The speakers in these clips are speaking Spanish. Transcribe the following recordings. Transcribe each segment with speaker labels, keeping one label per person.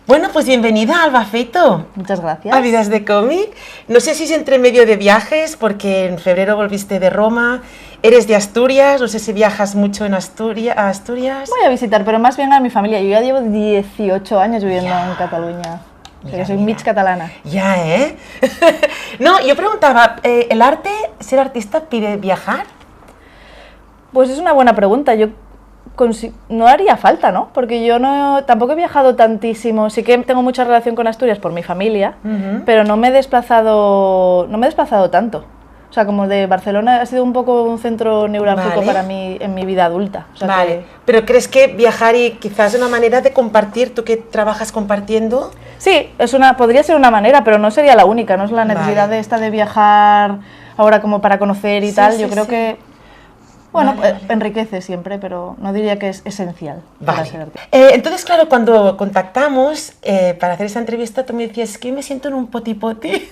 Speaker 1: Bueno, pues bienvenida a Albafeito.
Speaker 2: Muchas gracias.
Speaker 1: A Vidas de Cómic. No sé si es entre medio de viajes, porque en febrero volviste de Roma, eres de Asturias, no sé si viajas mucho a Asturias.
Speaker 2: Voy a visitar, pero más bien a mi familia. Yo ya llevo 18 años viviendo en Cataluña. O sea, que soy mig catalana.
Speaker 1: Ya, ¿eh? No, yo preguntaba, ¿el arte, ser artista, pide viajar?
Speaker 2: Pues es una buena pregunta. Yo no haría falta, ¿no? Porque yo tampoco he viajado tantísimo. Sí que tengo mucha relación con Asturias por mi familia, pero no me he desplazado tanto. O sea, como de Barcelona ha sido un poco un centro neurálgico para mí en mi vida adulta. O sea,
Speaker 1: pero ¿crees que viajar y quizás una manera de compartir, tú que trabajas compartiendo?
Speaker 2: Sí, podría ser una manera, pero no sería la única. No es la necesidad de viajar ahora como para conocer y tal. Yo creo que bueno, enriquece siempre, pero no diría que es esencial para ser artista.
Speaker 1: Entonces, claro, cuando contactamos para hacer esta entrevista, tú me decías que yo me siento en un poti-poti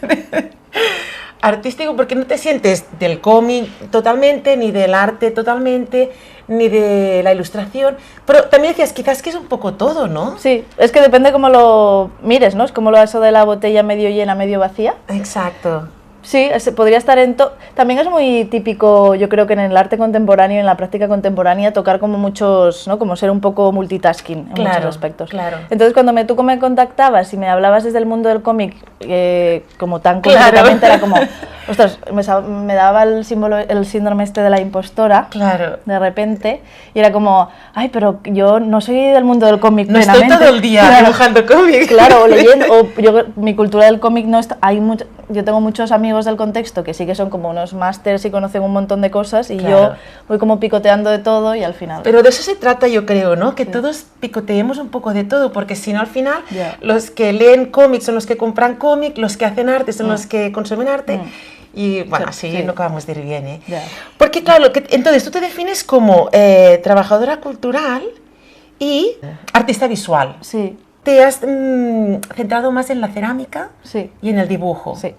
Speaker 1: artístico, porque no te sientes del cómic totalmente, ni del arte totalmente, ni de la ilustración, pero también decías quizás que es un poco todo, ¿no?
Speaker 2: Sí, es que depende cómo lo mires, ¿no? Es como eso de la botella medio llena, medio vacía.
Speaker 1: Exacto.
Speaker 2: Sí, podría estar en también es muy típico, yo creo que en el arte contemporáneo, en la práctica contemporánea, tocar como muchos, ¿no? Como ser un poco multitasking en muchos aspectos.
Speaker 1: Claro.
Speaker 2: Entonces, cuando tú me contactabas y me hablabas desde el mundo del cómic, como tan concretamente, era como, ostras, me daba el síndrome este de la impostora, de repente, y era como, ay, pero yo no soy del mundo del cómic plenamente.
Speaker 1: No estoy todo el día dibujando cómics.
Speaker 2: Claro, o leyendo, mi cultura del cómic no está, yo tengo muchos amigos del contexto que sí que son como unos másters y conocen un montón de cosas y yo voy como picoteando de todo y al final...
Speaker 1: Pero de eso se trata, yo creo, ¿no? Que todos picoteemos un poco de todo, porque si no al final los que leen cómics son los que compran cómic, los que hacen arte son los que consumen arte y bueno, así no acabamos de ir bien, ¿eh? Porque claro, entonces tú te defines como trabajadora cultural y artista visual.
Speaker 2: Sí.
Speaker 1: Te has centrado más en la cerámica y en el dibujo.
Speaker 2: Sí.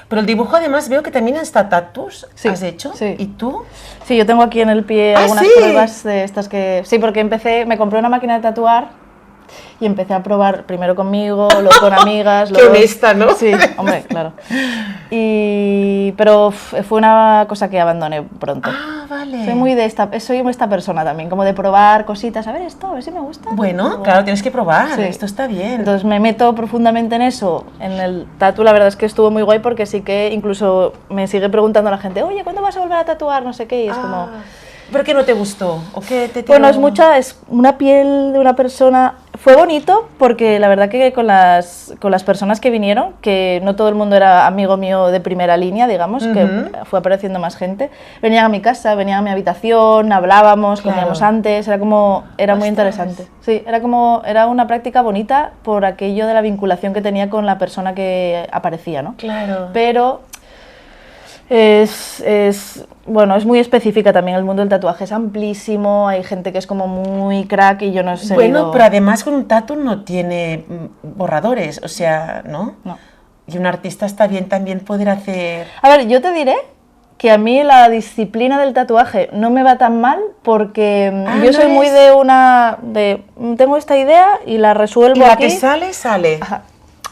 Speaker 1: Pero el dibujo además veo que también hasta tatuajes has hecho.
Speaker 2: Sí.
Speaker 1: ¿Y tú?
Speaker 2: Sí, yo tengo aquí en el pie algunas pruebas de estas que... Sí, porque me compré una máquina de tatuar y empecé a probar primero conmigo, luego con amigas.
Speaker 1: Qué honesta, ¿no?
Speaker 2: Sí, hombre, claro. Pero fue una cosa que abandoné pronto.
Speaker 1: Ah, vale.
Speaker 2: Soy esta persona también, como de probar cositas, a ver si me gusta.
Speaker 1: Bueno, claro, tienes que probar, esto está bien.
Speaker 2: Entonces me meto profundamente en eso. En el tatu la verdad es que estuvo muy guay porque sí que incluso me sigue preguntando la gente, oye, ¿cuándo vas a volver a tatuar? No sé qué, y es como...
Speaker 1: ¿Pero qué no te gustó? ¿O qué te tiró?
Speaker 2: Bueno, es una piel de una persona... Fue bonito porque la verdad que con las personas que vinieron, que no todo el mundo era amigo mío de primera línea, digamos, que fue apareciendo más gente, venían a mi casa, venían a mi habitación, hablábamos, comíamos antes, era muy interesante. Sí, era una práctica bonita por aquello de la vinculación que tenía con la persona que aparecía, ¿no?
Speaker 1: Claro.
Speaker 2: Pero... Es muy específica también, el mundo del tatuaje es amplísimo, hay gente que es como muy crack y yo no sé.
Speaker 1: Bueno, pero además con un tatu no tiene borradores, o sea, ¿no?
Speaker 2: No.
Speaker 1: Y un artista está bien también poder hacer...
Speaker 2: A ver, yo te diré que a mí la disciplina del tatuaje no me va tan mal porque yo soy muy tengo esta idea y la resuelvo
Speaker 1: y la
Speaker 2: aquí.
Speaker 1: que sale.
Speaker 2: Ajá.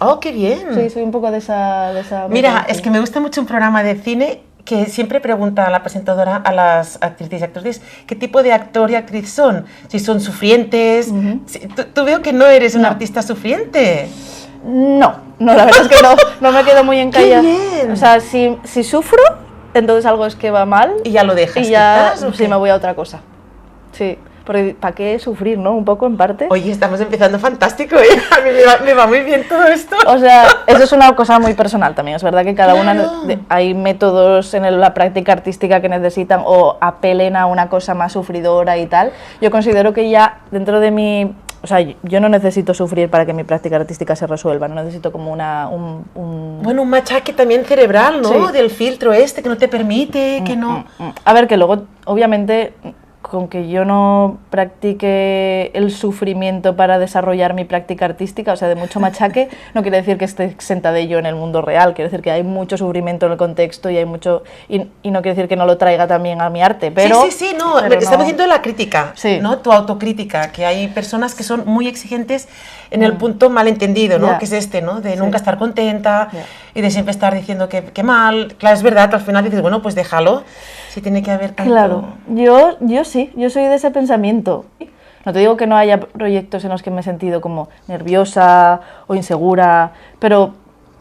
Speaker 1: ¡Oh, qué bien!
Speaker 2: Sí, soy un poco de esa
Speaker 1: Mira, es que me gusta mucho un programa de cine que siempre pregunta a la presentadora, a las actrices y actores, qué tipo de actor y actriz son. Si son sufrientes. Tú veo que no eres un artista sufriente.
Speaker 2: No, la verdad es que no me quedo muy encallada.
Speaker 1: ¡Qué bien!
Speaker 2: O sea, si sufro, entonces algo es que va mal.
Speaker 1: Y ya lo dejas.
Speaker 2: Y ya me voy a otra cosa. Sí. Porque ¿para qué sufrir, no? Un poco, en parte.
Speaker 1: Oye, estamos empezando fantástico, ¿eh? A mí me va muy bien todo esto.
Speaker 2: O sea, eso es una cosa muy personal también. Es verdad que cada hay métodos en la práctica artística que necesitan o apelen a una cosa más sufridora y tal. Yo considero que ya dentro de mi... O sea, yo no necesito sufrir para que mi práctica artística se resuelva. No necesito como
Speaker 1: Bueno, un machaque también cerebral, ¿no? Sí. Del filtro que no te permite, que no...
Speaker 2: A ver, que luego, obviamente... con que yo no practique el sufrimiento para desarrollar mi práctica artística, o sea, de mucho machaque, no quiere decir que esté exenta de ello en el mundo real, quiere decir que hay mucho sufrimiento en el contexto y hay mucho y no quiere decir que no lo traiga también a mi arte, pero...
Speaker 1: Sí, estamos diciendo la crítica, ¿no? Tu autocrítica, que hay personas que son muy exigentes en el punto malentendido, ¿no? Que es ¿no? De nunca estar contenta y de siempre estar diciendo que mal. Claro, es verdad que al final dices, bueno, pues déjalo, si tiene que haber tanto...
Speaker 2: Claro, yo sí, yo soy de ese pensamiento. No te digo que no haya proyectos en los que me he sentido como nerviosa o insegura, pero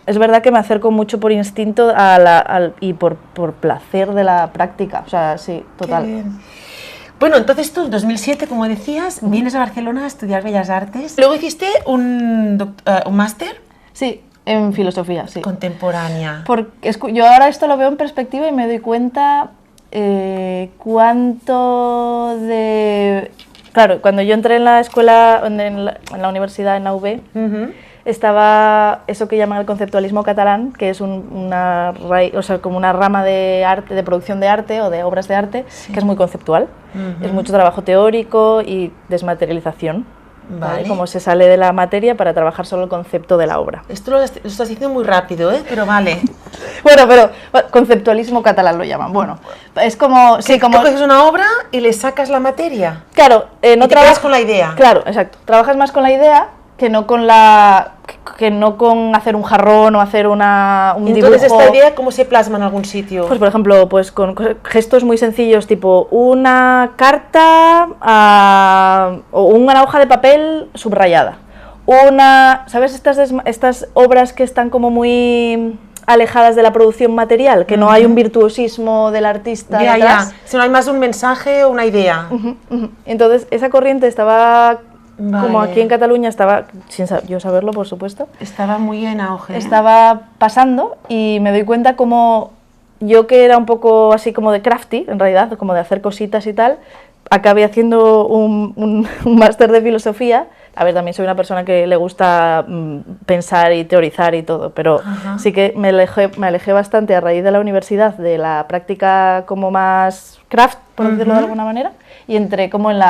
Speaker 2: es verdad que me acerco mucho por instinto y por placer de la práctica, o sea, sí, total.
Speaker 1: Qué bien. Bueno, entonces tú en 2007, como decías, vienes a Barcelona a estudiar Bellas Artes. Luego hiciste un máster.
Speaker 2: Sí, en filosofía, sí.
Speaker 1: Contemporánea.
Speaker 2: Porque yo ahora esto lo veo en perspectiva y me doy cuenta cuánto de... Claro, cuando yo entré en la escuela, en la universidad, en la UB, estaba eso que llaman el conceptualismo catalán, que es como una rama de arte, de producción de arte o de obras de arte, que es muy conceptual. Es mucho trabajo teórico y desmaterialización. Vale. Como se sale de la materia para trabajar solo el concepto de la obra.
Speaker 1: Esto lo estás diciendo muy rápido, pero vale.
Speaker 2: Bueno, pero conceptualismo catalán lo llaman. Bueno, es como...
Speaker 1: Sí, como coges una obra y le sacas la materia.
Speaker 2: Claro, no
Speaker 1: trabajas con la idea.
Speaker 2: Claro, exacto. Trabajas más con la idea que no con hacer un jarrón o hacer un dibujo.
Speaker 1: Entonces, ¿esta idea cómo se plasma en algún sitio?
Speaker 2: Pues, por ejemplo, pues con gestos muy sencillos, tipo una carta o una hoja de papel subrayada. ¿Sabes estas obras que están como muy alejadas de la producción material? Que no hay un virtuosismo del artista detrás.
Speaker 1: Sino hay más un mensaje o una idea.
Speaker 2: Entonces, esa corriente estaba... Vale. Como aquí en Cataluña estaba, sin yo saberlo, por supuesto.
Speaker 1: Estaba muy en auge.
Speaker 2: Estaba pasando y me doy cuenta como yo, que era un poco así como de crafty, en realidad, como de hacer cositas y tal, acabé haciendo un máster de filosofía. A ver, también soy una persona que le gusta pensar y teorizar y todo, pero sí que me alejé bastante a raíz de la universidad de la práctica como más craft, por decirlo de alguna manera, y entré como en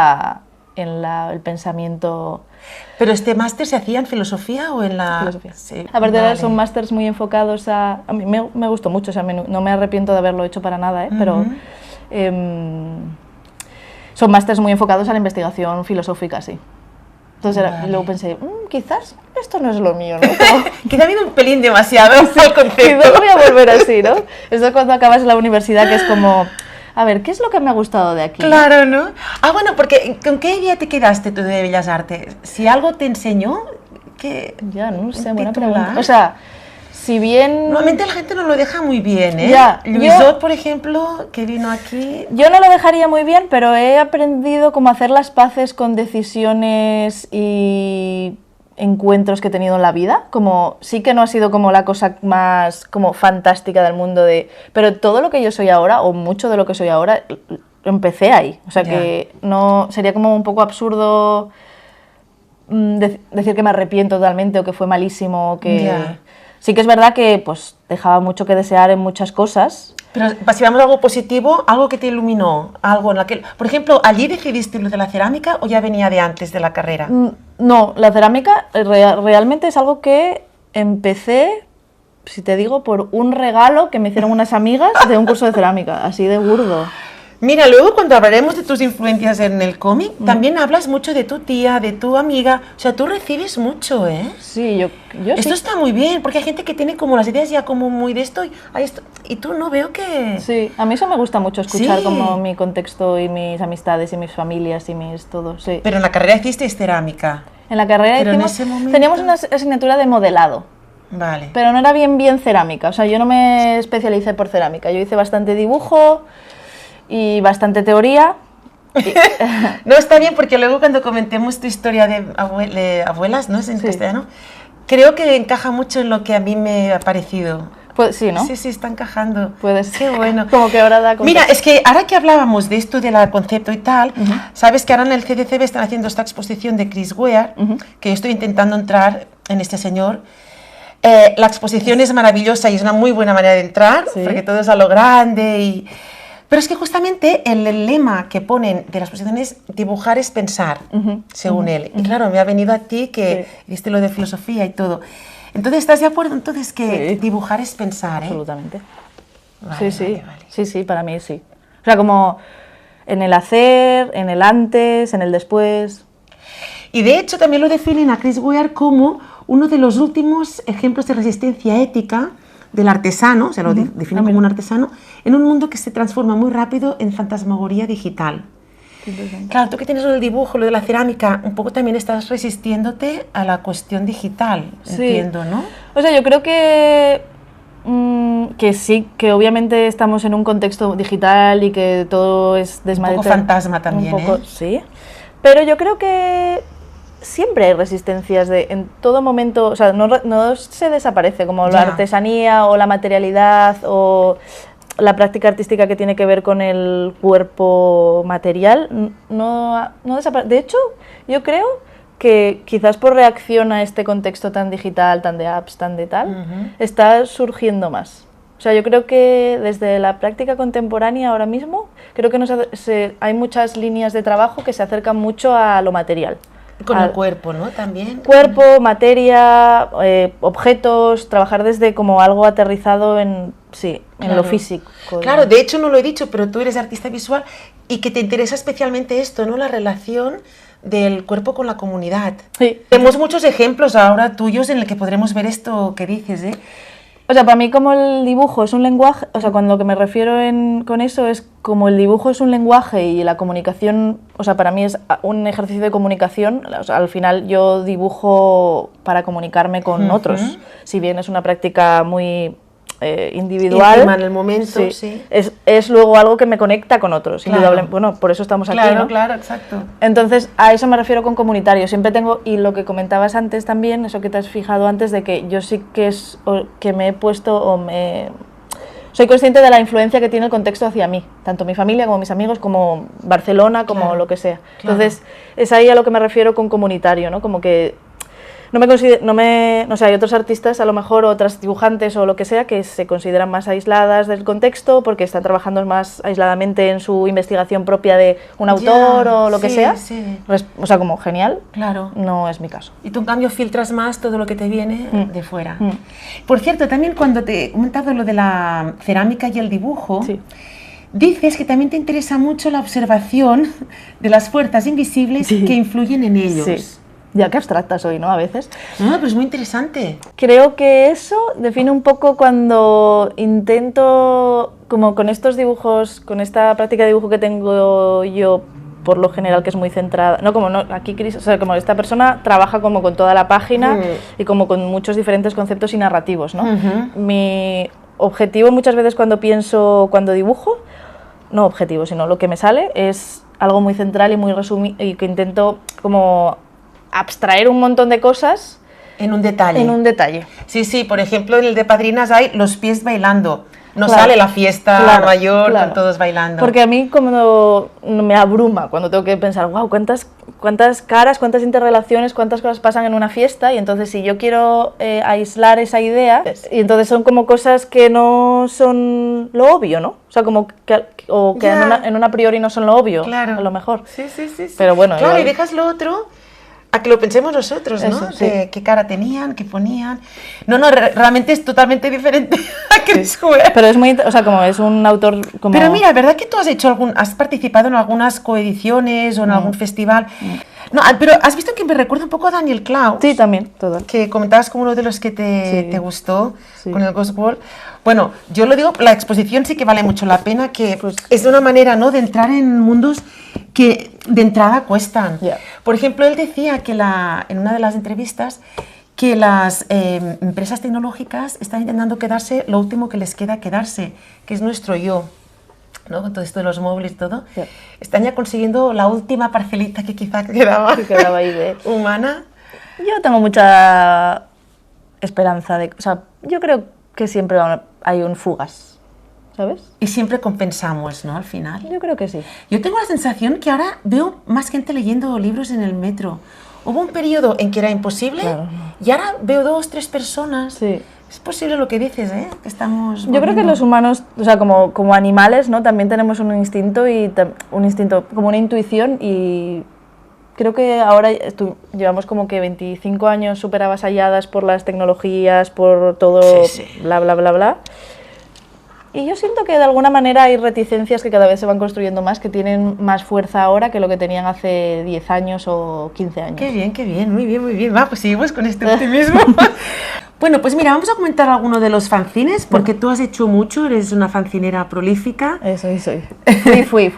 Speaker 2: el pensamiento.
Speaker 1: ¿Pero este máster se hacía en filosofía o en la...?
Speaker 2: Filosofía. Sí. A ver, vale. Son másters muy enfocados a... A mí me gustó mucho, o sea, no me arrepiento de haberlo hecho para nada, pero son másters muy enfocados a la investigación filosófica, sí. Entonces luego pensé, quizás esto no es lo mío, ¿no?
Speaker 1: Quizá ha habido un pelín demasiado el concepto.
Speaker 2: Quizás voy a volver así, ¿no? Eso es cuando acabas la universidad, que es como... A ver, ¿qué es lo que me ha gustado de aquí?
Speaker 1: Claro, ¿no? Bueno, porque ¿con qué idea te quedaste tú de Bellas Artes? Si algo te enseñó, ¿qué?
Speaker 2: Ya, no sé, buena pregunta. O sea, si bien...
Speaker 1: Normalmente la gente no lo deja muy bien, ¿eh? Ya, Luisot, por ejemplo, que vino aquí...
Speaker 2: Yo no lo dejaría muy bien, pero he aprendido cómo hacer las paces con decisiones y encuentros que he tenido en la vida, como sí que no ha sido como la cosa más como fantástica del mundo, pero todo lo que yo soy ahora, o mucho de lo que soy ahora, empecé ahí, o sea que no sería como un poco absurdo decir que me arrepiento totalmente o que fue malísimo, o que sí que es verdad que pues dejaba mucho que desear en muchas cosas.
Speaker 1: Pero si vamos a algo positivo, algo que te iluminó, algo en la que... Por ejemplo, ¿allí decidiste lo de la cerámica o ya venía de antes de la carrera?
Speaker 2: No, la cerámica realmente es algo que empecé, si te digo, por un regalo que me hicieron unas amigas de un curso de cerámica, así de burdo.
Speaker 1: Mira, luego cuando hablaremos de tus influencias en el cómic, también hablas mucho de tu tía, de tu amiga, o sea, tú recibes mucho, ¿eh?
Speaker 2: Sí, yo
Speaker 1: esto está muy bien, porque hay gente que tiene como las ideas ya como muy de esto, y tú no veo que...
Speaker 2: Sí, a mí eso me gusta mucho, escuchar como mi contexto y mis amistades y mis familias y todo, sí.
Speaker 1: Pero en la carrera hiciste cerámica.
Speaker 2: En la carrera teníamos una asignatura de modelado.
Speaker 1: Vale.
Speaker 2: Pero no era bien cerámica, o sea, yo no me especialicé por cerámica, yo hice bastante dibujo y bastante teoría.
Speaker 1: No, está bien, porque luego cuando comentemos tu historia de abuelas, ¿no? Es en castellano, creo que encaja mucho en lo que a mí me ha parecido.
Speaker 2: Pues sí, ¿no?
Speaker 1: Sí, está encajando.
Speaker 2: Puede ser.
Speaker 1: Qué bueno.
Speaker 2: Como que ahora da cuenta.
Speaker 1: Mira, es que ahora que hablábamos de esto del concepto y tal, sabes que ahora en el CDCB están haciendo esta exposición de Chris Ware, que yo estoy intentando entrar en este señor. La exposición es maravillosa y es una muy buena manera de entrar, porque todo es a lo grande Pero es que justamente el lema que ponen de la exposición es dibujar es pensar, según él. Y claro, me ha venido a ti que viste lo de filosofía y todo. Entonces, ¿estás de acuerdo entonces que dibujar es pensar?
Speaker 2: Absolutamente.
Speaker 1: Vale,
Speaker 2: Sí,
Speaker 1: vale.
Speaker 2: sí, para mí sí. O sea, como en el hacer, en el antes, en el después.
Speaker 1: Y de hecho también lo definen a Chris Ware como uno de los últimos ejemplos de resistencia ética del artesano, o sea, lo define como un artesano, en un mundo que se transforma muy rápido en fantasmagoría digital. Claro, tú que tienes lo del dibujo, lo de la cerámica, un poco también estás resistiéndote a la cuestión digital, entiendo, ¿no?
Speaker 2: O sea, yo creo que sí, que obviamente estamos en un contexto digital y que todo es desmadre.
Speaker 1: Un poco fantasma también,
Speaker 2: un poco, sí. Pero yo creo que siempre hay resistencias en todo momento, o sea, no se desaparece, como la artesanía o la materialidad o la práctica artística que tiene que ver con el cuerpo material, no desaparece. De hecho, yo creo que quizás por reacción a este contexto tan digital, tan de apps, tan de tal, está surgiendo más. O sea, yo creo que desde la práctica contemporánea ahora mismo, creo que hay muchas líneas de trabajo que se acercan mucho a lo material.
Speaker 1: Con el cuerpo, ¿no? También.
Speaker 2: Cuerpo, materia, objetos, trabajar desde como algo aterrizado en lo físico.
Speaker 1: Claro, de hecho no lo he dicho, pero tú eres artista visual y que te interesa especialmente esto, ¿no? La relación del cuerpo con la comunidad.
Speaker 2: Sí.
Speaker 1: Tenemos muchos ejemplos ahora tuyos en el que podremos ver esto que dices, ¿eh?
Speaker 2: O sea, para mí como el dibujo es un lenguaje, o sea, cuando lo que me refiero con eso es como el dibujo es un lenguaje y la comunicación, o sea, para mí es un ejercicio de comunicación, o sea, al final yo dibujo para comunicarme con otros, si bien es una práctica muy individual.
Speaker 1: Íntima en el momento, sí.
Speaker 2: Es luego algo que me conecta con otros, indudablemente. Bueno, por eso estamos aquí, ¿no?
Speaker 1: Claro, exacto.
Speaker 2: Entonces, a eso me refiero con comunitario. Siempre tengo, y lo que comentabas antes también, eso que te has fijado antes, de que yo sí que me he puesto soy consciente de la influencia que tiene el contexto hacia mí, tanto mi familia como mis amigos, como Barcelona, como lo que sea. Entonces, es ahí a lo que me refiero con comunitario, ¿no? Como que no sé, hay otros artistas, a lo mejor otras dibujantes o lo que sea, que se consideran más aisladas del contexto porque están trabajando más aisladamente en su investigación propia de un autor o lo que sea.
Speaker 1: Sí.
Speaker 2: O sea, como genial.
Speaker 1: Claro.
Speaker 2: No es mi caso.
Speaker 1: Y tú, en cambio, filtras más todo lo que te viene de fuera. Por cierto, también cuando te he comentado lo de la cerámica y el dibujo, dices que también te interesa mucho la observación de las fuerzas invisibles que influyen en ellos.
Speaker 2: Sí. Ya que abstracta soy, ¿no? A veces.
Speaker 1: No, pero es muy interesante.
Speaker 2: Creo que eso define un poco cuando intento, como con estos dibujos, con esta práctica de dibujo que tengo yo, por lo general, que es muy centrada, aquí Chris, o sea, como esta persona trabaja como con toda la página y como con muchos diferentes conceptos y narrativos, ¿no? Mi objetivo muchas veces cuando dibujo, no objetivo, sino lo que me sale es algo muy central y muy resumido y que intento como abstraer un montón de cosas
Speaker 1: en un detalle. Sí, por ejemplo, en el de Padrinas hay los pies bailando. No sale la fiesta mayor con todos bailando.
Speaker 2: Porque a mí como me abruma cuando tengo que pensar, wow, cuántas caras, cuántas interrelaciones, cuántas cosas pasan en una fiesta, y entonces si yo quiero aislar esa idea, y entonces son como cosas que no son lo obvio, ¿no? O sea, como que en una priori no son lo obvio, a lo mejor.
Speaker 1: Sí.
Speaker 2: Pero bueno,
Speaker 1: claro,
Speaker 2: igual.
Speaker 1: Y dejas lo otro a que lo pensemos nosotros, ¿no?
Speaker 2: Eso, sí.
Speaker 1: De qué cara tenían, qué ponían. No, realmente es totalmente diferente a Chris Ware.
Speaker 2: Pero es muy, o sea, como es un autor como...
Speaker 1: Pero mira, ¿verdad que tú has participado en algunas coediciones o en algún festival? No, pero has visto que me recuerda un poco a Daniel Klaus.
Speaker 2: Sí, también, todo.
Speaker 1: Que comentabas como uno de los que te gustó con el Ghost World. Bueno, yo lo digo, la exposición sí que vale mucho la pena, que es una manera, ¿no?, de entrar en mundos que de entrada cuestan. Por ejemplo, él decía que en una de las entrevistas que las empresas tecnológicas están intentando quedarse lo último que les queda quedarse, que es nuestro yo, ¿no? Con todo esto de los móviles y todo, están ya consiguiendo la última parcelita que quizá quedaba
Speaker 2: ahí de
Speaker 1: humana.
Speaker 2: Yo tengo mucha esperanza o sea, yo creo que siempre hay un fugas, ¿sabes?
Speaker 1: Y siempre compensamos, ¿no? Al final.
Speaker 2: Yo creo que sí.
Speaker 1: Yo tengo la sensación que ahora veo más gente leyendo libros en el metro. Hubo un periodo en que era imposible y ahora veo 2 o 3 personas Es posible lo que dices, ¿eh? Que estamos
Speaker 2: Yo creo que los humanos, o sea, como animales, ¿no? También tenemos un instinto, como una intuición, y creo que ahora llevamos como que 25 años súper avasalladas por las tecnologías, por todo, bla, bla, bla, bla. Y yo siento que de alguna manera hay reticencias que cada vez se van construyendo más, que tienen más fuerza ahora que lo que tenían hace 10 años o 15 años.
Speaker 1: Qué bien, muy bien, muy bien. Va, pues seguimos con este optimismo. Bueno, pues mira, vamos a comentar alguno de los fanzines, porque tú has hecho mucho, eres una fancinera prolífica.
Speaker 2: Eso, soy. Fui.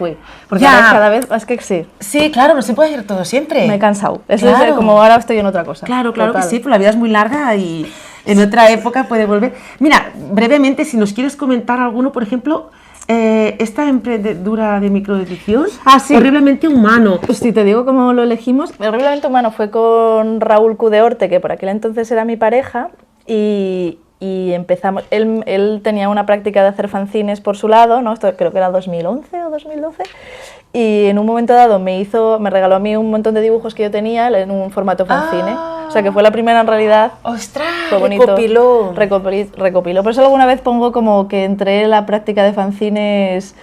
Speaker 2: Porque
Speaker 1: Ya.
Speaker 2: cada vez, es que sí.
Speaker 1: Sí, claro, no se puede hacer todo siempre.
Speaker 2: Me he cansado. Eso
Speaker 1: Claro.
Speaker 2: es como ahora estoy en otra cosa.
Speaker 1: Claro
Speaker 2: Total.
Speaker 1: que sí, pero la vida es muy larga y en otra época puede volver. Mira, brevemente, si nos quieres comentar alguno, por ejemplo, esta emprendedura de microedición,
Speaker 2: sí.
Speaker 1: Horriblemente Humano.
Speaker 2: Pues si te digo cómo lo elegimos, Horriblemente Humano fue con Raúl Cudeorte, que por aquel entonces era mi pareja, y empezamos, él tenía una práctica de hacer fanzines por su lado, ¿no? Esto creo que era 2011 o 2012, y en un momento dado me regaló a mí un montón de dibujos que yo tenía en un formato fanzine. O sea que fue la primera en realidad.
Speaker 1: ¡Ostras!
Speaker 2: Fue bonito.
Speaker 1: Recopiló.
Speaker 2: Por eso alguna vez pongo como que entré en la práctica de fanzines,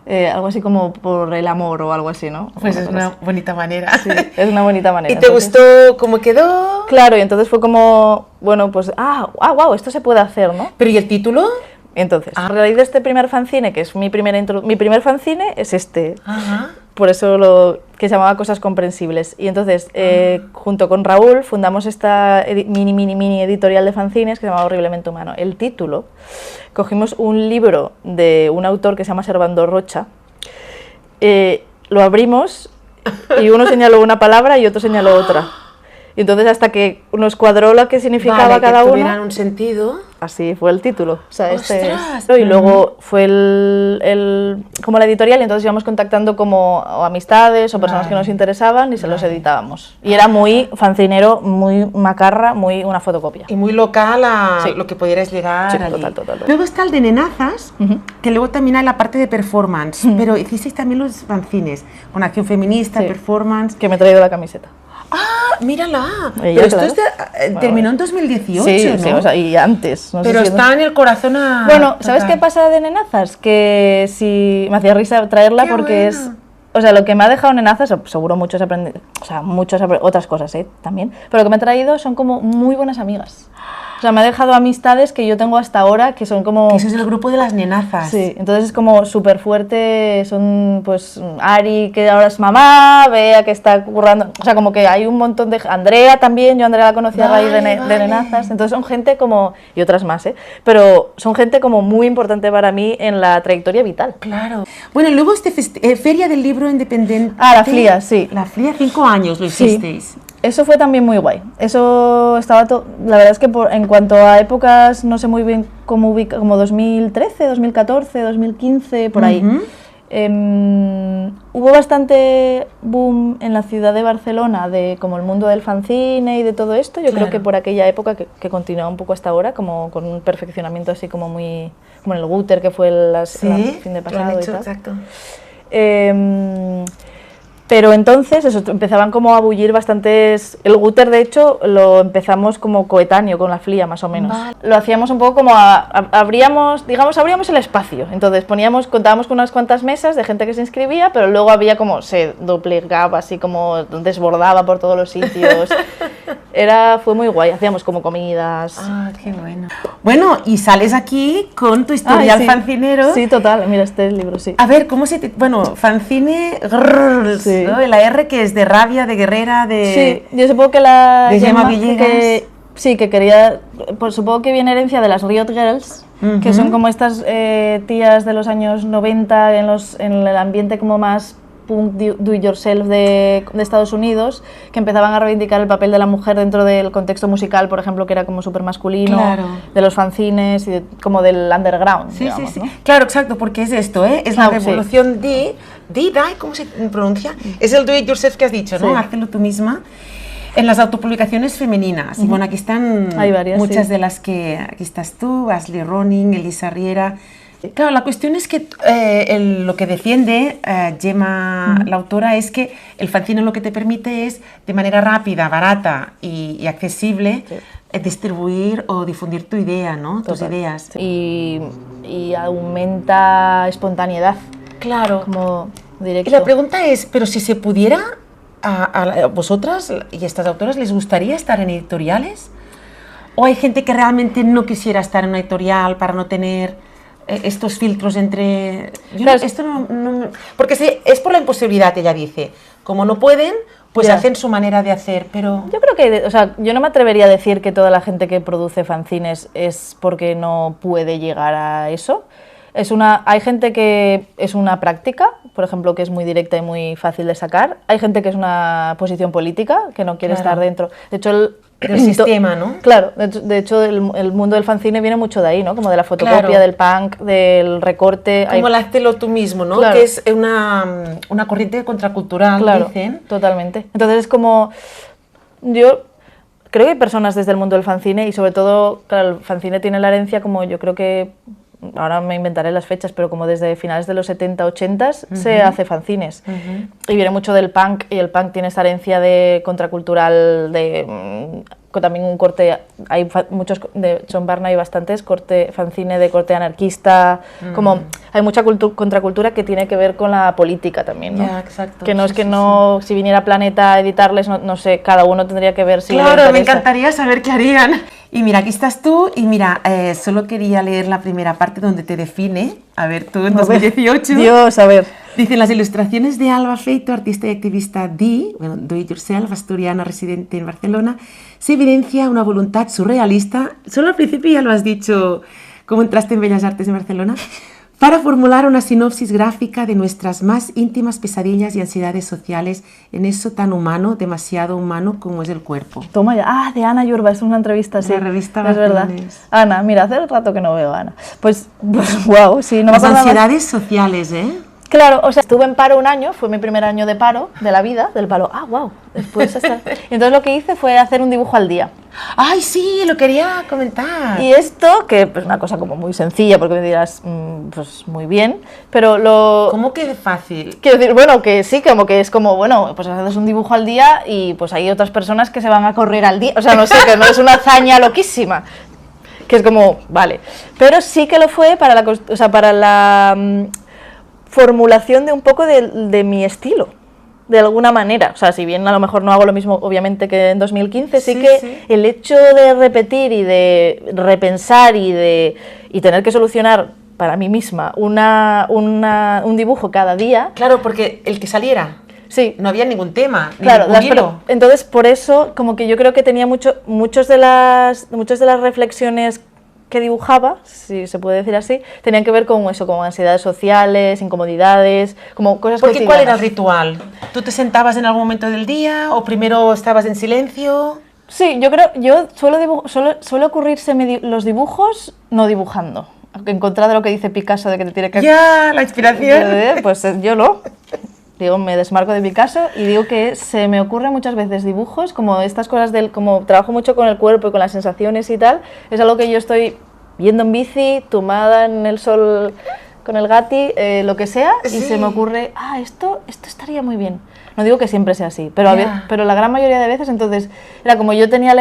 Speaker 2: algo así como por el amor o algo así, ¿no?
Speaker 1: Pues es una bonita manera.
Speaker 2: Sí, es una bonita manera.
Speaker 1: ¿Y te gustó cómo quedó?
Speaker 2: Claro, y entonces fue como, bueno, pues, wow, esto se puede hacer, ¿no?
Speaker 1: ¿Pero y el título?
Speaker 2: Entonces, a raíz de este primer fanzine, que es mi primer fanzine, es este.
Speaker 1: Ajá.
Speaker 2: Por eso que se llamaba Cosas Comprensibles. Y entonces, junto con Raúl, fundamos esta mini editorial de fanzines que se llamaba Horriblemente Humano. El título, cogimos un libro de un autor que se llama Servando Rocha, lo abrimos y uno señaló una palabra y otro señaló otra. Y entonces hasta que nos cuadró lo que significaba cada uno.
Speaker 1: Tuvieran un sentido.
Speaker 2: Así fue el título. O sea,
Speaker 1: ¡Ostras!
Speaker 2: Y luego fue como la editorial, y entonces íbamos contactando como amistades o personas que nos interesaban y se los editábamos. Y era muy fancinero, muy macarra, muy una fotocopia.
Speaker 1: Y muy local a lo que pudieras llegar.
Speaker 2: Sí,
Speaker 1: allí.
Speaker 2: total.
Speaker 1: Luego está el de Nenazas, que luego también hay la parte de performance, pero hicisteis también los fanzines, con acción feminista, performance.
Speaker 2: Que me he traído la camiseta.
Speaker 1: ¡Ah, mírala!
Speaker 2: Ella,
Speaker 1: Pero esto
Speaker 2: claro.
Speaker 1: terminó en 2018,
Speaker 2: sí,
Speaker 1: ¿no?
Speaker 2: Sí, o sea, y antes. No
Speaker 1: pero
Speaker 2: sé si
Speaker 1: está en el corazón
Speaker 2: Bueno, ¿sabes qué pasa de Nenazas? Que si me hacía risa traerla
Speaker 1: Qué
Speaker 2: porque
Speaker 1: bueno.
Speaker 2: O sea, lo que me ha dejado Nenazas, seguro muchos otras cosas, también, pero lo que me ha traído son como muy buenas amigas. O sea, me ha dejado amistades que yo tengo hasta ahora, que son como...
Speaker 1: Que eso es el grupo de las nenazas.
Speaker 2: Sí, entonces es como súper fuerte, son pues Ari, que ahora es mamá, Bea, que está currando, o sea, como que hay un montón de... Andrea también, yo a Andrea la conocí a raíz de Nenazas, entonces son gente como... y otras más, pero son gente como muy importante para mí en la trayectoria vital.
Speaker 1: Claro. Bueno, luego Feria del Libro Independiente...
Speaker 2: La FLIA, sí.
Speaker 1: La FLIA, 5 años lo hicisteis.
Speaker 2: Sí. Eso fue también muy guay. Eso estaba la verdad es que en cuanto a épocas, no sé muy bien cómo ubica, como 2013, 2014, 2015, por ahí. Hubo bastante boom en la ciudad de Barcelona de como el mundo del fanzine y de todo esto. Yo creo que por aquella época, que continúa un poco hasta ahora, como con un perfeccionamiento así como muy... como en el Guter, que fue el fin de pasado y tal.
Speaker 1: Exacto.
Speaker 2: Pero entonces empezaban como a bullir bastantes... El Guter, de hecho, lo empezamos como coetáneo con la FLIA, más o menos. Vale. Lo hacíamos un poco como abríamos el espacio. Entonces contábamos con unas cuantas mesas de gente que se inscribía, pero luego había como, se duplicaba, así como desbordaba por todos los sitios. Fue muy guay, hacíamos como comidas.
Speaker 1: Ah, qué bueno. Bueno, y sales aquí con tu historial fancinero.
Speaker 2: Sí, total, mira este libro, sí.
Speaker 1: A ver, ¿cómo se te...? Bueno, fanzine...
Speaker 2: Sí.
Speaker 1: ¿no? La R que es de rabia, de guerrera, de...
Speaker 2: Sí, yo supongo que la...
Speaker 1: De Gemma Villegas.
Speaker 2: Que quería... Pues supongo que viene herencia de las Riot Girls, que son como estas tías de los años 90 en el ambiente como más punk do it yourself de Estados Unidos, que empezaban a reivindicar el papel de la mujer dentro del contexto musical, por ejemplo, que era como súper masculino, de los fanzines y como del underground, digamos, ¿no?
Speaker 1: Claro, exacto, porque es esto, es la revolución ¿cómo se pronuncia? Es el do it yourself que has dicho, ¿no? Hazlo tú misma. En las autopublicaciones femeninas, y bueno, aquí están muchas de las que, aquí estás tú, Ashley Roning, Elisa Riera. Claro, la cuestión es que lo que defiende Gemma, la autora, es que el fanzine lo que te permite es, de manera rápida, barata y accesible, distribuir o difundir tu idea, ¿no? Tus ideas.
Speaker 2: Y aumenta espontaneidad.
Speaker 1: Claro.
Speaker 2: Como directo.
Speaker 1: Y la pregunta es, pero si se pudiera, a vosotras y a estas autoras, ¿les gustaría estar en editoriales? ¿O hay gente que realmente no quisiera estar en una editorial para no tener estos filtros entre...
Speaker 2: Claro,
Speaker 1: esto no, porque es por la imposibilidad, ella dice. Como no pueden, pues hacen su manera de hacer, pero...
Speaker 2: Yo creo que, o sea, yo no me atrevería a decir que toda la gente que produce fanzines es porque no puede llegar a eso. Hay gente que es una práctica, por ejemplo, que es muy directa y muy fácil de sacar. Hay gente que es una posición política, que no quiere estar dentro. De hecho,
Speaker 1: el sistema, ¿no?
Speaker 2: Claro, de hecho el mundo del fanzine viene mucho de ahí, ¿no? Como de la fotocopia, del punk, del recorte.
Speaker 1: Como el háztelo tú mismo, ¿no?
Speaker 2: Claro.
Speaker 1: Que es una corriente contracultural, dicen.
Speaker 2: Totalmente. Entonces es como... Yo creo que hay personas desde el mundo del fanzine y sobre todo, claro, el fanzine tiene la herencia como yo creo que... Ahora me inventaré las fechas, pero como desde finales de los 70, 80 se hace fanzines. Y viene mucho del punk, y el punk tiene esta herencia de contracultural, también un corte, hay muchos, de John Barney hay bastantes, fanzine de corte anarquista, como hay mucha contracultura que tiene que ver con la política también, ¿no?
Speaker 1: Ya, exacto.
Speaker 2: Que no es que no, si viniera Planeta a editarles, no sé, cada uno tendría que ver si le interesa.
Speaker 1: Claro, me encantaría saber qué harían. Y mira, aquí estás tú, y mira, solo quería leer la primera parte donde te define. A ver, tú en 2018.
Speaker 2: Dios, a ver.
Speaker 1: Dicen las ilustraciones de Alba Feito, artista y activista Do It Yourself, asturiana residente en Barcelona, se evidencia una voluntad surrealista, solo al principio ya lo has dicho, cómo entraste en Bellas Artes en Barcelona, para formular una sinopsis gráfica de nuestras más íntimas pesadillas y ansiedades sociales en eso tan humano, demasiado humano como es el cuerpo.
Speaker 2: Toma ya. Ah, de Ana Yurba, es una entrevista así.
Speaker 1: La revista
Speaker 2: es verdad. Ana, mira, hace rato que no veo a Ana. Pues wow, sí, no me
Speaker 1: acordaba. Las ansiedades
Speaker 2: más.
Speaker 1: Sociales, ¿eh?
Speaker 2: Claro, o sea, estuve en paro un año, fue mi primer año de paro de la vida, del paro. Ah, wow, después hasta... Y entonces lo que hice fue hacer un dibujo al día.
Speaker 1: ¡Ay, sí! Lo quería comentar.
Speaker 2: Y esto, que es pues, una cosa como muy sencilla, porque me dirás, pues muy bien, pero lo...
Speaker 1: ¿Cómo que es fácil?
Speaker 2: Quiero decir, bueno, que sí, como que es como, bueno, pues haces un dibujo al día y pues hay otras personas que se van a correr al día. O sea, no sé, que no es una hazaña loquísima. Que es como, vale. Pero sí que lo fue para la formulación de un poco de mi estilo, de alguna manera. O sea, si bien a lo mejor no hago lo mismo, obviamente, que en 2015, sí que el hecho de repetir y de repensar y tener que solucionar para mí misma un dibujo cada día...
Speaker 1: Claro, porque el que saliera...
Speaker 2: Sí.
Speaker 1: No había ningún tema,
Speaker 2: claro,
Speaker 1: ningún hilo.
Speaker 2: Entonces, por eso, como que yo creo que tenía muchas de las reflexiones que dibujaba, si se puede decir así, tenían que ver con eso, con ansiedades sociales, incomodidades, como cosas
Speaker 1: cotidianas. ¿Cuál era el ritual? ¿Tú te sentabas en algún momento del día o primero estabas en silencio?
Speaker 2: Sí, yo suelo ocurrirse los dibujos no dibujando. En contra de lo que dice Picasso de que te tiene que...
Speaker 1: Ya, la inspiración.
Speaker 2: Pues yo no. Digo, me desmarco de Picasso y digo que se me ocurren muchas veces dibujos, como estas cosas como trabajo mucho con el cuerpo y con las sensaciones y tal, es algo que yo estoy yendo en bici, tumbada en el sol con el gati, lo que sea, y se me ocurre, esto estaría muy bien. No digo que siempre sea así, pero la gran mayoría de veces, entonces, era como yo tenía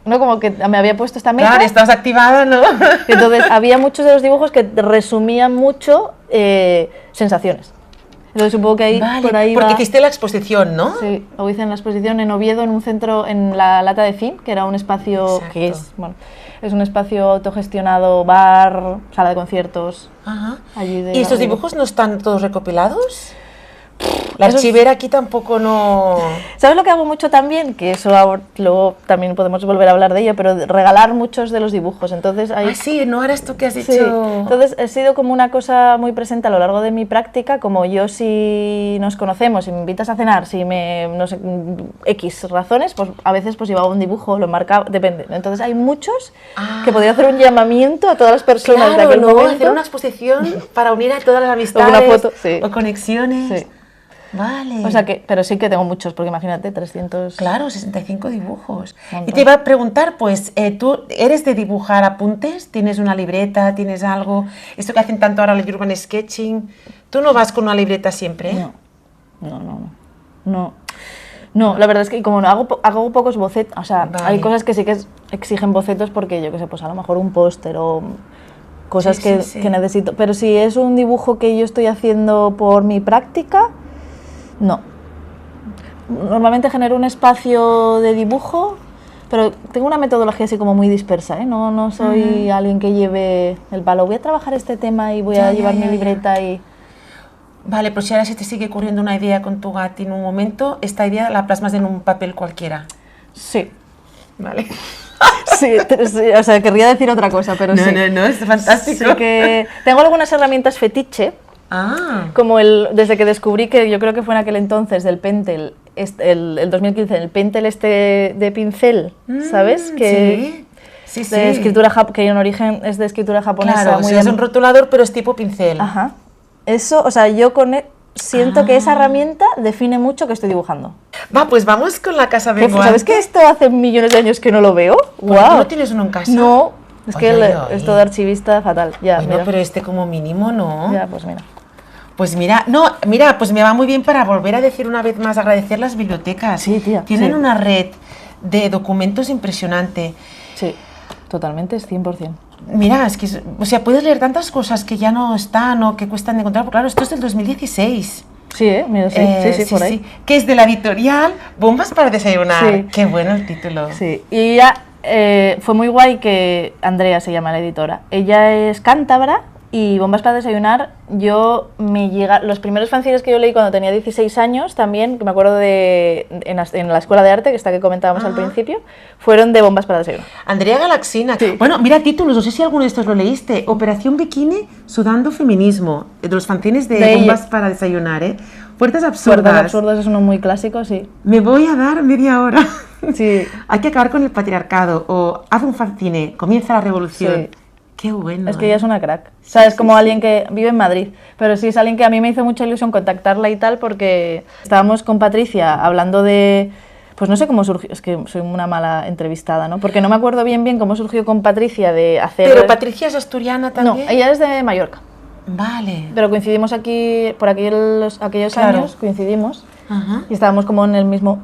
Speaker 2: no como que me había puesto esta meta.
Speaker 1: Claro, estabas activada, ¿no?
Speaker 2: Entonces, había muchos de los dibujos que resumían mucho sensaciones. Entonces supongo que ahí, por ahí
Speaker 1: porque hiciste la exposición, ¿no?
Speaker 2: Sí, lo hice en la exposición en Oviedo, en un centro, en la Lata de Fin, que era un espacio que es un espacio autogestionado, bar, sala de conciertos.
Speaker 1: Ajá. ¿Y estos dibujos no están todos recopilados? La archivera aquí tampoco no...
Speaker 2: ¿Sabes lo que hago mucho también? Que eso luego también podemos volver a hablar de ello, pero regalar muchos de los dibujos. Entonces
Speaker 1: sí, ¿no era esto que has dicho?
Speaker 2: Sí. Entonces ha sido como una cosa muy presente a lo largo de mi práctica, como yo si nos conocemos, si me invitas a cenar, si no sé, X razones, pues a veces pues llevaba un dibujo, lo marcaba, depende. Entonces hay muchos que podría hacer un llamamiento a todas las personas de aquel momento.
Speaker 1: Hacer una exposición para unir a todas las amistades
Speaker 2: o una foto,
Speaker 1: o conexiones.
Speaker 2: Sí.
Speaker 1: Vale.
Speaker 2: O sea que, pero sí que tengo muchos, porque imagínate, 300...
Speaker 1: Claro, 65 dibujos. Y te iba a preguntar, pues, ¿tú eres de dibujar apuntes? ¿Tienes una libreta? ¿Tienes algo? Esto que hacen tanto ahora el urban sketching. ¿Tú no vas con una libreta siempre?
Speaker 2: No. No, la verdad es que como no hago pocos bocetos, o sea,
Speaker 1: Vale.
Speaker 2: hay cosas que sí que exigen bocetos porque yo qué sé, pues a lo mejor un póster o cosas que necesito. Pero si es un dibujo que yo estoy haciendo por mi práctica, no. Normalmente genero un espacio de dibujo, pero tengo una metodología así como muy dispersa, ¿eh? No soy alguien que lleve el palo, voy a trabajar este tema y voy a llevar mi libreta y...
Speaker 1: Vale, pues si ahora se te sigue ocurriendo una idea con tu gati en un momento, esta idea la plasmas en un papel cualquiera.
Speaker 2: Sí.
Speaker 1: Vale.
Speaker 2: Sí, o sea, querría decir otra cosa, pero sí.
Speaker 1: No, es fantástico.
Speaker 2: Sí que tengo algunas herramientas fetiche, como desde que descubrí que yo creo que fue en aquel entonces del Pentel, el 2015, el Pentel de pincel, ¿sabes? Que
Speaker 1: sí.
Speaker 2: De escritura que en origen es de escritura japonesa.
Speaker 1: Claro,
Speaker 2: muy
Speaker 1: es un rotulador, pero es tipo pincel.
Speaker 2: Ajá. Eso, o sea, yo siento que esa herramienta define mucho que estoy dibujando.
Speaker 1: Pues vamos con la casa menguante.
Speaker 2: ¿Sabes que esto hace millones de años que no lo veo?
Speaker 1: ¡Guau! ¿Tú no tienes uno en casa?
Speaker 2: No, es que esto de archivista fatal. Ya,
Speaker 1: bueno,
Speaker 2: mira.
Speaker 1: pero como mínimo, ¿no?
Speaker 2: Ya, pues mira.
Speaker 1: Pues mira, pues me va muy bien para volver a decir una vez más, agradecer las bibliotecas.
Speaker 2: Sí, tía.
Speaker 1: Tienen una red de documentos impresionante.
Speaker 2: Sí, totalmente, es 100%.
Speaker 1: Mira, es que, o sea, puedes leer tantas cosas que ya no están o que cuestan de encontrar, porque claro, esto es del 2016.
Speaker 2: Sí, mira, sí, por ahí.
Speaker 1: Sí, que es de la editorial Bombas para desayunar. Sí. Qué bueno el título.
Speaker 2: Sí, y ya fue muy guay que Andrea se llama la editora. Ella es cántabra y Bombas para desayunar, los primeros fanzines que yo leí cuando tenía 16 años también, que me acuerdo en la escuela de arte, que esta que comentábamos al principio, fueron de Bombas para desayunar.
Speaker 1: Andrea Galaxina.
Speaker 2: Sí.
Speaker 1: Bueno, mira títulos, no sé si alguno de estos lo leíste. Operación Bikini, Sudando Feminismo, de los fanzines de Bombas para desayunar, ¿eh? Puertas absurdas.
Speaker 2: Puertas absurdas es uno muy clásico, sí.
Speaker 1: Me voy a dar media hora.
Speaker 2: Sí.
Speaker 1: Hay que acabar con el patriarcado, o haz un fanzine, comienza la revolución. Sí. Qué bueno.
Speaker 2: Es que ella es una crack. O sea, es como alguien que vive en Madrid. Pero sí, es alguien que a mí me hizo mucha ilusión contactarla y tal, porque estábamos con Patricia hablando de... Pues no sé cómo surgió, es que soy una mala entrevistada, ¿no? Porque no me acuerdo bien cómo surgió con Patricia de hacer...
Speaker 1: ¿Pero Patricia es asturiana también?
Speaker 2: No, ella es de Mallorca.
Speaker 1: Vale.
Speaker 2: Pero coincidimos aquí, por aquellos años, coincidimos. Ajá. Y estábamos como en el mismo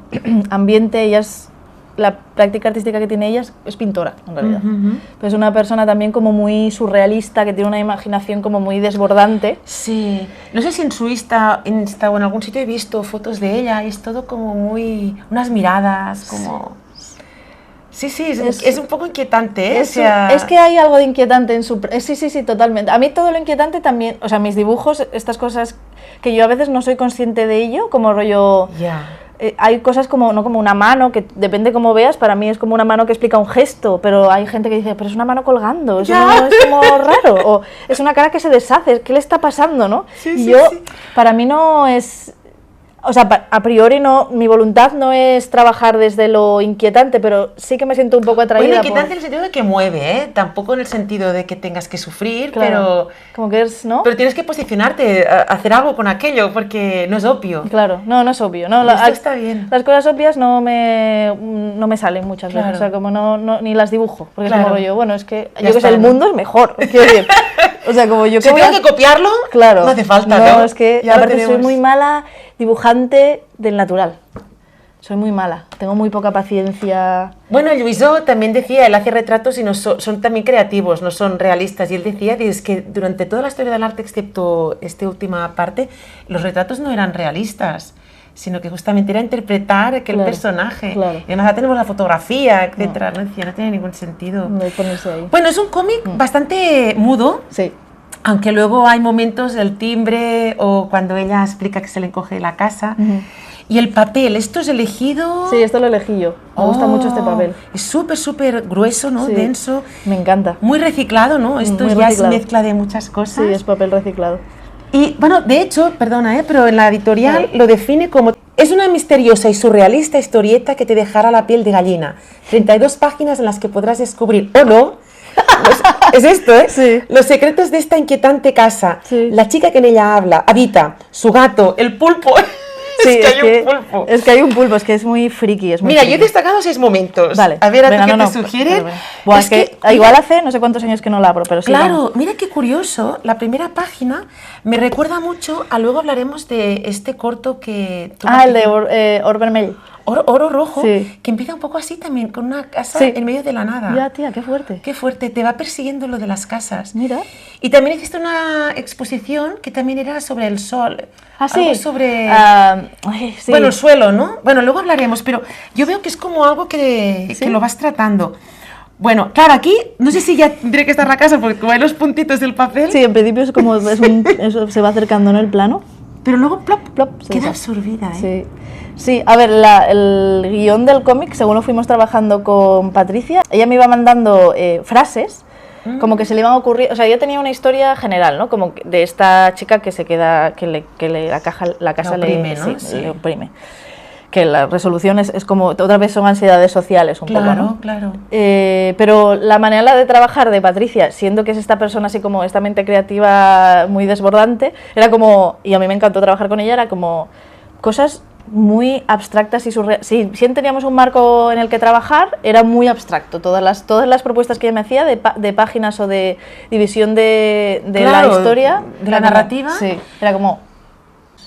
Speaker 2: ambiente. Ella es... La práctica artística que tiene ella es pintora, en realidad. Pero es una persona también como muy surrealista, que tiene una imaginación como muy desbordante.
Speaker 1: Sí. No sé si en su Insta o en algún sitio he visto fotos de ella y es todo como muy... unas miradas, como... Sí, es un poco inquietante, ¿eh?
Speaker 2: Es que hay algo de inquietante en su... Sí, totalmente. A mí todo lo inquietante también... O sea, mis dibujos, estas cosas que yo a veces no soy consciente de ello, como rollo... hay cosas como, no como una mano, que depende cómo veas, para mí es como una mano que explica un gesto, pero hay gente que dice, pero es una mano colgando, eso no es como raro, o es una cara que se deshace, ¿qué le está pasando, no? Para mí no es... O sea, a priori mi voluntad no es trabajar desde lo inquietante, pero sí que me siento un poco atraída.
Speaker 1: Bueno, inquietante en el sentido de que mueve, ¿eh? Tampoco en el sentido de que tengas que sufrir,
Speaker 2: claro,
Speaker 1: pero...
Speaker 2: Como que es, ¿no?
Speaker 1: Pero tienes que posicionarte, hacer algo con aquello, porque no es obvio.
Speaker 2: Claro, no es obvio. No,
Speaker 1: esto está bien.
Speaker 2: Las cosas obvias no me salen muchas veces, o sea, como ni las dibujo, porque es como rollo, bueno, es que yo que sé, el mundo es mejor, quiero decir. O sea, como yo que
Speaker 1: si tengo que copiarlo, no hace falta, ¿no?
Speaker 2: No, es que aparte soy muy mala dibujante del natural. Soy muy mala, tengo muy poca paciencia.
Speaker 1: Bueno, Lluïsó también decía, él hace retratos y son también creativos, no son realistas. Y él decía que durante toda la historia del arte, excepto esta última parte, los retratos no eran realistas, sino que justamente era interpretar aquel personaje.
Speaker 2: Claro.
Speaker 1: Y además ya tenemos la fotografía, etcétera. No tiene ningún sentido.
Speaker 2: No hay ponerse ahí.
Speaker 1: Bueno, es un cómic bastante mudo.
Speaker 2: Sí.
Speaker 1: Aunque luego hay momentos del timbre o cuando ella explica que se le encoge la casa. Y el papel, ¿esto es elegido?
Speaker 2: Sí, esto lo elegí yo. Me gusta mucho este papel.
Speaker 1: Es súper grueso, ¿no?
Speaker 2: Sí,
Speaker 1: denso.
Speaker 2: Me encanta.
Speaker 1: Muy reciclado, ¿no? Esto ya es mezcla de muchas cosas.
Speaker 2: Sí, es papel reciclado.
Speaker 1: Y bueno, de hecho, perdona, pero en la editorial lo define como... Es una misteriosa y surrealista historieta que te dejará la piel de gallina. 32 páginas en las que podrás descubrir, o no... es esto, ¿eh?
Speaker 2: Sí.
Speaker 1: Los secretos de esta inquietante casa. Sí. La chica que en ella habita, su gato, el pulpo.
Speaker 2: Sí, es que hay un pulpo, es que es muy friki.
Speaker 1: Mira, yo he destacado 6 momentos.
Speaker 2: Vale.
Speaker 1: A ver, ¿a ti qué te sugieren?
Speaker 2: Buah, es que igual hace no sé cuántos años que no la abro, pero sí.
Speaker 1: Claro,
Speaker 2: vamos.
Speaker 1: Mira qué curioso. La primera página me recuerda mucho a luego hablaremos de este corto que...
Speaker 2: el de Or Vermell.
Speaker 1: oro rojo,
Speaker 2: Sí.
Speaker 1: que empieza un poco así también, con una casa
Speaker 2: Sí.
Speaker 1: en medio de la nada.
Speaker 2: Ya, tía, qué fuerte.
Speaker 1: Qué fuerte, te va persiguiendo lo de las casas.
Speaker 2: Mira.
Speaker 1: Y también hiciste una exposición que también era sobre el sol.
Speaker 2: Ah, sí.
Speaker 1: Algo sobre...
Speaker 2: Sí.
Speaker 1: Bueno, el suelo, ¿no? Bueno, luego hablaremos, pero yo veo que es como algo que lo vas tratando. Bueno, claro, aquí no sé si ya tendré que estar la casa porque como hay los puntitos del papel.
Speaker 2: Sí, en principio es como eso se va acercando, ¿no? El plano.
Speaker 1: Pero luego, plop,
Speaker 2: Plop, se
Speaker 1: queda
Speaker 2: deshace.
Speaker 1: absorbida, ¿eh?
Speaker 2: Sí. Sí, a ver, el guión del cómic, según lo fuimos trabajando con Patricia, ella me iba mandando frases, como que se le iban a ocurrir, o sea, yo tenía una historia general, ¿no? Como de esta chica que se queda, la casa
Speaker 1: La oprime, ¿no?
Speaker 2: sí, le oprime. Que la resolución es como, otra vez son ansiedades sociales un poco, ¿no?
Speaker 1: Claro.
Speaker 2: Pero la manera de trabajar de Patricia, siendo que es esta persona así como esta mente creativa muy desbordante, era como, y a mí me encantó trabajar con ella, era como cosas muy abstractas y surreales. Si teníamos un marco en el que trabajar, era muy abstracto. Todas las propuestas que ella me hacía de páginas o de división de la historia,
Speaker 1: de la narrativa.
Speaker 2: Sí,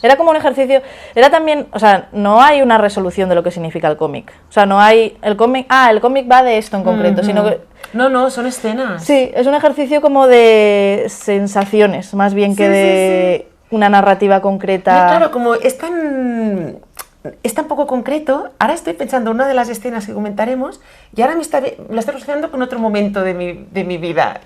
Speaker 2: era como un ejercicio, era también, o sea, no hay una resolución de lo que significa el cómic. O sea, no hay el cómic va de esto en concreto, sino que...
Speaker 1: No, son escenas.
Speaker 2: Sí, es un ejercicio como de sensaciones, más bien que de una narrativa concreta.
Speaker 1: No, claro, como es tan poco concreto, ahora estoy pensando en una de las escenas que comentaremos y ahora lo estoy relacionando con otro momento de mi vida.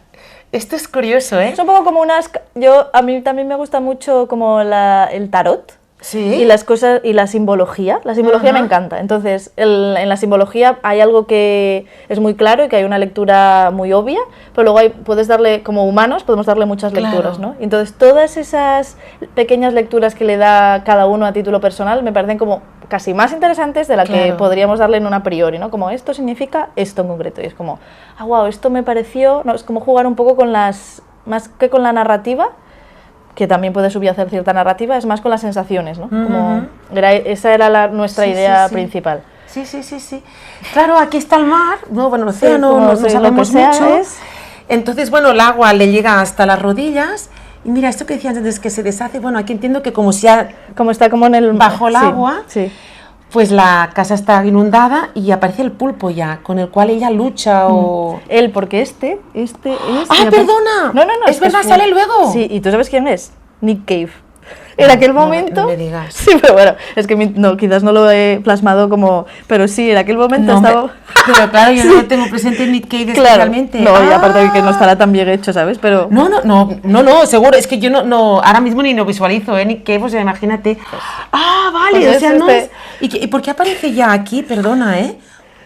Speaker 1: Esto es curioso, ¿eh?
Speaker 2: Es un poco como a mí también me gusta mucho como el tarot.
Speaker 1: Sí.
Speaker 2: Y las cosas, y la simbología. La simbología me encanta. Entonces, en la simbología hay algo que es muy claro y que hay una lectura muy obvia, pero luego puedes darle, como humanos, podemos darle muchas lecturas, ¿no? Y entonces, todas esas pequeñas lecturas que le da cada uno a título personal me parecen como casi más interesantes de la que podríamos darle en un a priori, ¿no? Como esto significa esto en concreto. Y es como, wow, esto me pareció... No, es como jugar un poco con más que con la narrativa, que también puede subyacer cierta narrativa, es más con las sensaciones, ¿no? Como esa era nuestra idea principal.
Speaker 1: Sí. Claro, aquí está el mar, el océano, no sabemos mucho. Entonces, bueno, el agua le llega hasta las rodillas. Y mira, esto que decías antes, que se deshace, bueno, aquí entiendo que como
Speaker 2: está como
Speaker 1: bajo el agua, pues la casa está inundada y aparece el pulpo ya, con el cual ella lucha o...
Speaker 2: Él, porque este es...
Speaker 1: ¡Ah, perdona!
Speaker 2: No,
Speaker 1: es verdad, sale luego.
Speaker 2: Sí, ¿y tú sabes quién es? Nick Cave. En aquel momento...
Speaker 1: No me digas.
Speaker 2: Sí, pero bueno, es que quizás no lo he plasmado como... Pero sí, en aquel momento estaba...
Speaker 1: Pero claro, yo no tengo presente Nick Cave especialmente.
Speaker 2: No, y aparte de que no estará tan bien hecho, ¿sabes? Pero...
Speaker 1: No, seguro, es que yo no ahora mismo ni lo visualizo, Nick Cave, o sea, imagínate. Ah, vale,
Speaker 2: pues
Speaker 1: o sea, no es... ¿Y por qué aparece ya aquí? Perdona,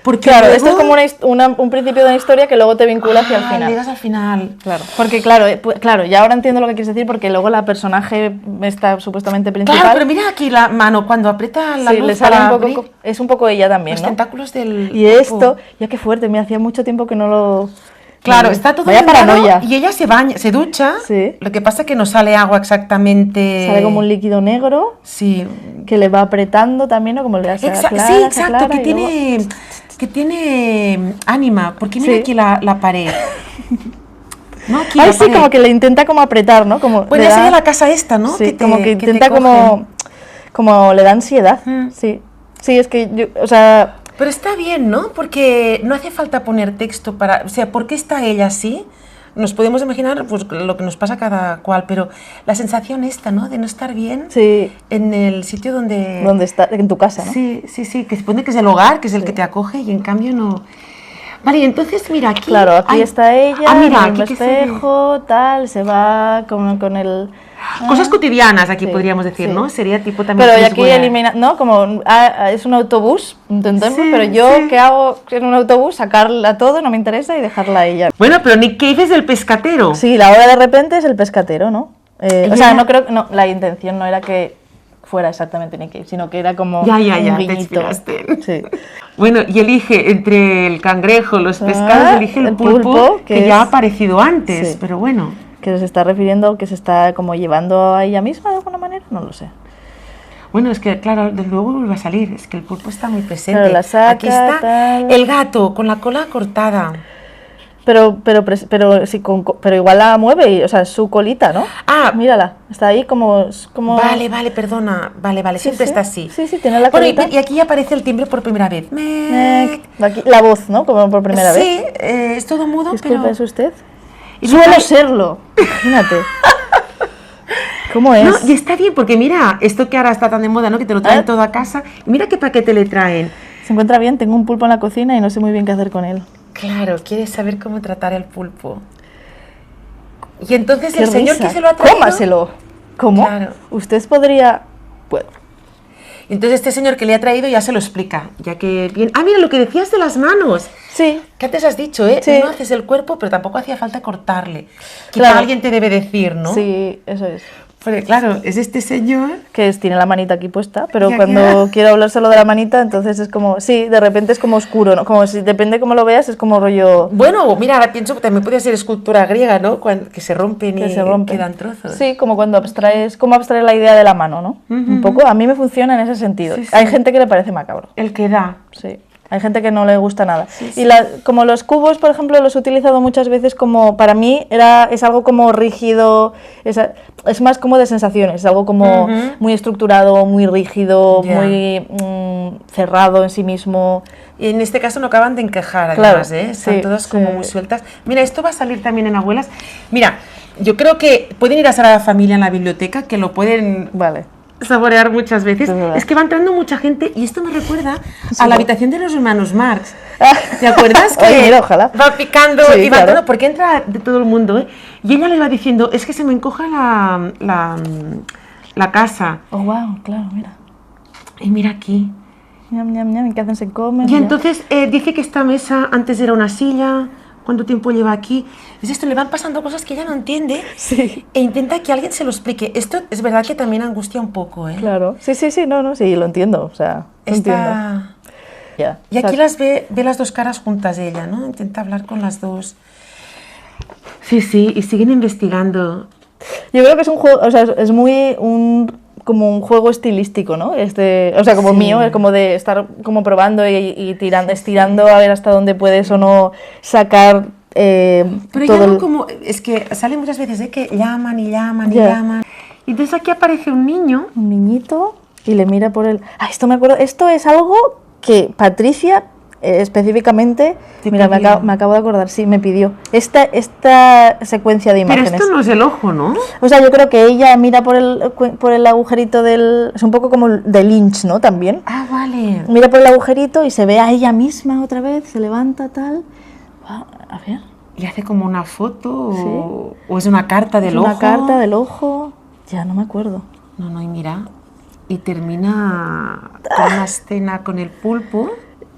Speaker 1: Porque
Speaker 2: claro,
Speaker 1: luego...
Speaker 2: esto es como un principio de una historia que luego te vincula hacia el final.
Speaker 1: Llegas al final.
Speaker 2: Claro, porque claro, ya ahora entiendo lo que quieres decir, porque luego la personaje está supuestamente principal.
Speaker 1: Claro, pero mira aquí la mano, cuando aprieta la luz
Speaker 2: le sale un poco, es un poco ella también,
Speaker 1: los
Speaker 2: ¿no?
Speaker 1: tentáculos del...
Speaker 2: Y esto, ya qué fuerte, me hacía mucho tiempo que no lo...
Speaker 1: Claro, está todo
Speaker 2: vaya paranoia.
Speaker 1: Y ella se baña, se ducha.
Speaker 2: Sí.
Speaker 1: Lo que pasa es que no sale agua exactamente.
Speaker 2: Sale como un líquido negro.
Speaker 1: Sí.
Speaker 2: Que le va apretando también, ¿no? Como le hace
Speaker 1: exacto, que tiene ánima. Porque mira aquí la pared. No, aquí
Speaker 2: ay, sí, como que le intenta como apretar, ¿no? Como
Speaker 1: pues ya sería la casa esta, ¿no?
Speaker 2: Sí, como que intenta como le da ansiedad. Sí. Sí, es que yo, o sea...
Speaker 1: Pero está bien, ¿no? Porque no hace falta poner texto para... O sea, ¿por qué está ella así? Nos podemos imaginar pues, lo que nos pasa a cada cual, pero la sensación esta, ¿no? De no estar bien en el sitio donde...
Speaker 2: Donde está, en tu casa, ¿no?
Speaker 1: Sí, que se supone que es el hogar, que es el que te acoge y en cambio no... Vale, y entonces mira aquí...
Speaker 2: Claro, aquí está ella,
Speaker 1: mira,
Speaker 2: en el espejo, tal, se va con el...
Speaker 1: Cosas cotidianas aquí podríamos decir, ¿no? Sería tipo también...
Speaker 2: Pero aquí elimina, ¿no? Como es un autobús, pero yo ¿qué hago en un autobús? Sacarla todo, no me interesa y dejarla a ella.
Speaker 1: Bueno, pero Nick Cave es el pescatero.
Speaker 2: Sí, la hora de repente es el pescatero, ¿no? O sea, no creo, no, la intención no era que fuera exactamente Nick Cave, sino que era como un guiñito. Sí.
Speaker 1: Bueno, y elige entre el cangrejo, los pescados, elige el pulpo que ya ha aparecido antes, pero bueno.
Speaker 2: Que se está refiriendo, que se está como llevando a ella misma de alguna manera, no lo sé.
Speaker 1: Bueno, es que claro, desde luego vuelve a salir, es que el pulpo está muy presente.
Speaker 2: Pero la saca,
Speaker 1: aquí está
Speaker 2: tal.
Speaker 1: el gato con la cola cortada.
Speaker 2: pero igual la mueve, o sea, es su colita, ¿no?
Speaker 1: Ah,
Speaker 2: mírala, está ahí como...
Speaker 1: Vale, perdona, vale, siempre está así.
Speaker 2: Sí, tiene la colita.
Speaker 1: Y aquí aparece el timbre por primera vez.
Speaker 2: Aquí, la voz, ¿no? Como por primera vez.
Speaker 1: Sí, es todo mudo,
Speaker 2: Disculpe,
Speaker 1: pero...
Speaker 2: ¿es usted? Suele serlo, imagínate. ¿Cómo es?
Speaker 1: No, y está bien, porque mira, esto que ahora está tan de moda, ¿no? Que te lo traen todo a casa. Y mira qué paquete le traen.
Speaker 2: Se encuentra bien, tengo un pulpo en la cocina y no sé muy bien qué hacer con él.
Speaker 1: Claro, quieres saber cómo tratar el pulpo. Y entonces
Speaker 2: ¡Qué
Speaker 1: el señor
Speaker 2: risa!
Speaker 1: que se lo ha traído...
Speaker 2: ¡Cómaselo! ¿Cómo?
Speaker 1: Claro.
Speaker 2: Usted podría... Bueno.
Speaker 1: Entonces este señor que le ha traído ya se lo explica, ya que bien... Ah, mira, lo que decías de las manos.
Speaker 2: Sí.
Speaker 1: Que antes has dicho, ¿eh?
Speaker 2: Sí.
Speaker 1: No haces el cuerpo, pero tampoco hacía falta cortarle. Quizá
Speaker 2: Claro.
Speaker 1: alguien te debe decir, ¿no?
Speaker 2: Sí, eso es.
Speaker 1: Porque claro, es este señor...
Speaker 2: Que tiene la manita aquí puesta, pero
Speaker 1: Ya,
Speaker 2: cuando quiero hablar solo de la manita, entonces es como... Sí, de repente es como oscuro, ¿no? Como si, depende cómo lo veas, es como rollo...
Speaker 1: Bueno, mira, ahora pienso que también puede ser escultura griega, ¿no? Que se rompen
Speaker 2: Que
Speaker 1: y
Speaker 2: se rompen.
Speaker 1: quedan trozos.
Speaker 2: Sí, como cuando abstraes... Como abstraer la idea de la mano, ¿no? Un poco, a mí me funciona en ese sentido.
Speaker 1: Sí, sí.
Speaker 2: Hay gente que le parece macabro.
Speaker 1: El que da.
Speaker 2: Sí. Hay gente que no le gusta nada.
Speaker 1: Sí, sí.
Speaker 2: Y como los cubos, por ejemplo, los he utilizado muchas veces como, para mí, es algo como rígido, es más como de sensaciones, es algo como muy estructurado, muy rígido,
Speaker 1: Ya.
Speaker 2: muy cerrado en sí mismo.
Speaker 1: Y en este caso no acaban de encajar,
Speaker 2: Claro,
Speaker 1: además, ¿eh? Están
Speaker 2: sí,
Speaker 1: todas como
Speaker 2: sí.
Speaker 1: muy sueltas. Mira, esto va a salir también en Abuelas. Mira, yo creo que pueden ir a Sagrada Familia en la biblioteca, que lo pueden
Speaker 2: Vale.
Speaker 1: saborear muchas veces.
Speaker 2: Es verdad.
Speaker 1: Es que va entrando mucha gente y esto me recuerda
Speaker 2: Sí.
Speaker 1: a la habitación de los hermanos Marx. ¿Te acuerdas? Que
Speaker 2: Oye, mira, ojalá.
Speaker 1: va picando
Speaker 2: Sí,
Speaker 1: y va
Speaker 2: claro.
Speaker 1: todo, porque entra de todo el mundo, ¿eh? Y ella le va diciendo, es que se me encoja la casa.
Speaker 2: Oh, wow, claro, mira.
Speaker 1: Y mira aquí.
Speaker 2: Ñam, ñam, ñam, ¿y qué hacen? Se comen.
Speaker 1: Y
Speaker 2: ya.
Speaker 1: entonces dice que esta mesa antes era una silla, ¿cuánto tiempo lleva aquí? Es esto, le van pasando cosas que ella no entiende
Speaker 2: Sí.
Speaker 1: e intenta que alguien se lo explique. Esto es verdad que también angustia un poco, ¿eh?
Speaker 2: Claro. Sí, no, sí, lo entiendo, o sea, lo entiendo.
Speaker 1: Esta...
Speaker 2: Ya.
Speaker 1: Y
Speaker 2: O sea,
Speaker 1: aquí las ve las dos caras juntas de ella, ¿no? Intenta hablar con las dos. Sí, y siguen investigando.
Speaker 2: Yo creo que es un juego, o sea, es muy como un juego estilístico, ¿no? O sea, como
Speaker 1: Sí.
Speaker 2: mío, es como de estar como probando y tirando, estirando a ver hasta dónde puedes o no sacar
Speaker 1: Pero
Speaker 2: todo
Speaker 1: ya no
Speaker 2: el...
Speaker 1: como... Es que sale muchas veces, ¿eh? Que llaman y llaman y
Speaker 2: Ya.
Speaker 1: llaman. Y entonces aquí aparece un niño.
Speaker 2: un niñito y le mira por el... Ah, esto me acuerdo, esto es algo que Patricia específicamente,
Speaker 1: Te
Speaker 2: mira,
Speaker 1: pidió.
Speaker 2: me acabo de acordar, sí, me pidió esta secuencia de
Speaker 1: Pero
Speaker 2: imágenes.
Speaker 1: esto no es el ojo, ¿no?
Speaker 2: O sea, yo creo que ella mira por el agujerito del... Es un poco como de Lynch, ¿no? También.
Speaker 1: Ah, vale.
Speaker 2: Mira por el agujerito y se ve a ella misma otra vez, se levanta tal. A ver.
Speaker 1: ¿Y hace como una foto o es una carta del
Speaker 2: Es
Speaker 1: ojo?
Speaker 2: una carta del ojo. Ya no me acuerdo.
Speaker 1: No, y mira. Y termina con una escena con el pulpo.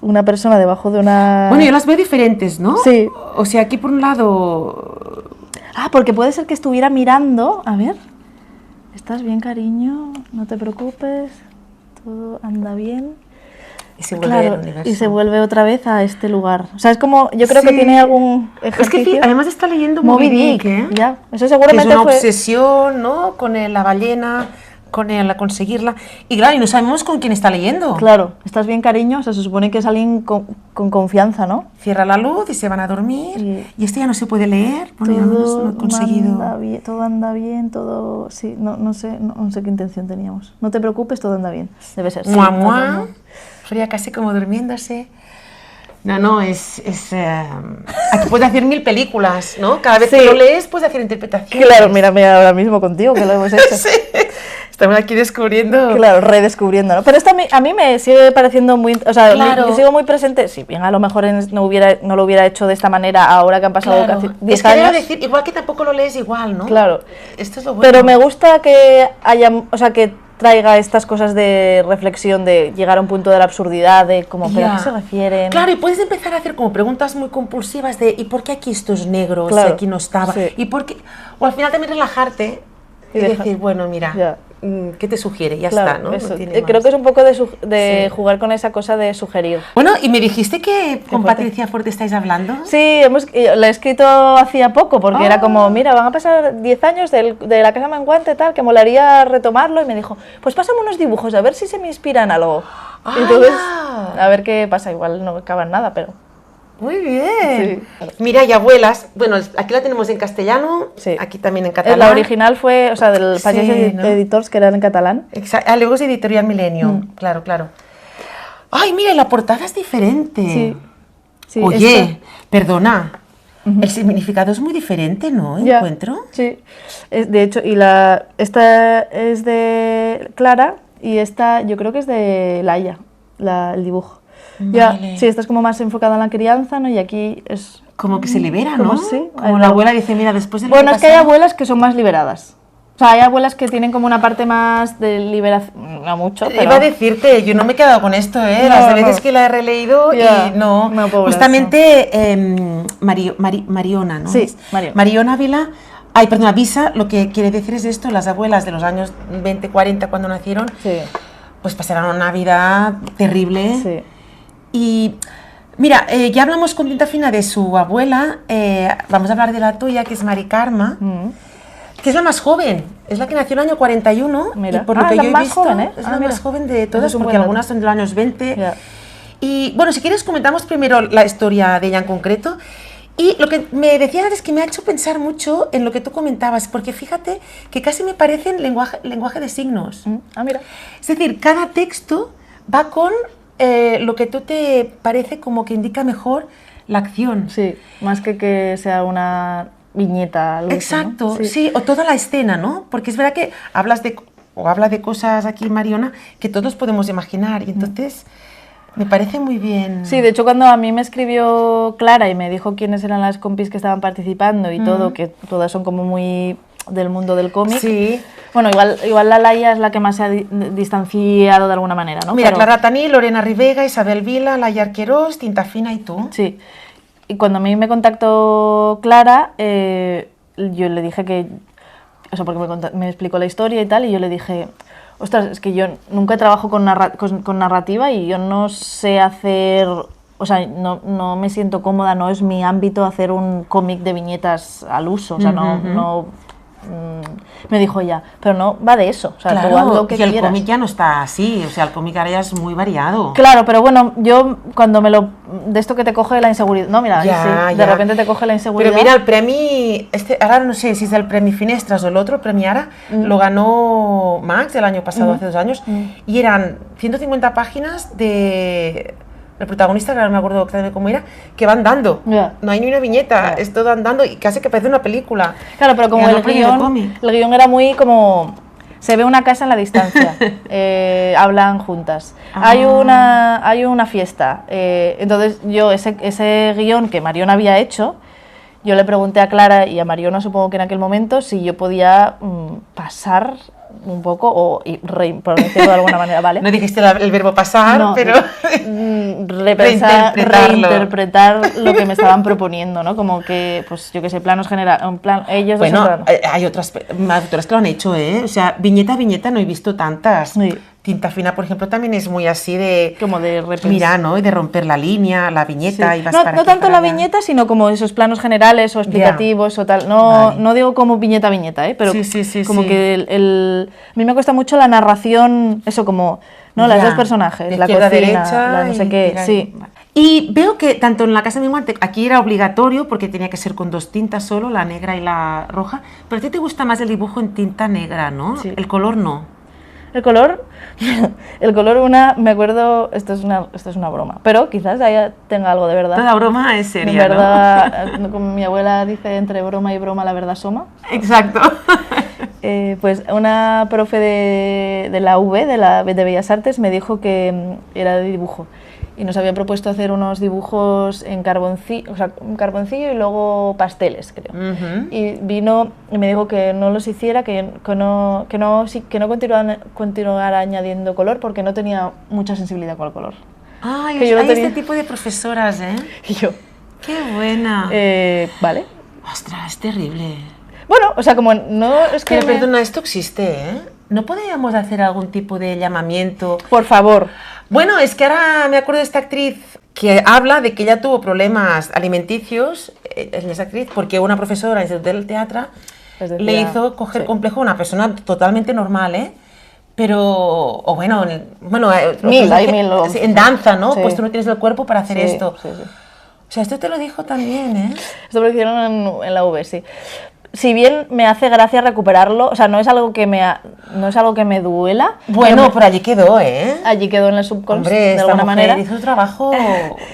Speaker 2: Una persona debajo de una...
Speaker 1: Bueno, yo las veo diferentes, ¿no?
Speaker 2: Sí.
Speaker 1: O sea, aquí por un lado...
Speaker 2: Ah, porque puede ser que estuviera mirando. A ver. ¿Estás bien, cariño? No te preocupes. Todo anda bien.
Speaker 1: Y se vuelve al
Speaker 2: Claro,
Speaker 1: universo.
Speaker 2: y se vuelve otra vez a este lugar. O sea, es como... Yo creo que
Speaker 1: Sí.
Speaker 2: tiene algún
Speaker 1: Es
Speaker 2: ejercicio.
Speaker 1: que además está leyendo
Speaker 2: Moby
Speaker 1: Moby
Speaker 2: Dick,
Speaker 1: Dick, ¿eh?
Speaker 2: ya. Eso
Speaker 1: Que es
Speaker 2: seguramente
Speaker 1: una
Speaker 2: fue...
Speaker 1: obsesión, ¿no? Con la ballena, con a conseguirla. Y claro, y no sabemos con quién está leyendo.
Speaker 2: Claro, ¿estás bien, cariño? O sea, se supone que es alguien con confianza, ¿no?
Speaker 1: Cierra la luz y se van a dormir.
Speaker 2: Sí.
Speaker 1: Y esto ya no se puede leer. Bueno, ya no he conseguido.
Speaker 2: Todo anda bien, todo... Sí, no sé qué intención teníamos. No te preocupes, todo anda bien. Debe ser. Sí,
Speaker 1: Mua,
Speaker 2: todo
Speaker 1: mua.
Speaker 2: anda-
Speaker 1: Sería casi como durmiéndose. No, aquí puede hacer 1000 películas, ¿no? Cada vez
Speaker 2: Sí.
Speaker 1: que lo lees puedes hacer interpretaciones.
Speaker 2: Claro, mira ahora mismo contigo que lo hemos hecho.
Speaker 1: Sí. Estamos aquí descubriendo.
Speaker 2: Claro, redescubriendo, ¿no? Pero esto a mí me sigue pareciendo muy... O sea,
Speaker 1: Claro.
Speaker 2: yo sigo muy presente. Si bien a lo mejor no lo hubiera hecho de esta manera ahora que han pasado
Speaker 1: Claro.
Speaker 2: casi 10
Speaker 1: Es que debo
Speaker 2: años.
Speaker 1: decir, igual que tampoco lo lees igual, ¿no?
Speaker 2: Claro.
Speaker 1: Esto es lo bueno.
Speaker 2: Pero me gusta que haya... O sea, que traiga estas cosas de reflexión, de llegar a un punto de la absurdidad, de como, ¿pero a
Speaker 1: Ya.
Speaker 2: qué se refieren?
Speaker 1: Claro, y puedes empezar a hacer como preguntas muy compulsivas de ¿y por qué aquí esto es negro
Speaker 2: Claro,
Speaker 1: si aquí no estaba?
Speaker 2: sí.
Speaker 1: ¿Y por qué? O al final también relajarte y
Speaker 2: Y dejar-
Speaker 1: decir, bueno, mira,
Speaker 2: Ya.
Speaker 1: ¿qué te sugiere? Ya
Speaker 2: Claro,
Speaker 1: está, ¿no?
Speaker 2: eso.
Speaker 1: No tiene
Speaker 2: Creo
Speaker 1: más.
Speaker 2: que es un poco de
Speaker 1: Sí.
Speaker 2: jugar con esa cosa de sugerir.
Speaker 1: Bueno, y me dijiste que con
Speaker 2: fuerte.
Speaker 1: Patricia Fuerte estáis hablando.
Speaker 2: Sí, la he escrito hacía poco, porque era como, mira, van a pasar 10 años de la Casa Menguante, tal, que molaría retomarlo, y me dijo, pues pásame unos dibujos, a ver si se me inspiran algo.
Speaker 1: ¡Hala!
Speaker 2: Entonces, a ver qué pasa, igual no acaba en nada, pero...
Speaker 1: Muy bien. Sí. Mira, y abuelas, bueno, aquí la tenemos en castellano, aquí también en catalán.
Speaker 2: La original fue, o sea, del Pagès Editors, que era en catalán.
Speaker 1: Exacto, luego es Editorial Milenio, claro. Ay, mira, la portada es diferente. Sí. Oye, perdona, el significado es muy diferente, ¿no? ¿Encuentro?
Speaker 2: Sí, de hecho, y esta es de Clara y esta yo creo que es de Laia, el dibujo. Vale. Sí, esta es como más enfocada en la crianza, ¿no? Y aquí es...
Speaker 1: Como que se libera, ¿no? Sí. Como la abuela dice, mira, después de lo
Speaker 2: Bueno, es que hay abuelas que son más liberadas. O sea, hay abuelas que tienen como una parte más de liberación, no mucho, pero...
Speaker 1: Iba a decirte, yo no me he quedado con esto, las veces que la he releído y no justamente Mariona, ¿no?
Speaker 2: Sí,
Speaker 1: Mariona Ávila, Visa, lo que quiere decir es esto, las abuelas de los años 20, 40, cuando nacieron, pues pasaron una vida terrible.
Speaker 2: Sí.
Speaker 1: Y mira, ya hablamos con Tinta Fina de su abuela, vamos a hablar de la tuya, que es Mari Carme, que es la más joven, es la que nació en el año 41,
Speaker 2: mira.
Speaker 1: Y por lo que yo he visto,
Speaker 2: joven,
Speaker 1: es la más joven de todas, porque algunas son de los años 20. Y bueno, si quieres comentamos primero la historia de ella en concreto. Y lo que me decías es que me ha hecho pensar mucho en lo que tú comentabas, porque fíjate que casi me parecen lenguaje de signos.
Speaker 2: Mira.
Speaker 1: Es decir, cada texto va con lo que tú te parece como que indica mejor la acción.
Speaker 2: Sí, más que sea una viñeta. Algo
Speaker 1: exacto,
Speaker 2: así, ¿no?
Speaker 1: Sí, o toda la escena, ¿no? Porque es verdad que habla de cosas aquí, Mariona, que todos podemos imaginar, y entonces me parece muy bien.
Speaker 2: Sí, de hecho cuando a mí me escribió Clara y me dijo quiénes eran las compis que estaban participando y todo, que todas son como muy del mundo del cómic.
Speaker 1: Sí.
Speaker 2: Bueno, igual la Laia es la que más se ha distanciado de alguna manera, ¿no?
Speaker 1: Mira, Clara Taní, Lorena Rivega, Isabel Vila, Laia Arquerós, Tinta Fina y tú.
Speaker 2: Sí. Y cuando a mí me contactó Clara, yo le dije que... O sea, porque me explicó la historia y tal, y yo le dije... Ostras, es que yo nunca trabajo con narrativa y yo no sé hacer... O sea, no me siento cómoda, no es mi ámbito hacer un cómic de viñetas al uso, o sea, me dijo ella, pero no va de eso, o sea,
Speaker 1: claro,
Speaker 2: tú haz lo que
Speaker 1: el
Speaker 2: quieras.
Speaker 1: cómic ya no está así, o sea, el cómic ahora ya es muy variado.
Speaker 2: Claro, pero bueno, yo cuando de esto que te coge la inseguridad, no, mira, de repente te coge la inseguridad.
Speaker 1: Pero mira, el premio, ahora no sé si es el premio Finestras o el otro, el premio Ara, lo ganó Max el año pasado, hace 2 años, y eran 150 páginas de... El protagonista, que no me acuerdo exactamente cómo era, que va andando. No hay ni una viñeta, es todo andando y casi que parece una película.
Speaker 2: Claro, pero como el guión era muy como... Se ve una casa en la distancia, hablan juntas. Hay una fiesta. Entonces yo, ese guión que Mariona había hecho, yo le pregunté a Clara y a Mariona, supongo que en aquel momento, si yo podía pasar un poco, por decirlo de alguna manera, ¿vale?
Speaker 1: No dijiste el verbo pasar, no, pero...
Speaker 2: reinterpretar lo que me estaban proponiendo, ¿no? Como que, pues yo qué sé, planos generales, ellos...
Speaker 1: Bueno, hay otras autoras que lo han hecho, ¿eh? O sea, viñeta a viñeta no he visto tantas.
Speaker 2: Sí.
Speaker 1: Tinta Fina, por ejemplo, también es muy así de...
Speaker 2: Como de repensar.
Speaker 1: Mira, ¿no? Y de romper la línea, la viñeta,
Speaker 2: sí.
Speaker 1: y vas
Speaker 2: no tanto la viñeta, sino como esos planos generales o explicativos o tal. No digo como viñeta, ¿eh? Pero como que a mí me cuesta mucho la narración, eso como, ¿no? Las dos personajes,
Speaker 1: de
Speaker 2: la
Speaker 1: cocina,
Speaker 2: derecha, la no sé qué, sí.
Speaker 1: Y veo que tanto en La Casa de mi muerte, aquí era obligatorio porque tenía que ser con 2 tintas solo, la negra y la roja, pero a ti te gusta más el dibujo en tinta negra, ¿no?
Speaker 2: Sí.
Speaker 1: El color no.
Speaker 2: El color, me acuerdo, esto es una broma, pero quizás ahí tenga algo de verdad.
Speaker 1: Toda broma es seria,
Speaker 2: en verdad, ¿no? Como mi abuela dice, entre broma y broma la verdad asoma.
Speaker 1: Exacto.
Speaker 2: Pues una profe de la UB, de Bellas Artes, me dijo que era de dibujo. Y nos había propuesto hacer unos dibujos en carboncillo, o sea, un carboncillo y luego pasteles, creo. Y vino y me dijo que no los hiciera, que no continuara añadiendo color porque no tenía mucha sensibilidad con el color.
Speaker 1: Ay, hay este tipo de profesoras, ¿eh?
Speaker 2: Y yo...
Speaker 1: ¡Qué buena!
Speaker 2: Vale.
Speaker 1: ¡Ostras, es terrible!
Speaker 2: Bueno, o sea, como no es que...
Speaker 1: Pero perdona, esto existe, ¿eh? ¿No podríamos hacer algún tipo de llamamiento?
Speaker 2: Por favor.
Speaker 1: Bueno, es que ahora me acuerdo de esta actriz que habla de que ella tuvo problemas alimenticios, esa actriz, porque una profesora en el del teatro le hizo coger complejo a una persona totalmente normal, ¿eh? Pero, o bueno,
Speaker 2: hay mil.
Speaker 1: En danza, ¿no? Sí. Pues tú no tienes el cuerpo para hacer esto.
Speaker 2: Sí.
Speaker 1: O sea, esto te lo dijo también, ¿eh?
Speaker 2: Esto lo hicieron en la UV, sí. Si bien me hace gracia recuperarlo, o sea, no es algo que me duela.
Speaker 1: Bueno, por allí quedó, ¿eh?
Speaker 2: Allí quedó en el subconsciente,
Speaker 1: de alguna manera. Hizo un trabajo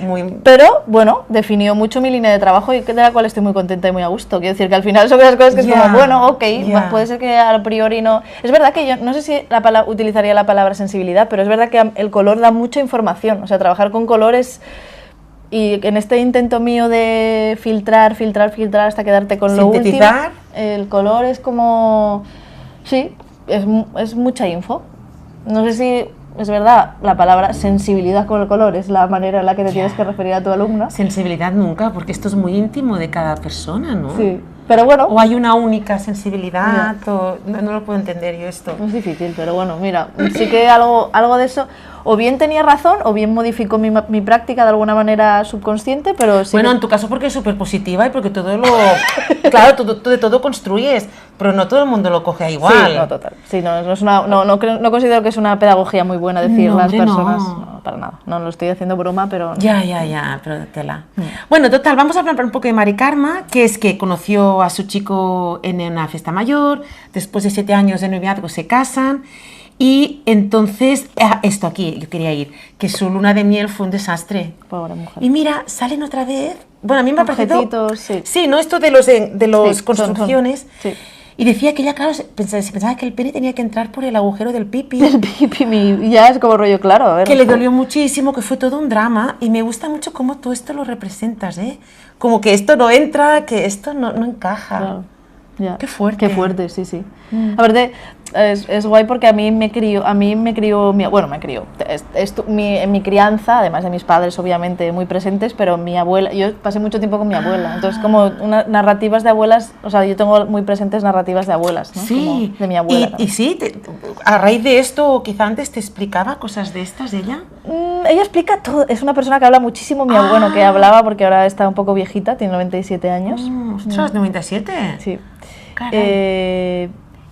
Speaker 1: muy...
Speaker 2: Pero, bueno, definió mucho mi línea de trabajo y de la cual estoy muy contenta y muy a gusto. Quiero decir que al final son esas cosas que es como, bueno, ok, puede ser que a priori no... Es verdad que yo no sé si utilizaría la palabra sensibilidad, pero es verdad que el color da mucha información. O sea, trabajar con colores... Y en este intento mío de filtrar hasta quedarte con lo último, el color es como... Sí, es mucha info. No sé si es verdad la palabra sensibilidad con el color es la manera en la que te tienes que referir a tu alumno.
Speaker 1: Sensibilidad nunca, porque esto es muy íntimo de cada persona, ¿no?
Speaker 2: Sí, pero bueno...
Speaker 1: O hay una única sensibilidad, o... no lo puedo entender yo esto.
Speaker 2: Es difícil, pero bueno, mira, sí que algo de eso... O bien tenía razón, o bien modificó mi práctica de alguna manera subconsciente, pero sí.
Speaker 1: Bueno, en tu caso porque es súper positiva y porque todo lo... claro, de todo construyes, pero no todo el mundo lo coge igual.
Speaker 2: Sí, no, total. Sí, no considero que es una pedagogía muy buena decir las personas. No, para nada. No lo estoy haciendo broma, pero...
Speaker 1: Ya, pero tela. Bueno, total, vamos a hablar un poco de Mari Carme, que es que conoció a su chico en una fiesta mayor, después de 7 años de noviazgo se casan. Y entonces, esto aquí, yo quería ir, que su luna de miel fue un desastre.
Speaker 2: Pobre mujer.
Speaker 1: Y mira, salen otra vez, bueno, a mí me ha parecido...
Speaker 2: Sí.
Speaker 1: Sí, ¿no? Esto de los construcciones.
Speaker 2: Sí.
Speaker 1: Y decía que ella, claro, se pensaba que el pene tenía que entrar por el agujero del pipi.
Speaker 2: Del pipi, ya es como rollo, claro. A ver,
Speaker 1: que le dolió muchísimo, que fue todo un drama. Y me gusta mucho cómo tú esto lo representas, ¿eh? Como que esto no entra, que esto no encaja. Claro.
Speaker 2: Ya.
Speaker 1: Qué fuerte.
Speaker 2: Qué fuerte, sí. Aparte, es guay porque a mí me crió, en mi crianza, además de mis padres obviamente muy presentes, pero mi abuela, yo pasé mucho tiempo con mi abuela, entonces como narrativas de abuelas, o sea, yo tengo muy presentes narrativas de abuelas, ¿no?
Speaker 1: Sí,
Speaker 2: como de mi abuela.
Speaker 1: Y sí, a raíz de esto, quizá antes te explicaba cosas de estas, ella.
Speaker 2: Ella explica todo, es una persona que habla muchísimo, bueno, que hablaba porque ahora está un poco viejita, tiene 97 años.
Speaker 1: Ostras, 97.
Speaker 2: Sí.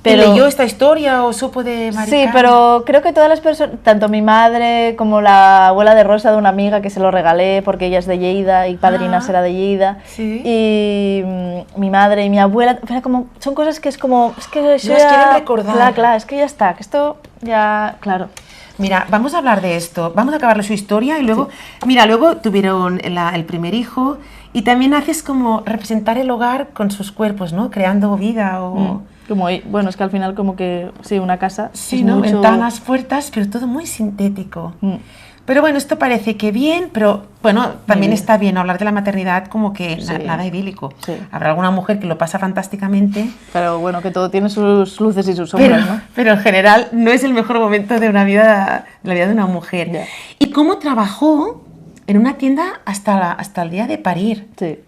Speaker 1: Pero ¿leyó esta historia o supo de Mari Carme?
Speaker 2: Sí, pero creo que todas las personas, tanto mi madre como la abuela de Rosa de una amiga que se lo regalé porque ella es de Lleida y padrina será de Lleida,
Speaker 1: ¿sí?
Speaker 2: Y mi madre y mi abuela, pero como, son cosas que es como... Es que
Speaker 1: eso las quieren recordar.
Speaker 2: Claro, es que ya está, que esto ya, claro.
Speaker 1: Mira, vamos a hablar de esto, vamos a acabarle su historia y luego, mira, luego tuvieron el primer hijo y también haces como representar el hogar con sus cuerpos, ¿no? Creando vida o...
Speaker 2: Bueno, es que al final como que, sí, una casa...
Speaker 1: Sí, ¿no? Mucho... Ventanas, puertas, pero todo muy sintético. Pero bueno, esto parece que bien, pero bueno, también está bien hablar de la maternidad como que nada idílico. Sí. Habrá alguna mujer que lo pasa fantásticamente.
Speaker 2: Pero bueno, que todo tiene sus luces y sus sombras, ¿no?
Speaker 1: Pero en general no es el mejor momento de la vida de una mujer.
Speaker 2: Yeah.
Speaker 1: ¿Y cómo trabajó en una tienda hasta el día de parir?
Speaker 2: Sí.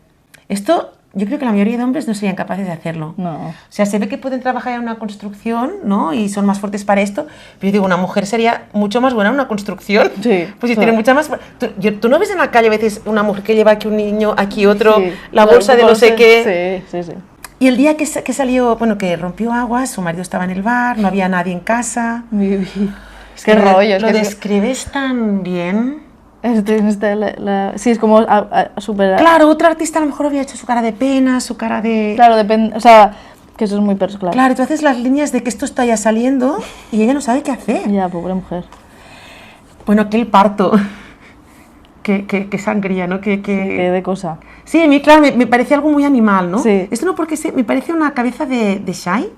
Speaker 1: Esto... Yo creo que la mayoría de hombres no serían capaces de hacerlo.
Speaker 2: No.
Speaker 1: O sea, se ve que pueden trabajar en una construcción, ¿no? Y son más fuertes para esto. Pero yo digo, una mujer sería mucho más buena en una construcción.
Speaker 2: Sí.
Speaker 1: Pues si tiene mucha más... ¿Tú no ves en la calle a veces una mujer que lleva aquí un niño, aquí otro, la bolsa de no sé qué?
Speaker 2: Sí.
Speaker 1: Y el día que salió, bueno, que rompió aguas, su marido estaba en el bar, no había nadie en casa.
Speaker 2: Qué rollo.
Speaker 1: Lo describes tan bien...
Speaker 2: Sí, es como súper...
Speaker 1: Claro, otro artista a lo mejor había hecho su cara de pena, su cara de...
Speaker 2: Claro, depende, o sea, que eso es muy personal.
Speaker 1: Claro, tú haces las líneas de que esto está ya saliendo y ella no sabe qué hacer.
Speaker 2: Ya, pobre mujer.
Speaker 1: Bueno, aquel parto, qué sangría, ¿no?
Speaker 2: Qué de cosa.
Speaker 1: Sí, a mí, claro, me parece algo muy animal, ¿no?
Speaker 2: Sí.
Speaker 1: Esto no porque me parece una cabeza de Shai.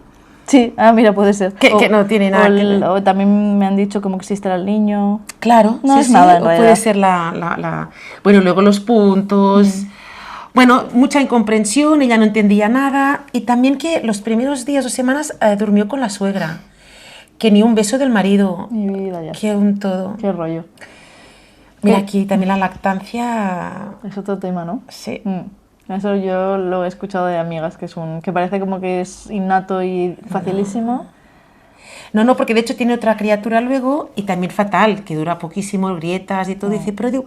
Speaker 2: Sí, mira, puede ser.
Speaker 1: Que no tiene nada.
Speaker 2: O también me han dicho cómo existirá el niño.
Speaker 1: Claro,
Speaker 2: no es nada en realidad.
Speaker 1: Puede ser Bueno, luego los puntos. Bueno, mucha incomprensión, ella no entendía nada. Y también que los primeros días o semanas durmió con la suegra. Que ni un beso del marido.
Speaker 2: Mi vida ya.
Speaker 1: Que un todo.
Speaker 2: Qué rollo.
Speaker 1: Mira, aquí también la lactancia...
Speaker 2: Es otro tema, ¿no?
Speaker 1: Sí.
Speaker 2: Eso yo lo he escuchado de amigas, que parece como que es innato y facilísimo.
Speaker 1: No, porque de hecho tiene otra criatura luego y también fatal, que dura poquísimo, grietas y todo. Dice, pero digo,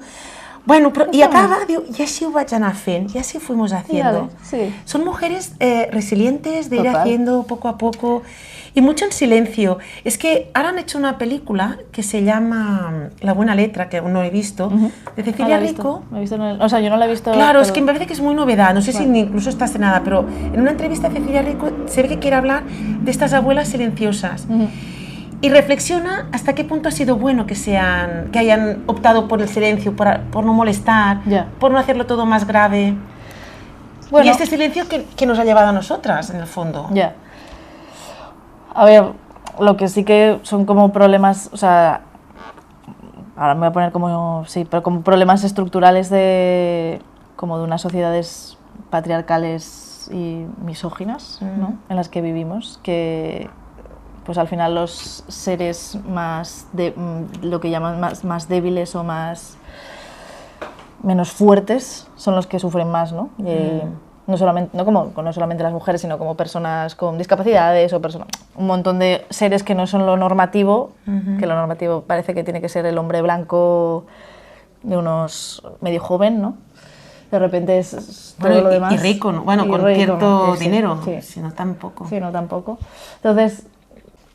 Speaker 1: Bueno, però, i acaba, diu, i així ho vaig anar fent, y así fuimos haciendo.
Speaker 2: Sí.
Speaker 1: Son mujeres resilientes de ir haciendo poco a poco y mucho en silencio. Es que ahora han hecho una película que se llama La buena letra, que aún no he visto, de Cecilia Rico.
Speaker 2: O sea, yo no la he visto.
Speaker 1: Claro,
Speaker 2: pero...
Speaker 1: es que me parece que es muy novedad, no sé si incluso está estrenada, pero en una entrevista a Cecilia Rico se ve que quiere hablar de estas abuelas silenciosas. Y reflexiona hasta qué punto ha sido bueno que hayan optado por el silencio, por no molestar, por no hacerlo todo más grave. Bueno, y este silencio que nos ha llevado a nosotras, en el fondo.
Speaker 2: Ya. A ver, lo que sí que son como problemas, o sea, ahora me voy a poner como, sí, pero como problemas estructurales como de unas sociedades patriarcales y misóginas, ¿no? En las que vivimos, que pues al final los seres lo que llaman más débiles o menos fuertes son los que sufren más, ¿no? No solamente las mujeres, sino como personas con discapacidades o un montón de seres que no son lo normativo, que lo normativo parece que tiene que ser el hombre blanco de unos medio joven, ¿no? De repente es todo lo demás.
Speaker 1: Y rico, ¿no? Bueno, con cierto dinero, si no tampoco.
Speaker 2: Sí, no tampoco. Entonces,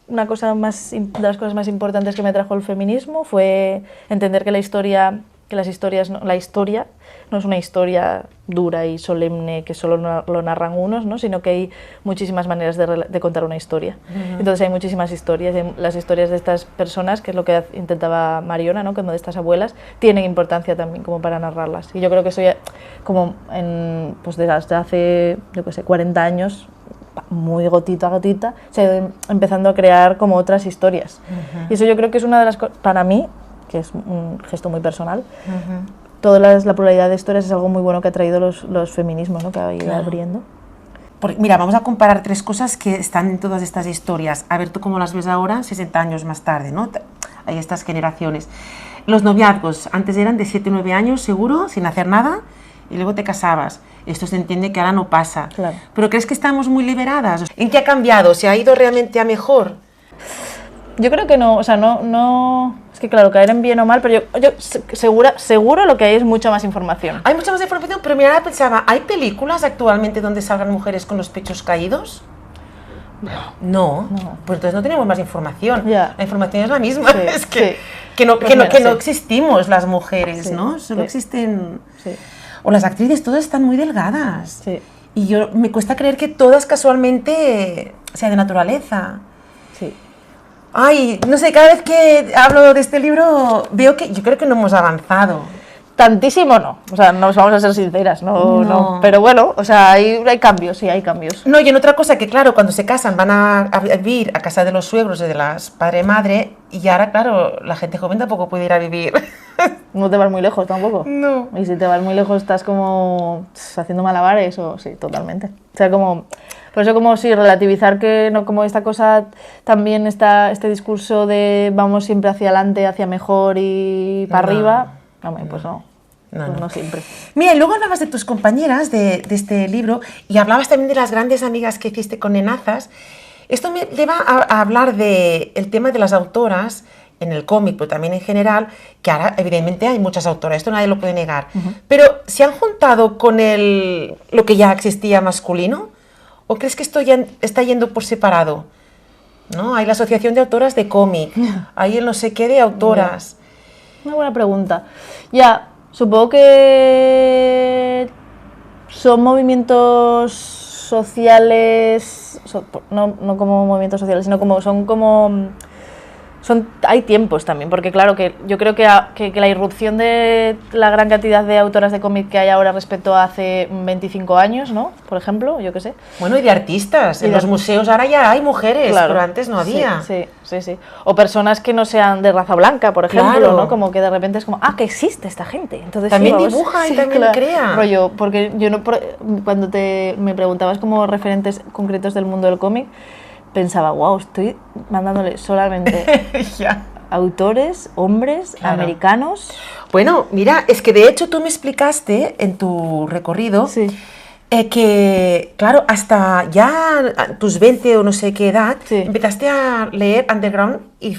Speaker 2: de las cosas más importantes que me trajo el feminismo fue entender que la historia no es una historia dura y solemne que solo lo narran unos, ¿no? Sino que hay muchísimas maneras de contar una historia. Entonces hay muchísimas historias, las historias de estas personas, que es lo que intentaba Mariona, ¿no? Como de estas abuelas, tienen importancia también como para narrarlas. Y yo creo que eso ya, como pues desde hace, yo qué sé, 40 años, muy gotita a gotita, se ha ido empezando a crear como otras historias. Y eso yo creo que es una de las cosas, para mí, que es un gesto muy personal, toda la pluralidad de historias es algo muy bueno que ha traído los feminismos, ¿no? Que ha ido abriendo.
Speaker 1: Mira, vamos a comparar tres cosas que están en todas estas historias. A ver tú cómo las ves ahora, 60 años más tarde, ¿no? Hay estas generaciones. Los noviazgos, antes eran de 7 o 9 años, seguro, sin hacer nada, y luego te casabas. Esto se entiende que ahora no pasa.
Speaker 2: Claro.
Speaker 1: ¿Pero crees que estamos muy liberadas? ¿En qué ha cambiado? ¿Se ha ido realmente a mejor?
Speaker 2: Yo creo que no, o sea, no es que claro, caer en bien o mal, pero yo seguro lo que hay es mucha más información.
Speaker 1: Hay mucha más información, pero mira, ahora pensaba, ¿hay películas actualmente donde salgan mujeres con los pechos caídos? No. Pues entonces no tenemos más información. La información es la misma. Sí, es que no existimos las mujeres, ¿no? Solo existen... Sí. O las actrices, todas están muy delgadas. Sí. Y me cuesta creer que todas casualmente sean de naturaleza. Sí. Ay, no sé, cada vez que hablo de este libro veo que yo creo que no hemos avanzado.
Speaker 2: Tantísimo no, o sea, nos vamos a ser sinceras, no. Pero bueno, o sea, hay cambios, sí, hay cambios.
Speaker 1: No, y en otra cosa que claro, cuando se casan van a vivir a casa de los suegros y de las padre-madre, y ahora claro, la gente joven tampoco puede ir a vivir.
Speaker 2: No te vas muy lejos tampoco.
Speaker 1: No.
Speaker 2: Y si te vas muy lejos estás como haciendo malabares, o sí, totalmente. O sea, como... Por eso como sí, relativizar que no, como esta cosa también está este discurso de vamos siempre hacia adelante, hacia mejor y para arriba, pues no siempre.
Speaker 1: Mira, y luego hablabas de tus compañeras de este libro y hablabas también de las grandes amigas que hiciste con Nenazas. Esto me lleva a hablar del tema de las autoras en el cómic, pero también en general, que ahora evidentemente hay muchas autoras, esto nadie lo puede negar, pero ¿se han juntado con lo que ya existía masculino? ¿O crees que esto ya está yendo por separado? ¿No? Hay la Asociación de Autoras de Cómic, hay el no sé qué de autoras.
Speaker 2: Una buena pregunta. Ya, supongo que son movimientos sociales, no como movimientos sociales, sino hay tiempos también, porque claro que yo creo que la irrupción de la gran cantidad de autoras de cómic que hay ahora respecto a hace 25 años, ¿no? Por ejemplo, yo qué sé.
Speaker 1: Bueno, y de artistas. En los museos ahora ya hay mujeres, claro, pero antes no había.
Speaker 2: Sí. O personas que no sean de raza blanca, por ejemplo, claro, ¿no? Como que de repente es como, que existe esta gente. Entonces,
Speaker 1: también dibuja y también crea.
Speaker 2: Rollo, porque yo cuando me preguntabas como referentes concretos del mundo del cómic, pensaba, wow, estoy mandándole solamente autores, hombres, claro, americanos.
Speaker 1: Bueno, mira, es que de hecho tú me explicaste en tu recorrido que, claro, hasta ya tus 20 o no sé qué edad, empezaste a leer underground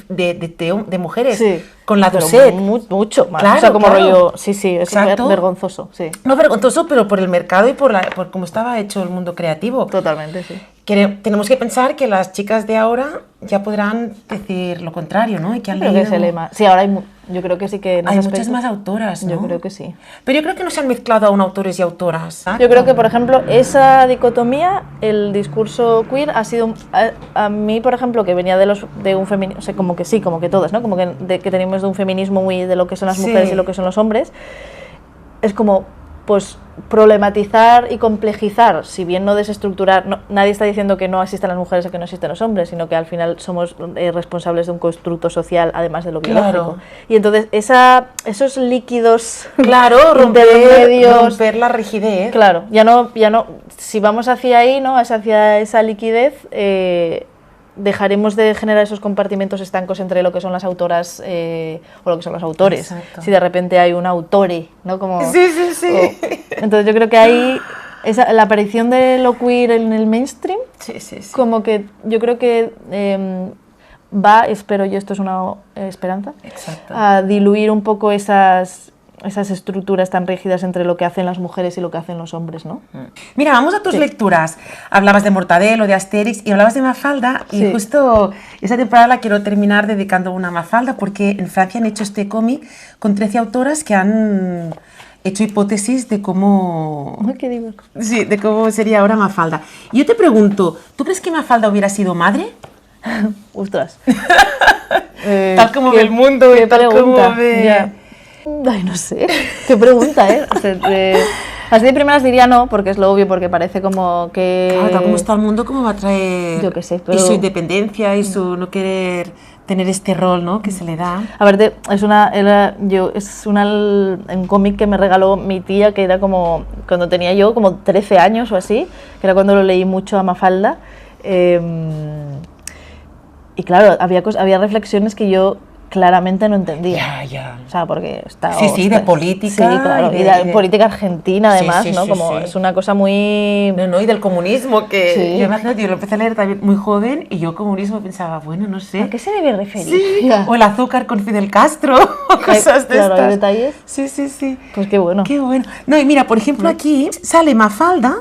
Speaker 1: de mujeres
Speaker 2: Sí.
Speaker 1: con la
Speaker 2: Pero
Speaker 1: Doucet.
Speaker 2: mucho más.
Speaker 1: Claro,
Speaker 2: o sea, como
Speaker 1: claro.
Speaker 2: rollo. Sí, sí, es
Speaker 1: Exacto.
Speaker 2: vergonzoso. Sí.
Speaker 1: No vergonzoso, pero por el mercado y por cómo estaba hecho el mundo creativo.
Speaker 2: Totalmente, sí.
Speaker 1: Tenemos que pensar que las chicas de ahora ya podrán decir lo contrario, ¿no? Y que han
Speaker 2: Creo que
Speaker 1: leído...
Speaker 2: se lee más. Sí, ahora yo creo que sí que en
Speaker 1: Hay
Speaker 2: ese
Speaker 1: muchas
Speaker 2: aspecto-
Speaker 1: más autoras, ¿no?
Speaker 2: Yo creo que sí.
Speaker 1: Pero yo creo que no se han mezclado aún autores y autoras.
Speaker 2: Yo creo que, por ejemplo, esa dicotomía, el discurso queer ha sido, a mí, por ejemplo, que venía de un feminismo, o sea, como que sí, como que todas, ¿no? Como que tenemos de un feminismo muy de lo que son las mujeres y lo que son los hombres, es como, pues, problematizar y complejizar, si bien no desestructurar, nadie está diciendo que no existen las mujeres o que no existen los hombres, sino que al final somos responsables de un constructo social, además de lo biológico. Y entonces, esos líquidos
Speaker 1: romper la rigidez.
Speaker 2: Claro, ya no, si vamos hacia ahí, ¿no? Hacia esa liquidez, dejaremos de generar esos compartimentos estancos entre lo que son las autoras o lo que son los autores.
Speaker 1: Exacto.
Speaker 2: Si de repente hay un autore, ¿no? Como,
Speaker 1: Sí.
Speaker 2: Entonces yo creo que ahí la aparición de lo queer en el mainstream,
Speaker 1: Sí.
Speaker 2: como que yo creo que espero yo, esto es una esperanza,
Speaker 1: Exacto.
Speaker 2: a diluir un poco esas estructuras tan rígidas entre lo que hacen las mujeres y lo que hacen los hombres, ¿no?
Speaker 1: Mira, vamos a tus lecturas. Hablabas de Mortadelo, de Asterix y hablabas de Mafalda y justo esa temporada la quiero terminar dedicando una a Mafalda porque en Francia han hecho este cómic con 13 autoras que han hecho hipótesis de cómo...
Speaker 2: Ay, qué divertido.
Speaker 1: Sí, de cómo sería ahora Mafalda. Y yo te pregunto, ¿tú crees que Mafalda hubiera sido madre?
Speaker 2: Ostras.
Speaker 1: Tal como ve el mundo y tal como ve...
Speaker 2: Ya. Ay, no sé. Qué pregunta, ¿eh? O sea, así de primeras diría no, porque es lo obvio, porque parece como que...
Speaker 1: Claro, tal como está el mundo, ¿cómo va a traer...
Speaker 2: Yo qué sé, pero...
Speaker 1: Y su independencia y su no querer tener este rol, ¿no? Que se le da.
Speaker 2: A ver, es un cómic que me regaló mi tía, que era como cuando tenía yo como 13 años o así, que era cuando lo leí mucho a Mafalda. Y claro, había reflexiones que yo claramente no entendía.
Speaker 1: Ya.
Speaker 2: O sea, porque está...
Speaker 1: Sí, de política.
Speaker 2: Sí, claro, y de política argentina además, ¿no? Como es una cosa muy...
Speaker 1: No, y del comunismo, que
Speaker 2: Sí.
Speaker 1: yo imagínate, yo lo empecé a leer también muy joven y yo comunismo pensaba, bueno, no sé.
Speaker 2: ¿A qué se debe referir?
Speaker 1: Sí,
Speaker 2: Ya.
Speaker 1: o el azúcar con Fidel Castro, o cosas de
Speaker 2: Claro,
Speaker 1: estas.
Speaker 2: hay detalles.
Speaker 1: Sí.
Speaker 2: Pues qué bueno.
Speaker 1: Qué bueno. No, y mira, por ejemplo, aquí sale Mafalda,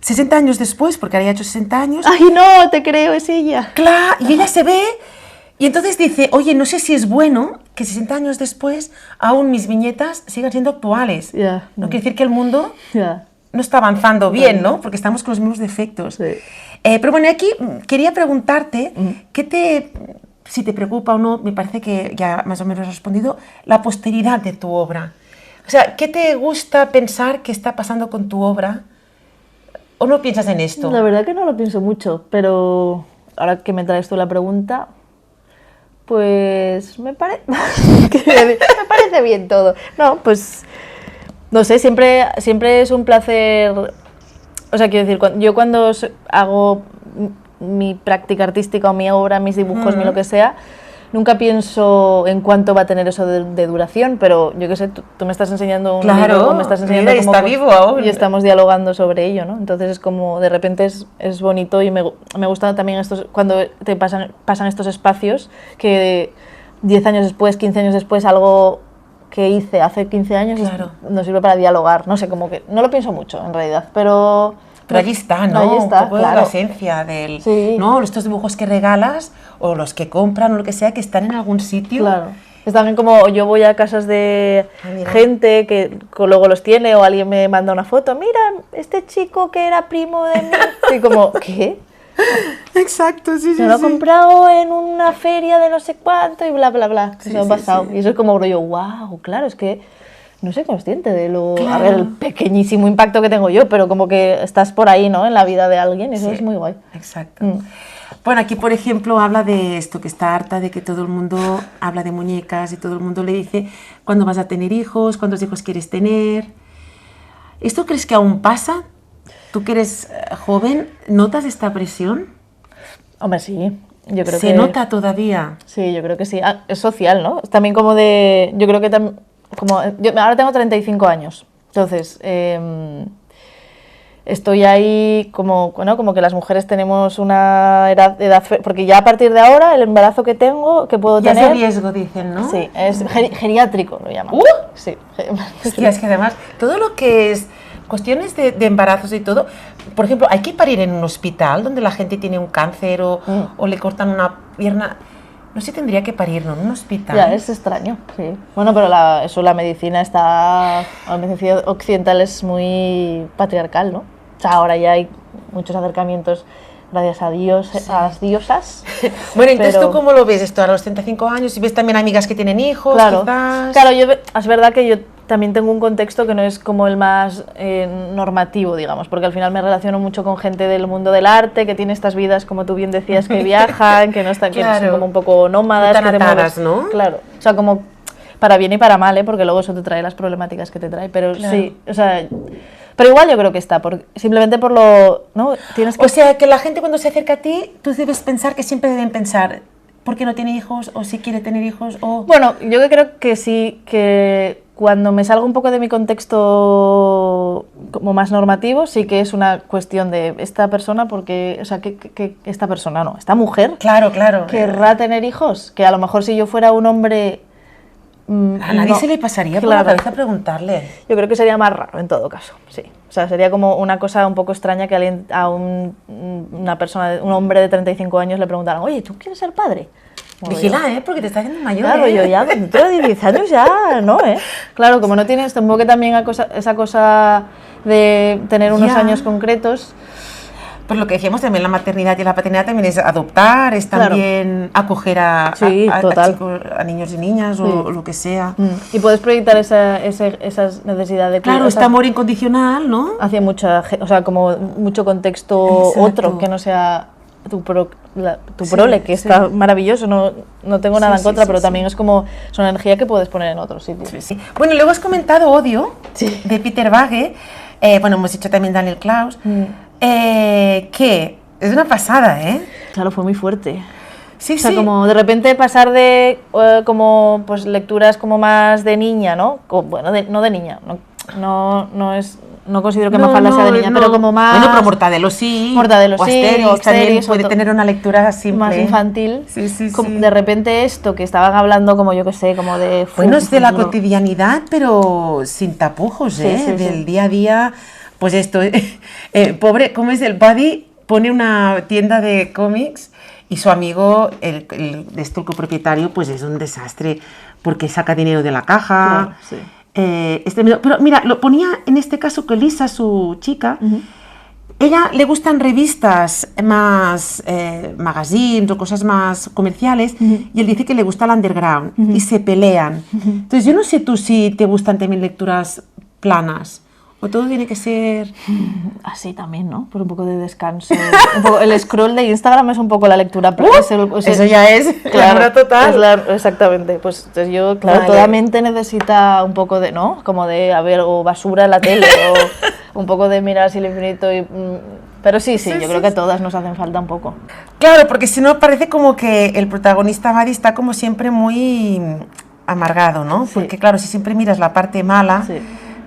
Speaker 1: 60 años después, porque había hecho 60 años.
Speaker 2: ¡Ay, no! Te creo, es ella.
Speaker 1: Claro, y ella se ve y entonces dice, oye, no sé si es bueno que 60 años después aún mis viñetas sigan siendo actuales.
Speaker 2: Ya.
Speaker 1: No quiere decir que el mundo
Speaker 2: Ya.
Speaker 1: no está avanzando bien, ¿no? Porque estamos con los mismos defectos.
Speaker 2: Sí.
Speaker 1: Pero bueno, aquí quería preguntarte, si te preocupa o no, me parece que ya más o menos has respondido, la posteridad de tu obra. O sea, ¿qué te gusta pensar que está pasando con tu obra? ¿O no piensas en esto?
Speaker 2: La verdad que no lo pienso mucho, pero ahora que me traes tú la pregunta, pues me parece bien todo. No, pues no sé, siempre es un placer. O sea, quiero decir, yo cuando hago mi práctica artística o mi obra, mis dibujos, mi lo que sea, nunca pienso en cuánto va a tener eso de duración, pero yo qué sé, tú me estás enseñando un libro, o me estás enseñando
Speaker 1: mira, está vivo aún.
Speaker 2: y estamos dialogando sobre ello, ¿no? Entonces es como, de repente es bonito y me gusta también cuando te pasan estos espacios que 10 años después, 15 años después, algo que hice hace 15 años nos sirve para dialogar, no sé, como que no lo pienso mucho en realidad, pero
Speaker 1: allí está, ¿no?
Speaker 2: Allí está,
Speaker 1: un poco
Speaker 2: claro.
Speaker 1: la esencia del...
Speaker 2: Sí.
Speaker 1: ¿no? Estos dibujos que regalas o los que compran o lo que sea, que están en algún sitio.
Speaker 2: Claro. Es también como yo voy a casas de gente que luego los tiene o alguien me manda una foto, mira, este chico que era primo de mí. Y como, ¿qué?
Speaker 1: Exacto, sí.
Speaker 2: Se lo ha comprado en una feria de no sé cuánto y bla, bla, bla.
Speaker 1: Sí,
Speaker 2: se ha pasado. Y eso es como rollo, wow, claro, es que no soy consciente de a ver, el pequeñísimo impacto que tengo yo, pero como que estás por ahí, ¿no? En la vida de alguien, y eso es muy guay.
Speaker 1: Exacto. Bueno, aquí, por ejemplo, habla de esto, que está harta de que todo el mundo habla de muñecas y todo el mundo le dice cuándo vas a tener hijos, cuántos hijos quieres tener. ¿Esto crees que aún pasa? ¿Tú que eres joven, notas esta presión?
Speaker 2: Hombre, sí. Yo creo
Speaker 1: ¿Se nota todavía?
Speaker 2: Sí, yo creo que sí. Es social, ¿no? Es también como de... Yo creo que yo ahora tengo 35 años. Entonces, estoy ahí como, bueno, como que las mujeres tenemos una edad, porque ya a partir de ahora el embarazo que tengo, que puedo tener...
Speaker 1: Ya es de riesgo, dicen, ¿no?
Speaker 2: Sí, es geriátrico, lo llaman. Sí.
Speaker 1: Hostia, es que además, todo lo que es cuestiones de embarazos y todo, por ejemplo, hay que parir en un hospital donde la gente tiene un cáncer o le cortan una pierna... No se tendría que parir, ¿no? En un hospital.
Speaker 2: Ya, es extraño, sí. Bueno, pero la medicina la medicina occidental es muy patriarcal, ¿no? O sea, ahora ya hay muchos acercamientos gracias a Dios, a las diosas.
Speaker 1: Bueno, entonces, ¿tú cómo lo ves esto a los 35 años? ¿Y ves también amigas que tienen hijos, quizás?
Speaker 2: Claro, es verdad que yo también tengo un contexto que no es como el más normativo, digamos, porque al final me relaciono mucho con gente del mundo del arte, que tiene estas vidas, como tú bien decías, que viajan, que no están, que son como un poco nómadas.
Speaker 1: Están atadas, ¿no?
Speaker 2: Claro, o sea, como para bien y para mal, porque luego eso te trae las problemáticas que te trae, pero claro. Sí, o sea... Pero igual yo creo que está, simplemente por lo... ¿no? Tienes que...
Speaker 1: O sea, que la gente cuando se acerca a ti, tú debes pensar que siempre deben pensar por qué no tiene hijos o si quiere tener hijos o...
Speaker 2: Bueno, yo creo que sí, que cuando me salgo un poco de mi contexto como más normativo, sí que es una cuestión de esta persona, porque, o sea, que esta persona no, esta mujer...
Speaker 1: Claro.
Speaker 2: ¿Querrá tener hijos? Que a lo mejor si yo fuera un hombre...
Speaker 1: A nadie se le pasaría por la cabeza preguntarle.
Speaker 2: Yo creo que sería más raro en todo caso, sí. O sea, sería como una cosa un poco extraña que una persona, un hombre de 35 años le preguntaran, oye, ¿tú quieres ser padre?
Speaker 1: Vigila, porque te estás haciendo mayor.
Speaker 2: Claro, yo ya dentro de 10 años ya, ¿no? Claro, como no tienes tampoco que también esa cosa de tener unos años concretos.
Speaker 1: Pues lo que decíamos también, la maternidad y la paternidad también es adoptar, es también acoger a niños y niñas o lo que sea.
Speaker 2: Y puedes proyectar esa necesidad de...
Speaker 1: Claro, este amor incondicional, ¿no?
Speaker 2: Hacia o sea, como mucho contexto otro, que no sea tu prole, que está maravilloso, no tengo nada en contra, pero también es como, es una energía que puedes poner en otros sitios.
Speaker 1: Sí. Bueno, luego has comentado Odio, de Peter Bagge, bueno, hemos dicho también Daniel Klaus, que es una pasada,
Speaker 2: Claro, fue muy fuerte.
Speaker 1: Sí,
Speaker 2: o sea, como de repente pasar de como pues lecturas como más de niña, ¿no? Bueno, no de niña, no considero que Mafalda sea de niña, pero como más...
Speaker 1: Bueno, pero Mortadelo sí,
Speaker 2: o
Speaker 1: Asterix también puede tener una lectura simple.
Speaker 2: Más infantil.
Speaker 1: Sí.
Speaker 2: De repente esto, que estaban hablando como yo que sé, como de...
Speaker 1: Bueno, es de la cotidianidad, pero sin tapujos, del día a día. Pues esto, pobre, ¿cómo es? El Buddy pone una tienda de cómics y su amigo, el copropietario, pues es un desastre porque saca dinero de la caja. Claro, pero mira, lo ponía en este caso que Lisa, su chica, ella le gustan revistas más magazines o cosas más comerciales y él dice que le gusta el underground y se pelean. Entonces yo no sé tú si te gustan también lecturas planas. ¿O todo tiene que ser...?
Speaker 2: Así también, ¿no? Por un poco de descanso. El scroll de Instagram es un poco la lectura.
Speaker 1: Eso ya es lectura total.
Speaker 2: Exactamente. Pues entonces yo, claro, toda mente necesita un poco de, ¿no? Como de, o basura en la tele, o un poco de mirar hacia el infinito. Pero sí, yo creo que a todas nos hacen falta un poco.
Speaker 1: Claro, porque si no parece como que el protagonista Buddy está como siempre muy amargado, ¿no? Porque claro, si siempre miras la parte mala...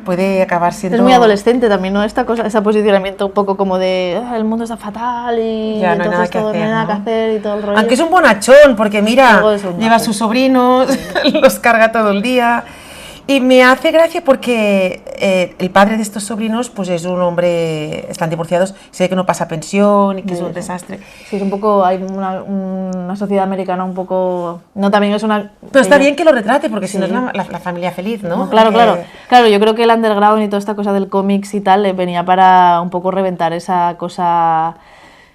Speaker 1: puede acabar siendo...
Speaker 2: Es muy adolescente también, ¿no? Ese posicionamiento un poco como de el mundo está fatal y
Speaker 1: ya no hay
Speaker 2: nada que hacer y todo el rollo.
Speaker 1: Aunque es un bonachón, porque mira, lleva a sus sobrinos, los carga todo el día. Y me hace gracia porque el padre de estos sobrinos pues es un hombre, están divorciados, se ve que no pasa pensión y que es un desastre.
Speaker 2: Sí, es un poco, hay una sociedad americana un poco... No, también es una...
Speaker 1: Pero está bien que lo retrate, porque si no es la familia feliz, ¿no?
Speaker 2: Claro, claro, yo creo que el underground y toda esta cosa del cómics y tal venía para un poco reventar esa cosa...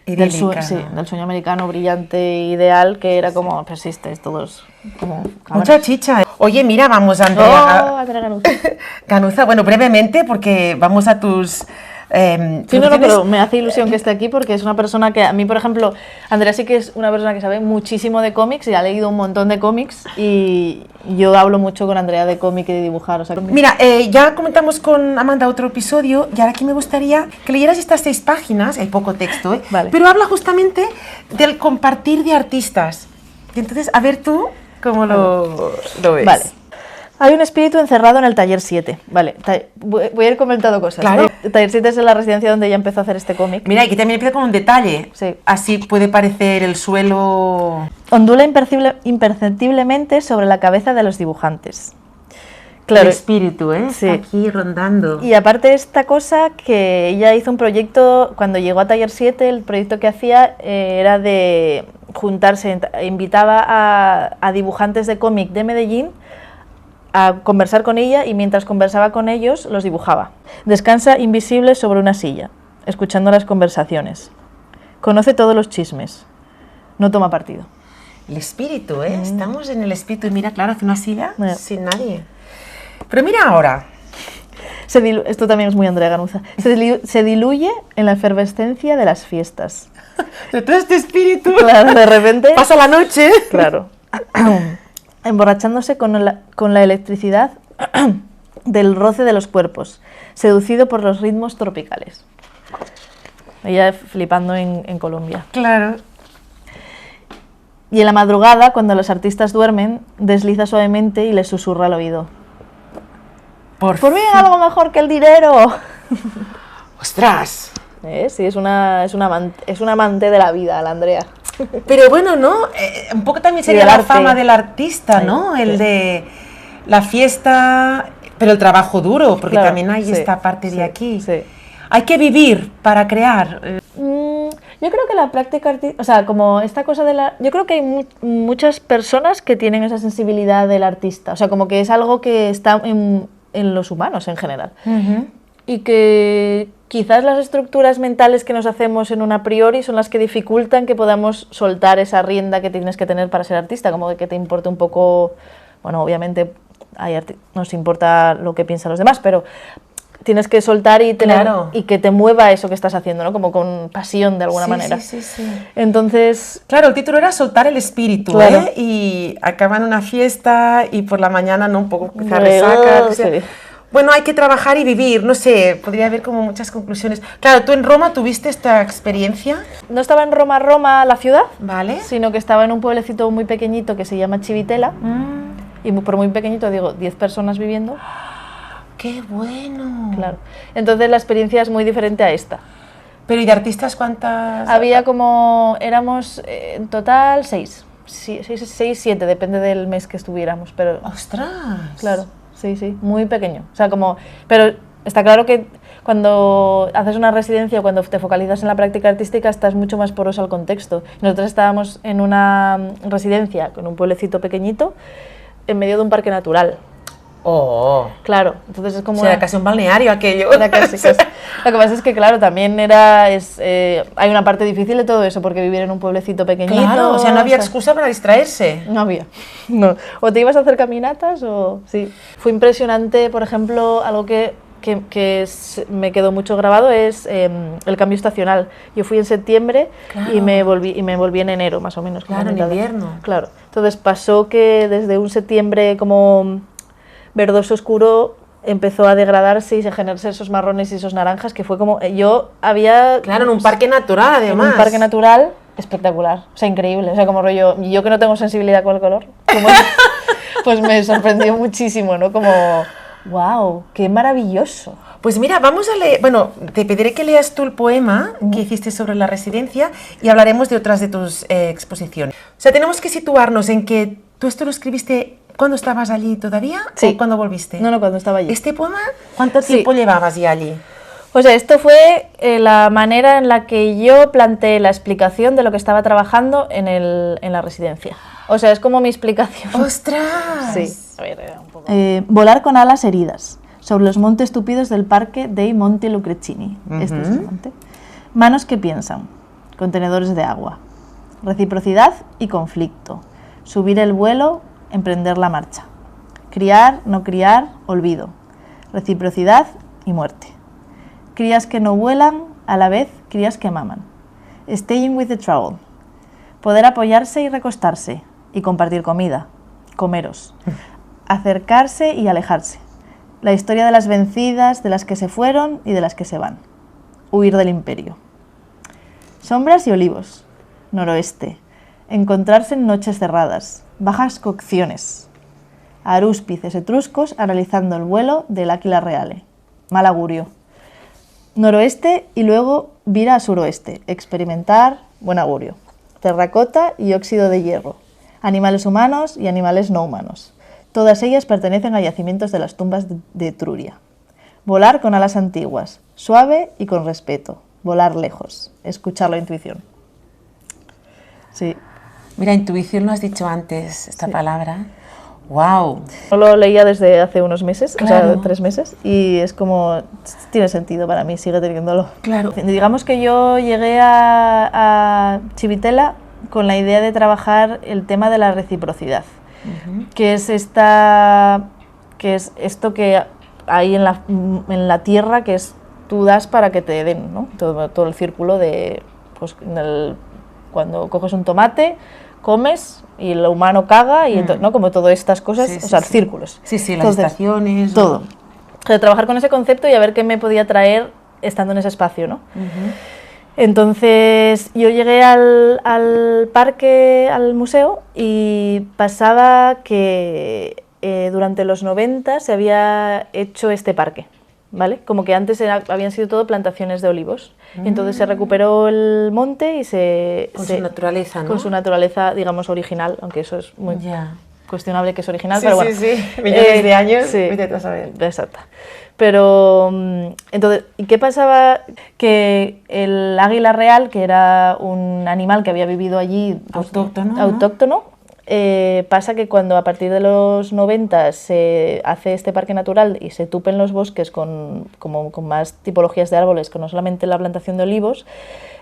Speaker 2: Del sueño americano brillante e ideal, que era como persistes todos como
Speaker 1: mucha chicha. Oye, mira, vamos a
Speaker 2: Andrea
Speaker 1: Ganuza, bueno, brevemente, porque vamos a tus...
Speaker 2: pero me hace ilusión que esté aquí porque es una persona que a mí, por ejemplo, Andrea sí que es una persona que sabe muchísimo de cómics y ha leído un montón de cómics y yo hablo mucho con Andrea de cómic y de dibujar. O sea,
Speaker 1: mira, ya comentamos con Amanda otro episodio y ahora aquí me gustaría que leyeras estas 6 páginas, hay poco texto,
Speaker 2: vale.
Speaker 1: Pero habla justamente del compartir de artistas. Y entonces, a ver tú cómo lo ves.
Speaker 2: Vale. Hay un espíritu encerrado en el taller 7. Vale, voy a ir comentando cosas.
Speaker 1: Claro.
Speaker 2: El taller 7 es la residencia donde ella empezó a hacer este cómic.
Speaker 1: Mira, aquí también empieza con un detalle.
Speaker 2: Sí.
Speaker 1: Así puede parecer el suelo...
Speaker 2: Ondula imperceptiblemente sobre la cabeza de los dibujantes. Claro.
Speaker 1: El espíritu, ¿eh?
Speaker 2: Sí.
Speaker 1: Aquí rondando.
Speaker 2: Y aparte esta cosa que ella hizo un proyecto, cuando llegó a Taller 7, el proyecto que hacía era de juntarse, invitaba a dibujantes de cómic de Medellín a conversar con ella y mientras conversaba con ellos los dibujaba. Descansa invisible sobre una silla, escuchando las conversaciones. Conoce todos los chismes. No toma partido.
Speaker 1: El espíritu, ¿eh? Estamos en el espíritu. Y mira, claro, hace una silla sin nadie. Pero mira ahora.
Speaker 2: Esto también es muy Andrea Ganuza. Se diluye en la efervescencia de las fiestas.
Speaker 1: De todo este espíritu.
Speaker 2: Claro, de repente...
Speaker 1: Pasa la noche.
Speaker 2: Claro. Emborrachándose con la electricidad del roce de los cuerpos, seducido por los ritmos tropicales. Ella flipando en Colombia.
Speaker 1: Claro.
Speaker 2: Y en la madrugada, cuando los artistas duermen, desliza suavemente y les susurra al oído. Por fin algo mejor que el dinero.
Speaker 1: ¡Ostras!
Speaker 2: Sí, es una amante de la vida, la Andrea.
Speaker 1: Pero bueno, ¿no? Un poco también sería la fama del artista, ¿no?
Speaker 2: Sí.
Speaker 1: El de la fiesta, pero el trabajo duro, porque también hay esta parte de aquí.
Speaker 2: Sí.
Speaker 1: Hay que vivir para crear.
Speaker 2: Yo creo que la práctica artística, o sea, como esta cosa de la... Yo creo que hay muchas personas que tienen esa sensibilidad del artista, o sea, como que es algo que está en los humanos en general. Y que quizás las estructuras mentales que nos hacemos en un a priori son las que dificultan que podamos soltar esa rienda que tienes que tener para ser artista, como que te importe un poco, bueno, obviamente nos importa lo que piensan los demás, pero tienes que soltar y tener y que te mueva eso que estás haciendo, ¿no? Como con pasión de alguna manera.
Speaker 1: Sí.
Speaker 2: Entonces,
Speaker 1: claro, el título era Soltar el espíritu, ¿eh? Y acaba en una fiesta y por la mañana, ¿no? Un poco resaca. Bueno, hay que trabajar y vivir, no sé, podría haber como muchas conclusiones. Claro, ¿tú en Roma tuviste esta experiencia?
Speaker 2: No estaba en Roma, la ciudad,
Speaker 1: ¿vale?
Speaker 2: Sino que estaba en un pueblecito muy pequeñito que se llama Civitella. Y por muy pequeñito, digo, 10 personas viviendo.
Speaker 1: ¡Qué bueno!
Speaker 2: Claro. Entonces la experiencia es muy diferente a esta.
Speaker 1: ¿Pero y de artistas cuántas?
Speaker 2: Había éramos en total 6, 7, depende del mes que estuviéramos. Pero,
Speaker 1: ¡ostras!
Speaker 2: Claro. Sí, muy pequeño. O sea, pero está claro que cuando haces una residencia, cuando te focalizas en la práctica artística, estás mucho más poroso al contexto. Nosotros estábamos en una residencia con un pueblecito pequeñito en medio de un parque natural.
Speaker 1: ¡Oh!
Speaker 2: Claro, entonces es como...
Speaker 1: Era casi un balneario aquello.
Speaker 2: Era casi. Lo que pasa es que, claro, también hay una parte difícil de todo eso, porque vivir en un pueblecito pequeñito...
Speaker 1: Claro, o sea, no había excusa para distraerse.
Speaker 2: No había. No. O te ibas a hacer caminatas o... Sí. Fue impresionante, por ejemplo, algo que me quedó mucho grabado es el cambio estacional. Yo fui en septiembre y me volví en enero, más o menos.
Speaker 1: Claro, en invierno.
Speaker 2: Claro. Entonces pasó que desde un septiembre como verdoso oscuro empezó a degradarse y a generarse esos marrones y esos naranjas, que fue como...
Speaker 1: Claro, en un parque natural, además.
Speaker 2: En un parque natural espectacular, o sea, increíble. O sea, como rollo... Yo que no tengo sensibilidad con el color, pues me sorprendió muchísimo, ¿no? Como... ¡Wow! ¡Qué maravilloso!
Speaker 1: Pues mira, vamos a leer... Bueno, te pediré que leas tú el poema que hiciste sobre la residencia y hablaremos de otras de tus exposiciones. O sea, tenemos que situarnos en que tú esto lo escribiste... ¿Cuándo estabas allí todavía?
Speaker 2: Sí.
Speaker 1: ¿O cuándo volviste?
Speaker 2: No, cuando estaba allí.
Speaker 1: ¿Este poema cuánto tiempo llevabas ya allí?
Speaker 2: O sea, esto fue la manera en la que yo planteé la explicación de lo que estaba trabajando en la residencia. O sea, es como mi explicación.
Speaker 1: ¡Ostras!
Speaker 2: Sí. A ver, un poco. Volar con alas heridas sobre los montes tupidos del parque dei Monti Lucrezini. Este es el monte. Manos que piensan. Contenedores de agua. Reciprocidad y conflicto. Subir el vuelo, emprender la marcha. Criar, no criar, olvido. Reciprocidad y muerte. Crías que no vuelan, a la vez crías que maman. Staying with the trouble. Poder apoyarse y recostarse y compartir comida. Comeros. Acercarse y alejarse. La historia de las vencidas, de las que se fueron y de las que se van. Huir del imperio. Sombras y olivos. Noroeste. Encontrarse en noches cerradas. Bajas cocciones. arúspices etruscos analizando el vuelo del Áquila Reale. Mal augurio. Noroeste y luego vira a suroeste. Experimentar, buen augurio. Terracota y óxido de hierro. Animales humanos y animales no humanos. Todas ellas pertenecen a yacimientos de las tumbas de Etruria. Volar con alas antiguas, suave y con respeto. Volar lejos. Escuchar la intuición. Sí.
Speaker 1: Mira, intuición lo has dicho antes, esta palabra. ¡Wow!
Speaker 2: No lo leía desde hace unos meses,
Speaker 1: claro.
Speaker 2: O sea, 3 meses, y es como, tiene sentido para mí, sigue teniéndolo.
Speaker 1: Claro.
Speaker 2: Digamos que yo llegué a Civitella con la idea de trabajar el tema de la reciprocidad, que es esto que hay en la tierra, que es tú das para que te den, ¿no? Todo el círculo de, pues, cuando coges un tomate, comes y el humano caga y entonces, ¿no? Como todas estas cosas,
Speaker 1: sí,
Speaker 2: o sea,
Speaker 1: sí.
Speaker 2: círculos.
Speaker 1: Sí, sí, las estaciones.
Speaker 2: Todo. De trabajar con ese concepto y a ver qué me podía traer estando en ese espacio, ¿no? Entonces yo llegué al parque, al museo, y pasaba que durante los 90 se había hecho este parque, ¿vale? Como que antes habían sido todo plantaciones de olivos. Y entonces se recuperó el monte y
Speaker 1: su naturaleza, ¿no?
Speaker 2: Con su naturaleza, digamos, original, aunque eso es muy cuestionable que es original,
Speaker 1: sí,
Speaker 2: pero bueno.
Speaker 1: Sí, millones de años,
Speaker 2: sí,
Speaker 1: vete a saber.
Speaker 2: Exacto. Pero, entonces, ¿y qué pasaba? Que el águila real, que era un animal que había vivido allí...
Speaker 1: Pues, autóctono,
Speaker 2: ¿no? Pasa que cuando a partir de los 90 se hace este parque natural y se tupen los bosques con más tipologías de árboles, que no solamente la plantación de olivos,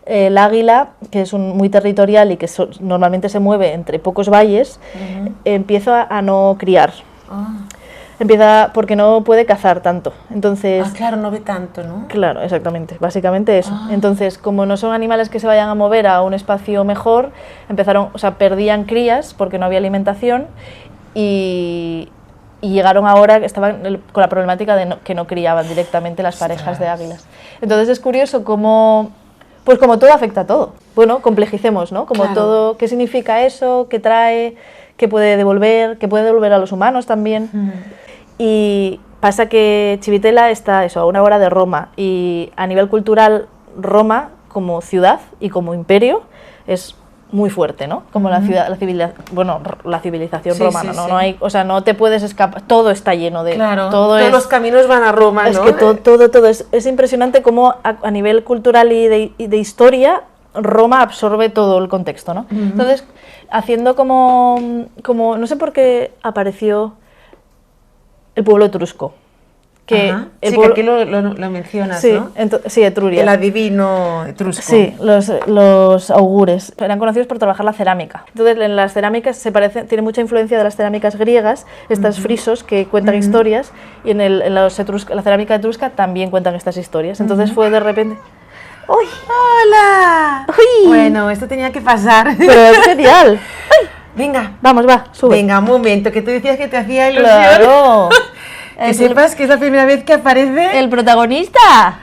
Speaker 2: el águila, que es muy territorial y que normalmente se mueve entre pocos valles, empieza a no criar. Empieza porque no puede cazar tanto. Entonces,
Speaker 1: claro, no ve tanto, ¿no?
Speaker 2: Claro, exactamente, básicamente eso. Entonces, como no son animales que se vayan a mover a un espacio mejor, perdían crías porque no había alimentación y llegaron ahora, estaban con la problemática de que no criaban directamente las parejas de águilas. Entonces es curioso cómo todo afecta a todo. Bueno, complejicemos, ¿no? Como todo, ¿qué significa eso? ¿Qué trae? ¿Qué puede devolver? ¿Qué puede devolver a los humanos también? Y pasa que Civitella está a 1 hora de Roma, y a nivel cultural Roma como ciudad y como imperio es muy fuerte, ¿no? Como la civilización romana, ¿no? Sí. No hay, no te puedes escapar, todo está lleno de...
Speaker 1: Claro, todos los caminos van a Roma, ¿no?
Speaker 2: Es que todo es impresionante cómo a nivel cultural y de historia Roma absorbe todo el contexto, ¿no? Entonces, haciendo como no sé por qué apareció el pueblo etrusco. Que
Speaker 1: que aquí lo mencionas,
Speaker 2: sí,
Speaker 1: ¿no?
Speaker 2: Sí, Etruria.
Speaker 1: El adivino etrusco.
Speaker 2: Sí, los augures. Eran conocidos por trabajar la cerámica. Entonces, en las cerámicas tiene mucha influencia de las cerámicas griegas, estas frisos que cuentan historias, y en la cerámica etrusca también cuentan estas historias. Entonces fue de repente...
Speaker 1: ¡Uy! ¡Hola!
Speaker 2: ¡Uy!
Speaker 1: Bueno, esto tenía que pasar.
Speaker 2: Pero es genial. ¡Ay!
Speaker 1: Venga.
Speaker 2: Vamos, va, sube.
Speaker 1: Venga, un momento, que tú decías que te hacía ilusión.
Speaker 2: ¡Claro!
Speaker 1: Que sepas que es la primera vez que aparece...
Speaker 2: ¡El protagonista!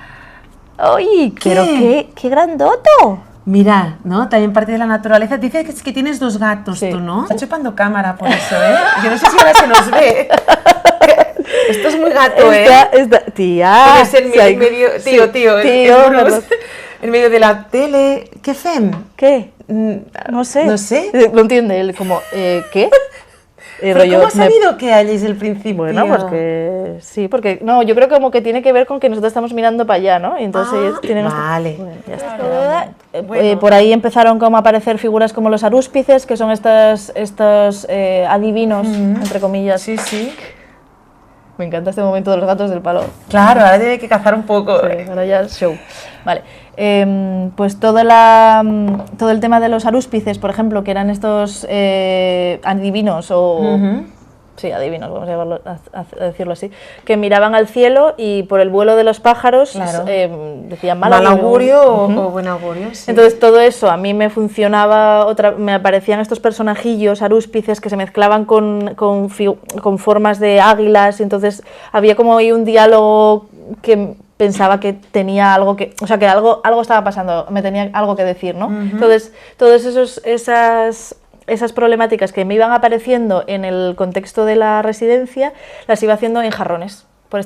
Speaker 2: ¡Uy! ¿Pero qué grandoto!
Speaker 1: Mira, ¿no? También parte de la naturaleza. Dices que tienes 2 gatos, tú, ¿no? Está chupando cámara por eso, ¿eh? Yo no sé si ahora se nos ve. Esto es muy gato,
Speaker 2: Tía.
Speaker 1: Eres en medio... Tío. En medio de la tele. ¿Qué fem?
Speaker 2: ¿Qué? No sé.
Speaker 1: No sé.
Speaker 2: Lo entiende él como, ¿qué?
Speaker 1: ¿Cómo has sabido que hay desde el principio?
Speaker 2: Bueno, pues que sí, porque no, yo creo como que tiene que ver con que nosotros estamos mirando para allá, ¿no? Y entonces ellos tienen...
Speaker 1: Vale.
Speaker 2: Bueno, ya está. Por ahí empezaron como a aparecer figuras como los arúspices, que son estos adivinos, entre comillas.
Speaker 1: Sí, sí.
Speaker 2: Me encanta este momento de los gatos del palo.
Speaker 1: Claro, ahora tiene que cazar un poco.
Speaker 2: Sí, ahora ya es show. Vale. Pues todo el tema de los arúspices, por ejemplo, que eran estos adivinos o... Sí, adivinos, vamos a decirlo así, que miraban al cielo y por el vuelo de los pájaros decían mal
Speaker 1: augurio o buen augurio. Sí.
Speaker 2: Entonces todo eso a mí me funcionaba, me aparecían estos personajillos arúspices que se mezclaban con formas de águilas, y entonces había como ahí un diálogo que pensaba que tenía algo que algo estaba pasando, me tenía algo que decir, ¿no? Entonces todos esas esas problemáticas que me iban apareciendo en el contexto de la residencia, las iba haciendo en jarrones, por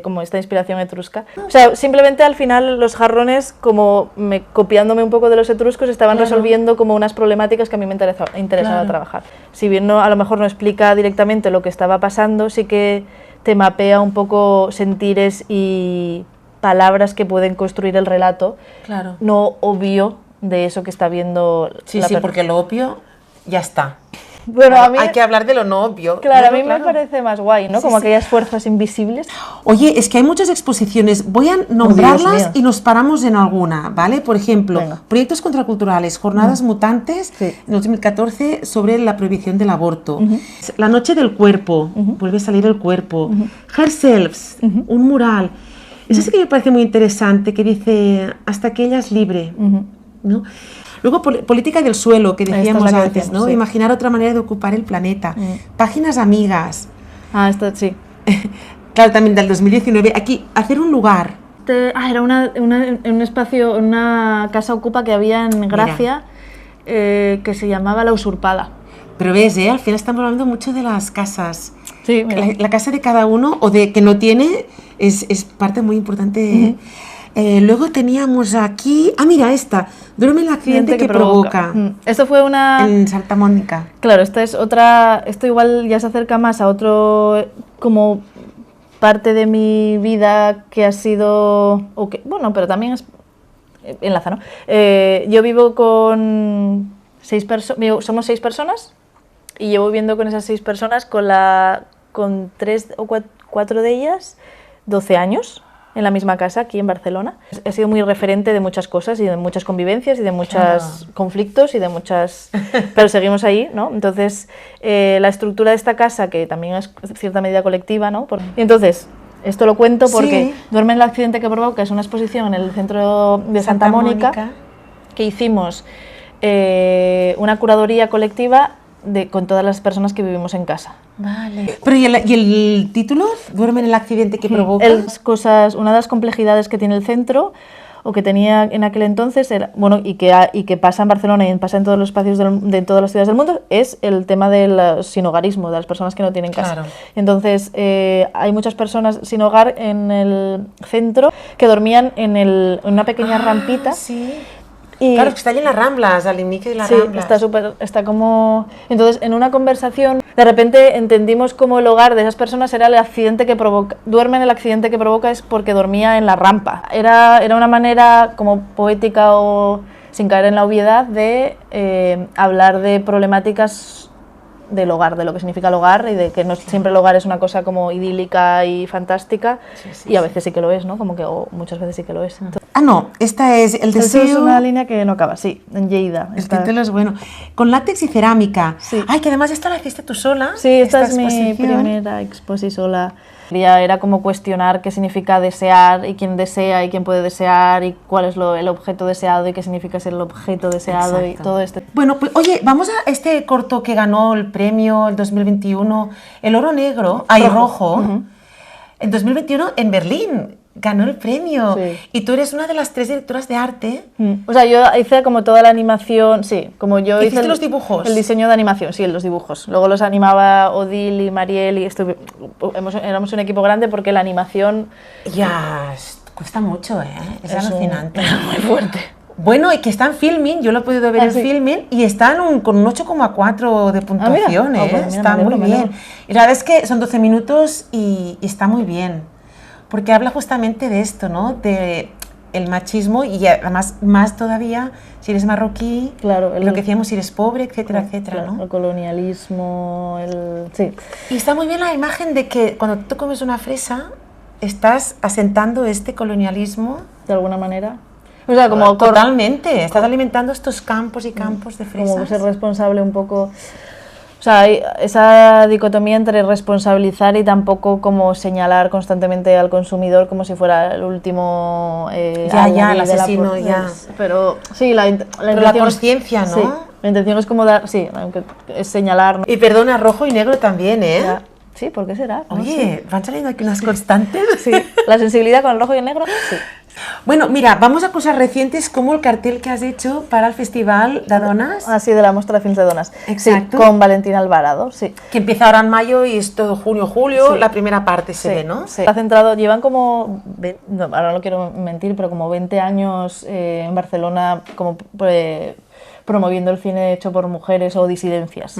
Speaker 2: como esta inspiración etrusca. O sea, simplemente al final los jarrones, como copiándome un poco de los etruscos, estaban resolviendo como unas problemáticas que a mí me interesaba trabajar. Si bien a lo mejor no explica directamente lo que estaba pasando, sí que te mapea un poco sentires y palabras que pueden construir el relato, no obvio de eso que está viendo
Speaker 1: la persona. Porque lo obvio ya está.
Speaker 2: Bueno, a mí
Speaker 1: hay que hablar de lo no obvio.
Speaker 2: Claro, a mí me parece más guay, ¿no? Como aquellas fuerzas invisibles.
Speaker 1: Oye, es que hay muchas exposiciones. Voy a nombrarlas y nos paramos en alguna, ¿vale? Por ejemplo, proyectos contraculturales, jornadas mutantes en 2014 sobre la prohibición del aborto. La noche del cuerpo, vuelve a salir el cuerpo. Herselfs, un mural. Eso sí que me parece muy interesante, que dice hasta que ella es libre, ¿no? Luego, política del suelo, que decíamos antes, ¿no? Imaginar otra manera de ocupar el planeta. Páginas amigas.
Speaker 2: Esto sí.
Speaker 1: Claro, también del 2019. Aquí, hacer un lugar.
Speaker 2: Era un espacio, una casa ocupa que había en Gracia, que se llamaba La Usurpada.
Speaker 1: Pero ves, al final estamos hablando mucho de las casas.
Speaker 2: Sí,
Speaker 1: la casa de cada uno, o de que no tiene, es parte muy importante. Luego teníamos aquí... mira, esta. Duerme el accidente que provoca.
Speaker 2: Esto fue una...
Speaker 1: En Santa Mónica.
Speaker 2: Claro, esta es otra... Esto igual ya se acerca más a otro... Como parte de mi vida que ha sido... bueno, pero también es... Enlaza, ¿no? Yo vivo con 6 personas... Somos 6 personas y llevo viviendo con esas 6 personas con 3 o 4 de ellas 12 años. En la misma casa, aquí en Barcelona. He sido muy referente de muchas cosas y de muchas convivencias y de muchos conflictos y de muchas... Pero seguimos ahí, ¿no? Entonces, la estructura de esta casa, que también es en cierta medida colectiva, ¿no? Y entonces, esto lo cuento porque Duerme en el accidente que provoca es una exposición en el centro de Santa Mónica que hicimos una curaduría colectiva con todas las personas que vivimos en casa.
Speaker 1: Vale. Pero ¿y el título? ¿Duerme en el accidente que provoca?
Speaker 2: Una de las complejidades que tiene el centro, o que tenía en aquel entonces, y que pasa en Barcelona y pasa en todos los espacios de todas las ciudades del mundo, es el tema del sinhogarismo, de las personas que no tienen casa. Claro. Entonces, hay muchas personas sin hogar en el centro que dormían en una pequeña rampita.
Speaker 1: Sí. Claro, es que está allí en las Ramblas, al inicio de las Ramblas.
Speaker 2: Está como... Entonces, en una conversación, de repente entendimos cómo el hogar de esas personas era el accidente que provoca. Duerme en el accidente que provoca es porque dormía en la rampa. Era una manera como poética o sin caer en la obviedad de hablar de problemáticas del hogar, de lo que significa el hogar y de que no siempre el hogar es una cosa como idílica y fantástica y a veces sí que lo es, ¿no? O muchas veces sí que lo es. Entonces,
Speaker 1: no, esta es el deseo...
Speaker 2: Es una línea que no acaba, en Lleida.
Speaker 1: Es que es bueno. Con látex y cerámica. Sí. Ay, que además esta la hiciste tú sola.
Speaker 2: Sí, esta es mi primera exposición sola. Era como cuestionar qué significa desear y quién desea y quién puede desear y cuál es el objeto deseado y qué significa ser el objeto deseado. Exacto. Y todo esto.
Speaker 1: Bueno, pues oye, vamos a este corto que ganó el premio el 2021, el Oro Negro, rojo, en 2021 en Berlín. Ganó el premio. Sí. Y tú eres una de las 3 directoras de arte.
Speaker 2: O sea, yo hice como toda la animación, como yo hice
Speaker 1: los dibujos.
Speaker 2: El diseño de animación, los dibujos. Luego los animaba Odil y Mariel y éramos un equipo grande porque la animación...
Speaker 1: Ya, cuesta mucho, es alucinante.
Speaker 2: Muy fuerte.
Speaker 1: Bueno, y que está en Filmin, yo lo he podido ver en Filmin, y está con un 8,4 de puntuación, mira, está muy bien. Y la verdad es que son 12 minutos y está muy bien. Porque habla justamente de esto, ¿no? De el machismo y además más todavía si eres marroquí, lo que decíamos, si eres pobre, etcétera, etcétera,
Speaker 2: claro,
Speaker 1: ¿no?
Speaker 2: El colonialismo,
Speaker 1: Y está muy bien la imagen de que cuando tú comes una fresa estás asentando este colonialismo.
Speaker 2: De alguna manera. O sea,
Speaker 1: como totalmente, estás alimentando estos campos y campos de fresas.
Speaker 2: Como ser responsable un poco... O sea, hay esa dicotomía entre responsabilizar y tampoco como señalar constantemente al consumidor como si fuera el último
Speaker 1: el asesino,
Speaker 2: Pero sí,
Speaker 1: pero la conciencia, ¿no?
Speaker 2: La intención es como dar, es señalar, ¿no?
Speaker 1: Y perdona, rojo y negro también, ¿eh?
Speaker 2: Sí, ¿por qué será? No
Speaker 1: Oye,
Speaker 2: sé.
Speaker 1: van saliendo aquí unas constantes.
Speaker 2: Sí, la sensibilidad con el rojo y el negro, sí.
Speaker 1: Bueno, mira, vamos a cosas recientes como el cartel que has hecho para el Festival de Donas.
Speaker 2: Así de la Mostra de Films de Donas.
Speaker 1: Exacto.
Speaker 2: Sí, con Valentina Alvarado, sí.
Speaker 1: Que empieza ahora en mayo y es todo junio, julio,
Speaker 2: Sí.
Speaker 1: la primera parte se ve, ¿no?
Speaker 2: Sí. Está centrado, llevan como, no, ahora no quiero mentir, pero como 20 años en Barcelona como promoviendo el cine hecho por mujeres o disidencias.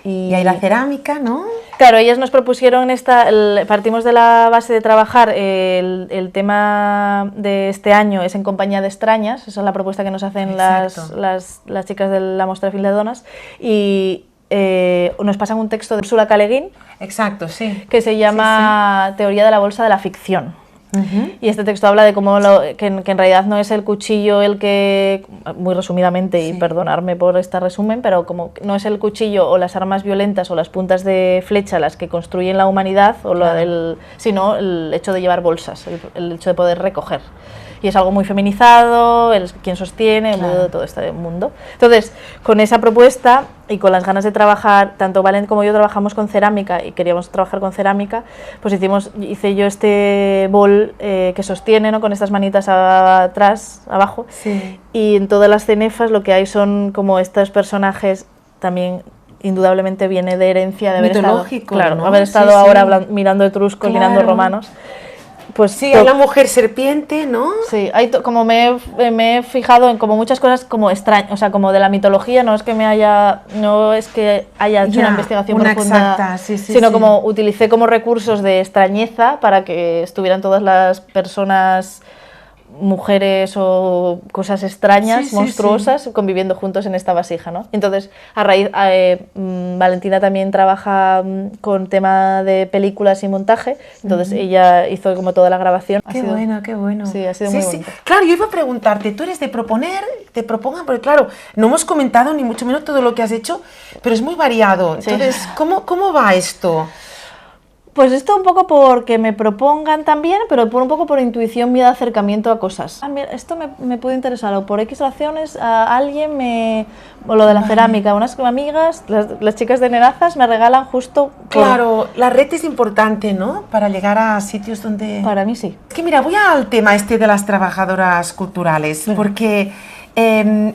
Speaker 1: Y hay la cerámica, ¿no?
Speaker 2: Claro, ellas nos propusieron partimos de la base de trabajar, el tema de este año es En compañía de extrañas, esa es la propuesta que nos hacen las chicas de la Mostra de Film de Donas, y nos pasan un texto de Úrsula K. Le Guin.
Speaker 1: Exacto, sí.
Speaker 2: Que se llama Teoría de la bolsa de la ficción. Y este texto habla de cómo que en realidad no es el cuchillo el que, muy resumidamente, y perdonarme por este resumen, pero como no es el cuchillo o las armas violentas o las puntas de flecha las que construyen la humanidad, sino el hecho de llevar bolsas, el hecho de poder recoger. Y es algo muy feminizado, quien sostiene todo este mundo. Entonces, con esa propuesta y con las ganas de trabajar, tanto Valen como yo trabajamos con cerámica y queríamos trabajar con cerámica, pues hice yo este bol que sostiene, ¿no? Con estas manitas atrás, abajo, y en todas las cenefas lo que hay son como estos personajes también. Indudablemente viene de herencia de haber
Speaker 1: mitológico,
Speaker 2: estado,
Speaker 1: ¿no?
Speaker 2: haber estado ahora mirando etruscos, mirando romanos. Pues
Speaker 1: sí, hay la mujer serpiente, ¿no?
Speaker 2: Sí, como me he fijado en como muchas cosas como extrañas, o sea, como de la mitología, no es que haya hecho una investigación profunda,
Speaker 1: exacta,
Speaker 2: sino como utilicé como recursos de extrañeza para que estuvieran todas las personas, mujeres o cosas extrañas, monstruosas, conviviendo juntos en esta vasija, ¿no? Entonces, Valentina también trabaja con tema de películas y montaje, entonces ella hizo como toda la grabación.
Speaker 1: Qué bueno.
Speaker 2: Sí, ha sido muy bonito.
Speaker 1: Claro, yo iba a preguntarte, tú eres de proponer, te propongan, porque claro, no hemos comentado ni mucho menos todo lo que has hecho, pero es muy variado. Entonces, ¿cómo va esto?
Speaker 2: Pues esto un poco porque me propongan también, pero un poco por intuición mía de acercamiento a cosas. Mira, esto me puede interesar, o por X razones a alguien o lo de la cerámica, unas amigas, las chicas de Nerazas me regalan justo...
Speaker 1: Claro, la red es importante, ¿no? Para llegar a sitios donde...
Speaker 2: Para mí sí.
Speaker 1: Es que mira, voy al tema de las trabajadoras culturales, porque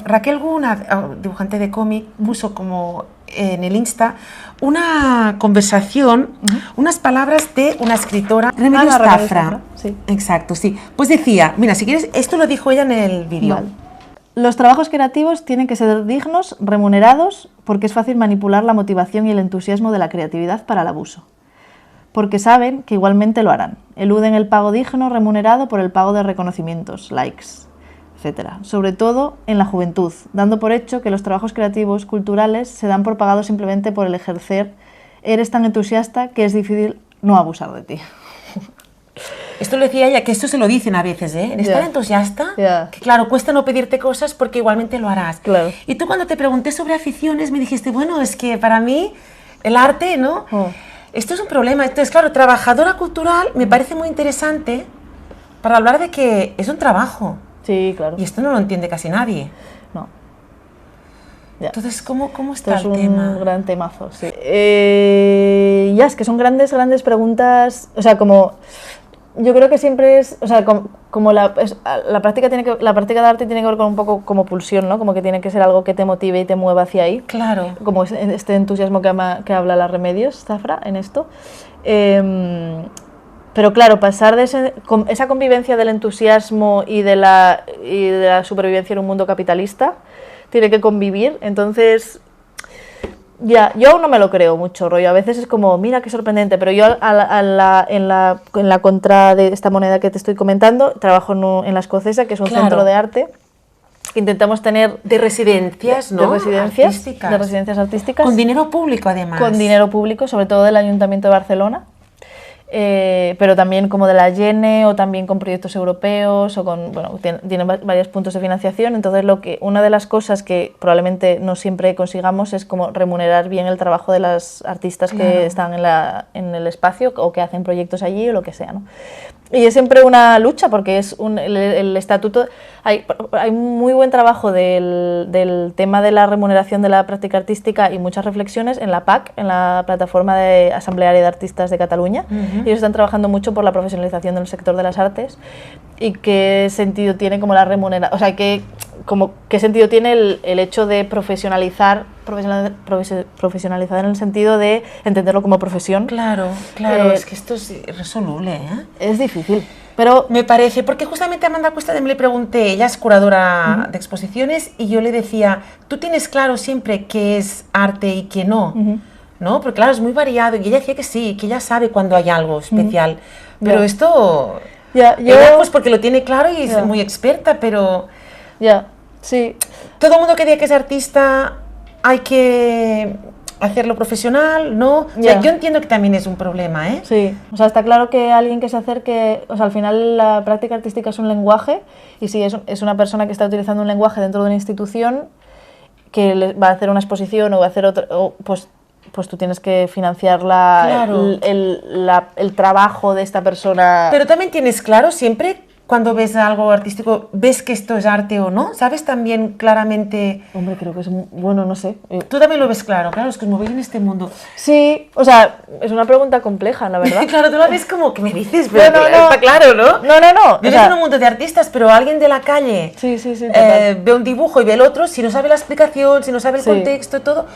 Speaker 1: Raquel Guna, dibujante de cómic, puso como en el Insta una conversación, unas palabras de una escritora, Remedios Zafra.
Speaker 2: Sí.
Speaker 1: Exacto, sí. Pues decía, mira, si quieres, esto lo dijo ella en el vídeo.
Speaker 2: Vale. Los trabajos creativos tienen que ser dignos, remunerados, porque es fácil manipular la motivación y el entusiasmo de la creatividad para el abuso. Porque saben que igualmente lo harán. Eluden el pago digno, remunerado por el pago de reconocimientos, likes, etcétera. Sobre todo en la juventud, dando por hecho que los trabajos creativos, culturales, se dan por pagados simplemente por el ejercer. Eres tan entusiasta que es difícil no abusar de ti.
Speaker 1: Esto lo decía ella, que esto se lo dicen a veces, ¿eh? Eres tan entusiasta que, claro, cuesta no pedirte cosas porque igualmente lo harás.
Speaker 2: Claro.
Speaker 1: Y tú cuando te pregunté sobre aficiones me dijiste, bueno, es que para mí el arte, ¿no? Esto es un problema. Entonces, claro, trabajadora cultural me parece muy interesante para hablar de que es un trabajo.
Speaker 2: Sí, claro.
Speaker 1: Y esto no lo entiende casi nadie.
Speaker 2: No.
Speaker 1: Ya. Entonces, ¿cómo está
Speaker 2: el
Speaker 1: tema?
Speaker 2: Es un gran temazo, sí. Es que son grandes preguntas, o sea, como... Yo creo que siempre es, o sea, como la práctica de arte tiene que ver con un poco como pulsión, ¿no? Como que tiene que ser algo que te motive y te mueva hacia ahí.
Speaker 1: Claro.
Speaker 2: Como este entusiasmo que habla la Remedios Zafra en esto. Pero claro, pasar de esa convivencia del entusiasmo y de la supervivencia en un mundo capitalista, tiene que convivir, entonces... Ya, yo aún no me lo creo mucho, rollo. A veces es como, mira qué sorprendente, pero yo en la contra de esta moneda que te estoy comentando, trabajo en la Escocesa, que es un centro de arte. Intentamos tener...
Speaker 1: De residencias, ¿no?
Speaker 2: De residencias artísticas.
Speaker 1: Con dinero público, además.
Speaker 2: Con dinero público, sobre todo del Ayuntamiento de Barcelona. pero también como de la Yene o también con proyectos europeos o con, bueno, tienen varios puntos de financiación. Entonces una de las cosas que probablemente no siempre consigamos es como remunerar bien el trabajo de las artistas que están en el espacio o que hacen proyectos allí o lo que sea, ¿no? Y es siempre una lucha porque es el estatuto, hay muy buen trabajo del tema de la remuneración de la práctica artística y muchas reflexiones en la PAC, en la Plataforma de Asamblearia de Artistas de Cataluña. Ellos están trabajando mucho por la profesionalización del sector de las artes y qué sentido tiene como la remuneración, o sea, qué sentido tiene el hecho de profesionalizar en el sentido de entenderlo como profesión.
Speaker 1: Claro, es que esto es irresoluble, ¿eh?
Speaker 2: Es difícil, pero...
Speaker 1: Me parece, porque justamente a Amanda Cuesta me le pregunté, ella es curadora de exposiciones, y yo le decía, ¿tú tienes claro siempre qué es arte y qué no? ¿No? Porque claro, es muy variado, y ella decía que sí, que ella sabe cuando hay algo especial, pero esto... ella pues porque lo tiene claro y es muy experta, pero...
Speaker 2: Sí.
Speaker 1: Todo el mundo que diga que es artista hay que hacerlo profesional, ¿no? O sea, yo entiendo que también es un problema, ¿eh?
Speaker 2: Sí, o sea, está claro que alguien que se acerque, o sea, al final la práctica artística es un lenguaje y si es una persona que está utilizando un lenguaje dentro de una institución que va a hacer una exposición o va a hacer otra, pues tú tienes que financiar el trabajo de esta persona.
Speaker 1: Pero también tienes claro siempre... Cuando ves algo artístico, ¿ves que esto es arte o no? ¿Sabes también claramente...?
Speaker 2: Hombre, creo que es... Bueno, no sé.
Speaker 1: Tú también lo ves claro, es que os movéis en este mundo.
Speaker 2: Sí, o sea, es una pregunta compleja, la verdad.
Speaker 1: Claro, tú lo ves como que me dices, pero no, está claro, ¿no?
Speaker 2: No.
Speaker 1: Vives en un mundo de artistas, pero alguien de la calle ve un dibujo y ve el otro, si no sabe la explicación, si no sabe el contexto y todo...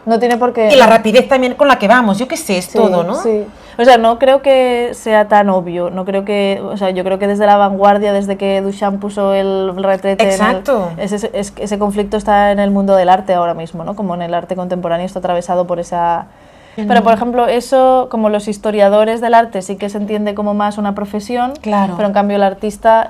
Speaker 2: No tiene por qué...
Speaker 1: Y la rapidez también con la que vamos, yo qué sé, es todo, ¿no?
Speaker 2: Sí. O sea, no creo que sea tan obvio, no creo que... O sea, yo creo que desde la vanguardia, desde que Duchamp puso el retrete...
Speaker 1: Exacto.
Speaker 2: Ese conflicto está en el mundo del arte ahora mismo, ¿no? Como en el arte contemporáneo está atravesado por esa... Pero, por ejemplo, eso, como los historiadores del arte sí que se entiende como más una profesión, pero en cambio el artista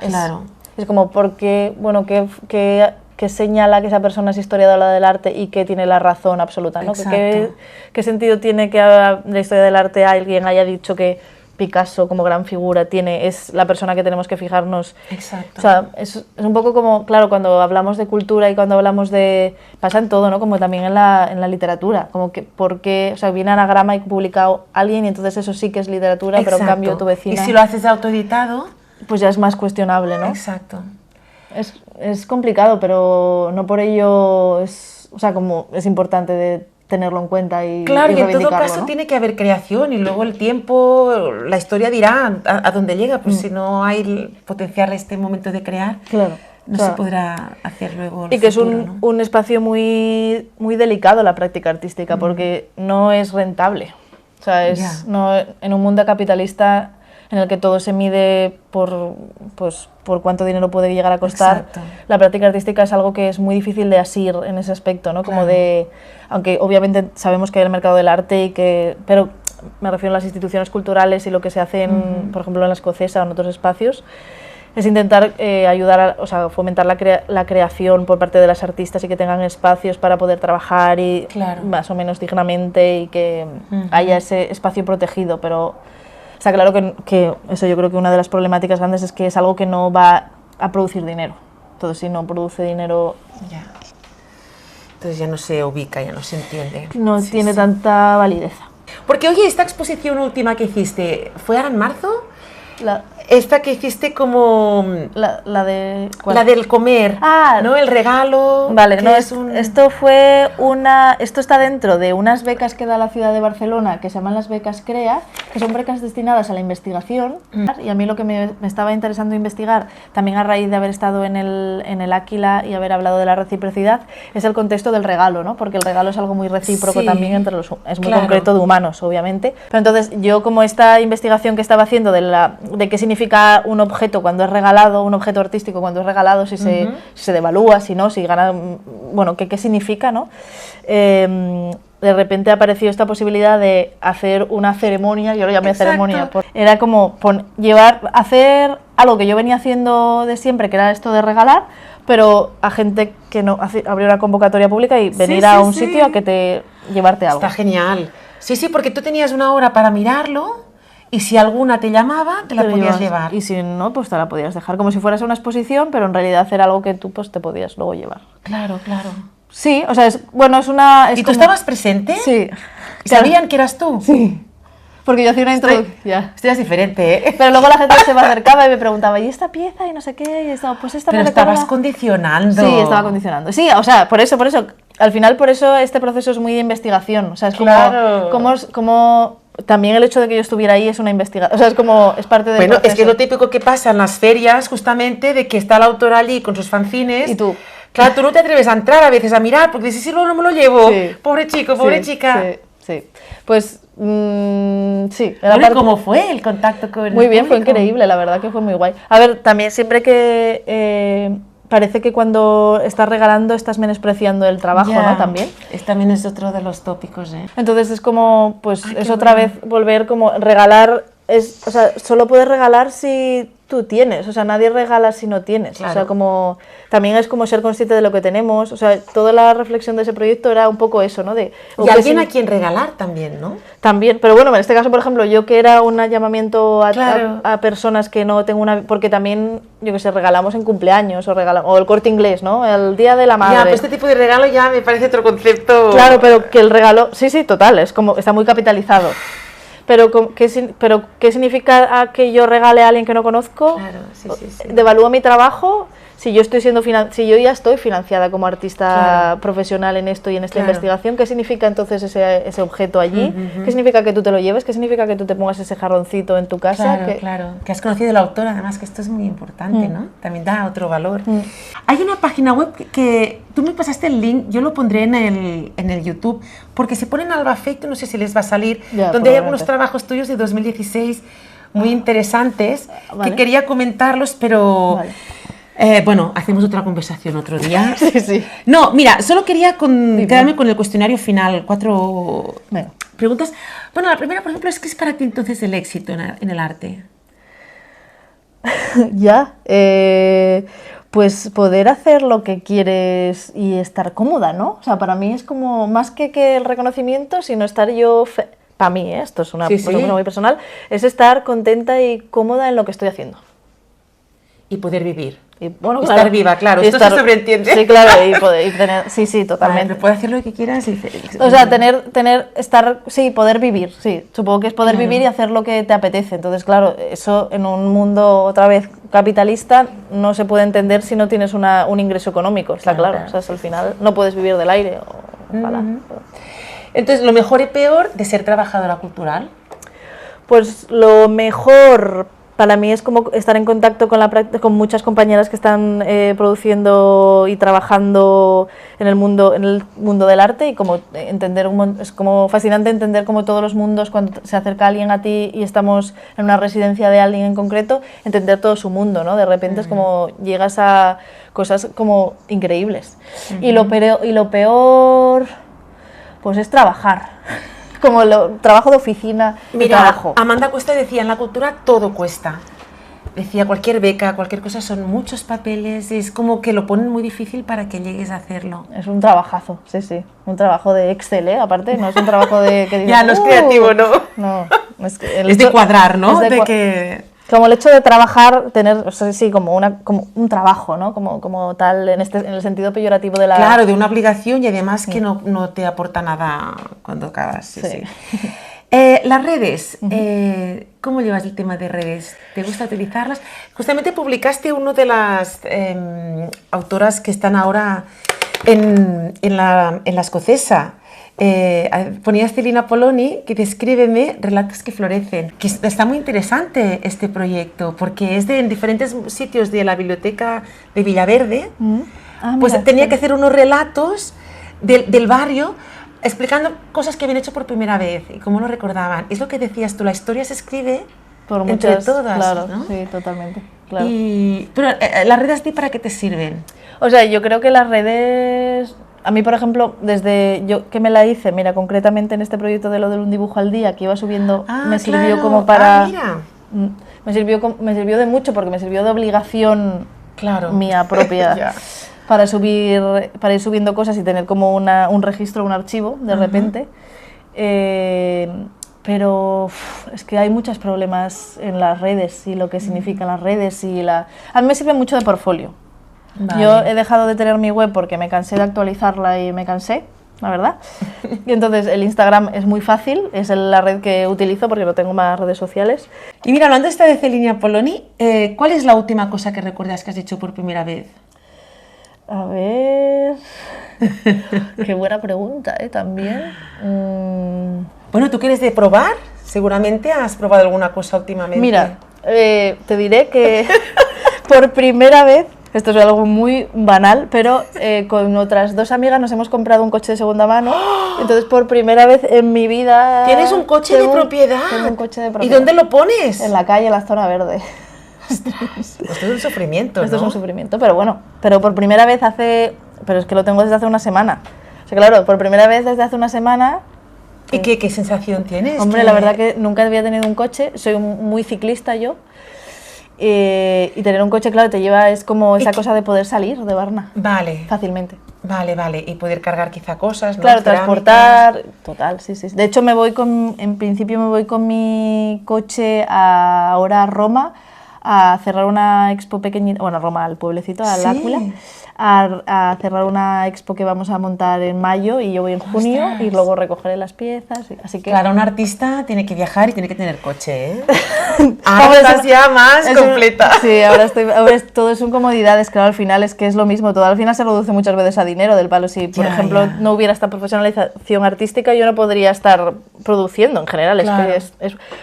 Speaker 2: es como porque, bueno, que señala que esa persona es historiadora del arte y que tiene la razón absoluta, ¿no? ¿Qué sentido tiene que de la historia del arte alguien haya dicho que Picasso como gran figura es la persona que tenemos que fijarnos?
Speaker 1: Exacto.
Speaker 2: O sea, es un poco como, claro, cuando hablamos de cultura y cuando hablamos de... pasa en todo, ¿no? Como también en la literatura, como que porque, o sea, viene Anagrama y publicado alguien y entonces eso sí que es literatura, pero en cambio tu vecina...
Speaker 1: Y si lo haces autoeditado...
Speaker 2: Pues ya es más cuestionable, ¿no?
Speaker 1: Exacto.
Speaker 2: Es complicado, pero no por ello es importante de tenerlo en cuenta y
Speaker 1: claro, y en todo
Speaker 2: reivindicarlo,
Speaker 1: caso,
Speaker 2: ¿no?
Speaker 1: tiene que haber creación y luego el tiempo, la historia dirá a dónde llega, pues si no hay potencial este momento de crear, no se podrá hacer luego el
Speaker 2: y que
Speaker 1: futuro,
Speaker 2: es un espacio muy, muy delicado la práctica artística, porque no es rentable. O sea, en un mundo capitalista en el que todo se mide por cuánto dinero puede llegar a costar.
Speaker 1: Exacto.
Speaker 2: La práctica artística es algo que es muy difícil de asir en ese aspecto, ¿no? Como aunque obviamente sabemos que hay el mercado del arte pero me refiero a las instituciones culturales y lo que se hace por ejemplo en la Escocesa o en otros espacios, es intentar ayudar fomentar la creación por parte de las artistas y que tengan espacios para poder trabajar y más o menos dignamente y que haya ese espacio protegido, pero está claro que eso, yo creo que una de las problemáticas grandes es que es algo que no va a producir dinero. Entonces, si no produce dinero...
Speaker 1: Entonces ya no se ubica, ya no se entiende.
Speaker 2: No tiene tanta validez.
Speaker 1: Porque, oye, esta exposición última que hiciste, ¿fue ahora en marzo? Esta que hiciste como...
Speaker 2: La de... ¿cuál?
Speaker 1: La del comer, ¿no? El regalo...
Speaker 2: Vale, no, esto fue esto está dentro de unas becas que da la ciudad de Barcelona, que se llaman las becas CREA, que son becas destinadas a la investigación, y a mí lo que me estaba interesando investigar, también a raíz de haber estado en el Áquila y haber hablado de la reciprocidad, es el contexto del regalo, ¿no? Porque el regalo es algo muy recíproco también entre es muy concreto de humanos, obviamente. Pero entonces, yo como esta investigación que estaba haciendo de qué significa un objeto cuando es regalado, un objeto artístico cuando es regalado, si se devalúa, si no, si gana, bueno, qué significa, ¿no? De repente apareció esta posibilidad de hacer una ceremonia, yo lo llamé ceremonia, era como hacer algo que yo venía haciendo de siempre, que era esto de regalar, pero a gente que no, abrir una convocatoria pública y venir a un sitio a llevarte algo.
Speaker 1: Está genial. Sí, porque tú tenías una hora para mirarlo y si alguna te llamaba, te la podías llevar.
Speaker 2: Y si no, pues te la podías dejar, como si fueras a una exposición, pero en realidad era algo que tú pues te podías luego llevar.
Speaker 1: Claro, claro.
Speaker 2: Sí, o sea, es una...
Speaker 1: ¿Y tú estabas presente?
Speaker 2: Sí.
Speaker 1: ¿Sabían que eras tú?
Speaker 2: Sí. Porque yo hacía una introducción.
Speaker 1: Esto ya es diferente, ¿eh?
Speaker 2: Pero luego la gente se me acercaba y me preguntaba, ¿y esta pieza? Y no sé qué, y esto, pues esta
Speaker 1: Pero estabas condicionando.
Speaker 2: Sí, estaba condicionando. Sí, o sea, por eso, al final por eso este proceso es muy de investigación. O sea, es como también el hecho de que yo estuviera ahí es una investigación. O sea, es parte del proceso.
Speaker 1: Es que es lo típico que pasa en las ferias, justamente, de que está el autor allí con sus fanzines.
Speaker 2: Y tú.
Speaker 1: Claro, tú no te atreves a entrar a veces a mirar, porque dices, si luego no me lo llevo. Sí. Pobre chico, pobre chica.
Speaker 2: Sí. Pues sí.
Speaker 1: ¿Cómo fue el contacto con el
Speaker 2: Muy bien, público? Fue increíble, la verdad que fue muy guay. A ver, también siempre que parece que cuando estás regalando estás menospreciando el trabajo, ¿no? También.
Speaker 1: También es otro de los tópicos, ¿eh?
Speaker 2: Entonces es como, pues es otra vez volver como regalar, o sea, solo puedes regalar si tú tienes, o sea, nadie regala si no tienes, claro. O sea, como también es como ser consciente de lo que tenemos, o sea, toda la reflexión de ese proyecto era un poco eso, ¿no?
Speaker 1: Y alguien a quien regalar también, ¿no?
Speaker 2: También, pero bueno, en este caso, por ejemplo, yo que era un llamamiento a personas que no tengo una... Porque también, yo que sé, regalamos en cumpleaños o el Corte Inglés, ¿no? El Día de la Madre.
Speaker 1: Ya, pues este tipo de regalo ya me parece otro concepto...
Speaker 2: Claro, pero que el regalo... Sí, total, es como... Está muy capitalizado. Pero ¿qué significa que yo regale a alguien que no conozco?
Speaker 1: Claro, sí.
Speaker 2: Devalúa mi trabajo si yo ya estoy financiada como artista profesional en esto y en esta investigación. ¿Qué significa entonces ese objeto allí? ¿Qué significa que tú te lo lleves? ¿Qué significa que tú te pongas ese jarroncito en tu casa?
Speaker 1: Claro. Que has conocido al autor, además, que esto es muy importante, ¿no? También da otro valor. Hay una página web que tú me pasaste el link, yo lo pondré en el YouTube, porque se pone en Albafeito, no sé si les va a salir, donde hay algunos trabajos tuyos de 2016 muy interesantes, que quería comentarlos, pero... Vale. Bueno, hacemos otra conversación otro día.
Speaker 2: Sí.
Speaker 1: No, mira, solo quería quedarme con el cuestionario final, 4 preguntas. Bueno, la primera, por ejemplo, ¿qué es para ti entonces el éxito en el arte?
Speaker 2: Pues poder hacer lo que quieres y estar cómoda, ¿no? O sea, para mí es como más que el reconocimiento, sino estar yo... Para mí, esto es una cosa muy personal, es estar contenta y cómoda en lo que estoy haciendo.
Speaker 1: Y poder vivir.
Speaker 2: Y, bueno,
Speaker 1: estar viva, claro. Esto se sobreentiende.
Speaker 2: Sí, claro, y tener... Sí, totalmente.
Speaker 1: Pero puedes hacer lo que quieras.
Speaker 2: O sea, poder vivir, sí. Supongo que es poder vivir y hacer lo que te apetece. Entonces, claro, eso en un mundo, otra vez, capitalista, no se puede entender si no tienes un ingreso económico, está claro. O sea, al final no puedes vivir del aire.
Speaker 1: Entonces, ¿lo mejor y peor de ser trabajadora cultural?
Speaker 2: Pues lo mejor... Para mí es como estar en contacto con muchas compañeras que están produciendo y trabajando en el mundo del arte y como es como fascinante entender cómo todos los mundos, cuando se acerca alguien a ti y estamos en una residencia de alguien en concreto, entender todo su mundo, ¿no? De repente es como llegas a cosas como increíbles. Y lo peor, pues es trabajar. Como trabajo de oficina.
Speaker 1: Mira, Amanda Cuesta decía, en la cultura todo cuesta. Decía, cualquier beca, cualquier cosa, son muchos papeles, es como que lo ponen muy difícil para que llegues a hacerlo.
Speaker 2: Es un trabajazo, sí. Un trabajo de Excel, aparte, no es un trabajo de... Que dices,
Speaker 1: ya, no es creativo, ¿no?
Speaker 2: No,
Speaker 1: es de cuadrar, ¿no?
Speaker 2: Como el hecho de trabajar, tener, o sea, sí, como un trabajo, ¿no? Como tal, en el sentido peyorativo de la...
Speaker 1: Claro, de una obligación y además que no te aporta nada cuando acabas. Sí. Las redes, ¿cómo llevas el tema de redes? ¿Te gusta utilizarlas? Justamente publicaste una de las autoras que están ahora en la escocesa. Ponías Celina Poloni, que descríbeme relatos que florecen, que está muy interesante este proyecto porque es en diferentes sitios de la biblioteca de Villaverde. Pues tenía que hacer unos relatos del barrio explicando cosas que habían hecho por primera vez y cómo lo recordaban. Es lo que decías tú, la historia se escribe
Speaker 2: por
Speaker 1: entre todas,
Speaker 2: claro,
Speaker 1: ¿no?
Speaker 2: Sí, totalmente, claro.
Speaker 1: Pero las redes ¿para qué te sirven?
Speaker 2: O sea, yo creo que las redes... A mí, por ejemplo, desde yo que me la hice, mira, concretamente en este proyecto de lo de un dibujo al día, que iba subiendo, me sirvió como para... Me sirvió de mucho, porque me sirvió de obligación mía propia para ir subiendo cosas y tener como un registro, un archivo, de repente. pero es que hay muchos problemas en las redes y lo que significan las redes A mí me sirve mucho de portfolio. Vale. Yo he dejado de tener mi web porque me cansé de actualizarla y me cansé, la verdad. Y entonces el Instagram es muy fácil, es la red que utilizo porque no tengo más redes sociales.
Speaker 1: Y mira, hablando de Celinia Poloni, ¿cuál es la última cosa que recuerdas que has hecho por primera vez?
Speaker 2: A ver... Qué buena pregunta, también.
Speaker 1: Bueno, ¿tú quieres de probar? Seguramente has probado alguna cosa últimamente.
Speaker 2: Mira, te diré que por primera vez, esto es algo muy banal, pero con otras 2 amigas nos hemos comprado un coche de segunda mano. Entonces, por primera vez en mi vida...
Speaker 1: ¿Tienes un coche de propiedad?
Speaker 2: Tengo un coche de propiedad.
Speaker 1: ¿Y dónde lo pones?
Speaker 2: En la calle, en la zona verde.
Speaker 1: Ostras, esto es un sufrimiento, ¿no?
Speaker 2: Esto es un sufrimiento, pero bueno, pero por primera vez pero es que lo tengo desde hace una semana. O sea, claro, por primera vez desde hace una semana...
Speaker 1: ¿Y qué sensación tienes?
Speaker 2: Hombre, la verdad que nunca había tenido un coche, soy muy ciclista yo, y tener un coche, claro, es como esa cosa de poder salir de Varna.
Speaker 1: Vale.
Speaker 2: Fácilmente.
Speaker 1: Vale, y poder cargar quizá cosas, ¿no?
Speaker 2: Claro, transportar, total, sí. De hecho, en principio me voy con mi coche ahora a Roma, a cerrar una expo pequeñita, bueno, Roma, al pueblecito, al Áquila, a cerrar una expo que vamos a montar en mayo y yo voy en junio. ¡Ostras! Y luego recogeré las piezas, así que...
Speaker 1: Claro, un artista tiene que viajar y tiene que tener coche, ¿eh? Ahora estás ya más completa.
Speaker 2: Sí, ahora todo son comodidades, claro, al final es que es lo mismo, todo al final se reduce muchas veces a dinero del palo. Si, por ejemplo, no hubiera esta profesionalización artística, yo no podría estar produciendo en general. Claro.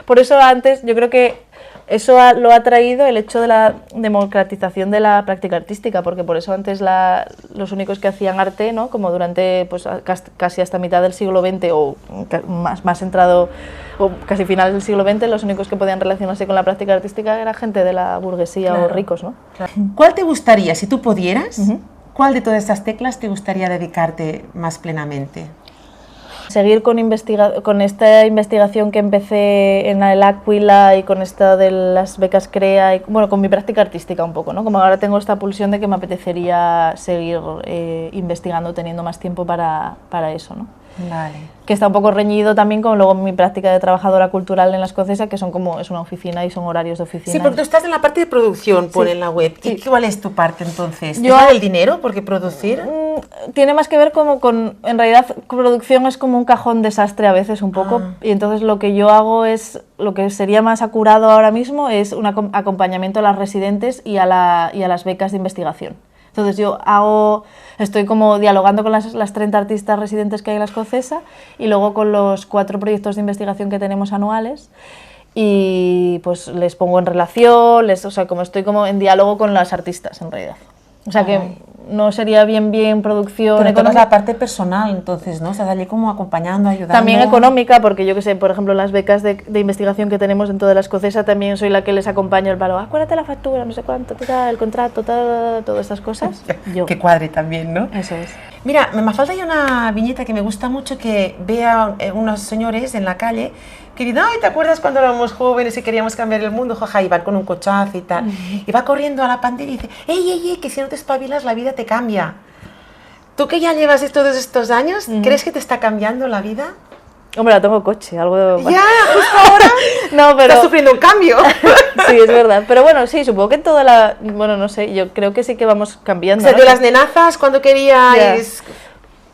Speaker 2: Por eso antes, yo creo que eso lo ha traído el hecho de la democratización de la práctica artística, porque por eso antes los únicos que hacían arte, ¿no? Como durante pues, casi hasta mitad del siglo XX o más entrado, o casi final del siglo XX, los únicos que podían relacionarse con la práctica artística era gente de la burguesía, claro, o ricos, ¿no?
Speaker 1: Claro. ¿Cuál te gustaría, si tú pudieras, cuál de todas estas teclas te gustaría dedicarte más plenamente?
Speaker 2: Seguir con esta investigación que empecé en el Áquila y con esta de las becas CREA, y, bueno, con mi práctica artística un poco, ¿no? Como ahora tengo esta pulsión de que me apetecería seguir investigando, teniendo más tiempo para eso, ¿no?
Speaker 1: Vale.
Speaker 2: Que está un poco reñido también con luego mi práctica de trabajadora cultural en la Escocesa, que es una oficina y son horarios de oficina.
Speaker 1: Sí, porque tú estás en la parte de producción, pone en la web. ¿Y cuál es tu parte entonces? ¿Es la del dinero? Porque producir...
Speaker 2: tiene más que ver en realidad producción es como un cajón desastre a veces un poco, y entonces lo que yo hago lo que sería más acurado ahora mismo es un acompañamiento a las residentes y a las becas de investigación. Entonces estoy como dialogando con las 30 artistas residentes que hay en la Escocesa y luego con los 4 proyectos de investigación que tenemos anuales, y pues les pongo en relación, o sea, como estoy como en diálogo con las artistas en realidad. O sea que no sería bien producción
Speaker 1: pero
Speaker 2: económica.
Speaker 1: Pero la parte personal, entonces, ¿no? Estás allí como acompañando, ayudando.
Speaker 2: También económica, porque yo que sé, por ejemplo, las becas de investigación que tenemos en toda la Escocesa, también soy la que les acompaño el valor. Acuérdate la factura, no sé cuánto, el contrato, todas estas cosas.
Speaker 1: Que cuadre también, ¿no?
Speaker 2: Eso es.
Speaker 1: Mira, me falta ahí una viñeta que me gusta mucho, que vea unos señores en la calle que dicen, ay, ¿te acuerdas cuando éramos jóvenes y queríamos cambiar el mundo? Jaja, y van con un cochazo y tal. Y va corriendo a la pantalla y dice, ey, que si no te espabilas la vida te cambia. ¿Tú que ya llevas todos estos años, crees que te está cambiando la vida?
Speaker 2: Hombre, la tengo coche, algo de...
Speaker 1: Ya, justo ahora
Speaker 2: no, pero...
Speaker 1: estás sufriendo un cambio.
Speaker 2: Sí, es verdad. Pero bueno, sí, supongo que bueno, no sé, yo creo que sí que vamos cambiando.
Speaker 1: O sea,
Speaker 2: ¿no?
Speaker 1: de las nenazas, cuando queríais...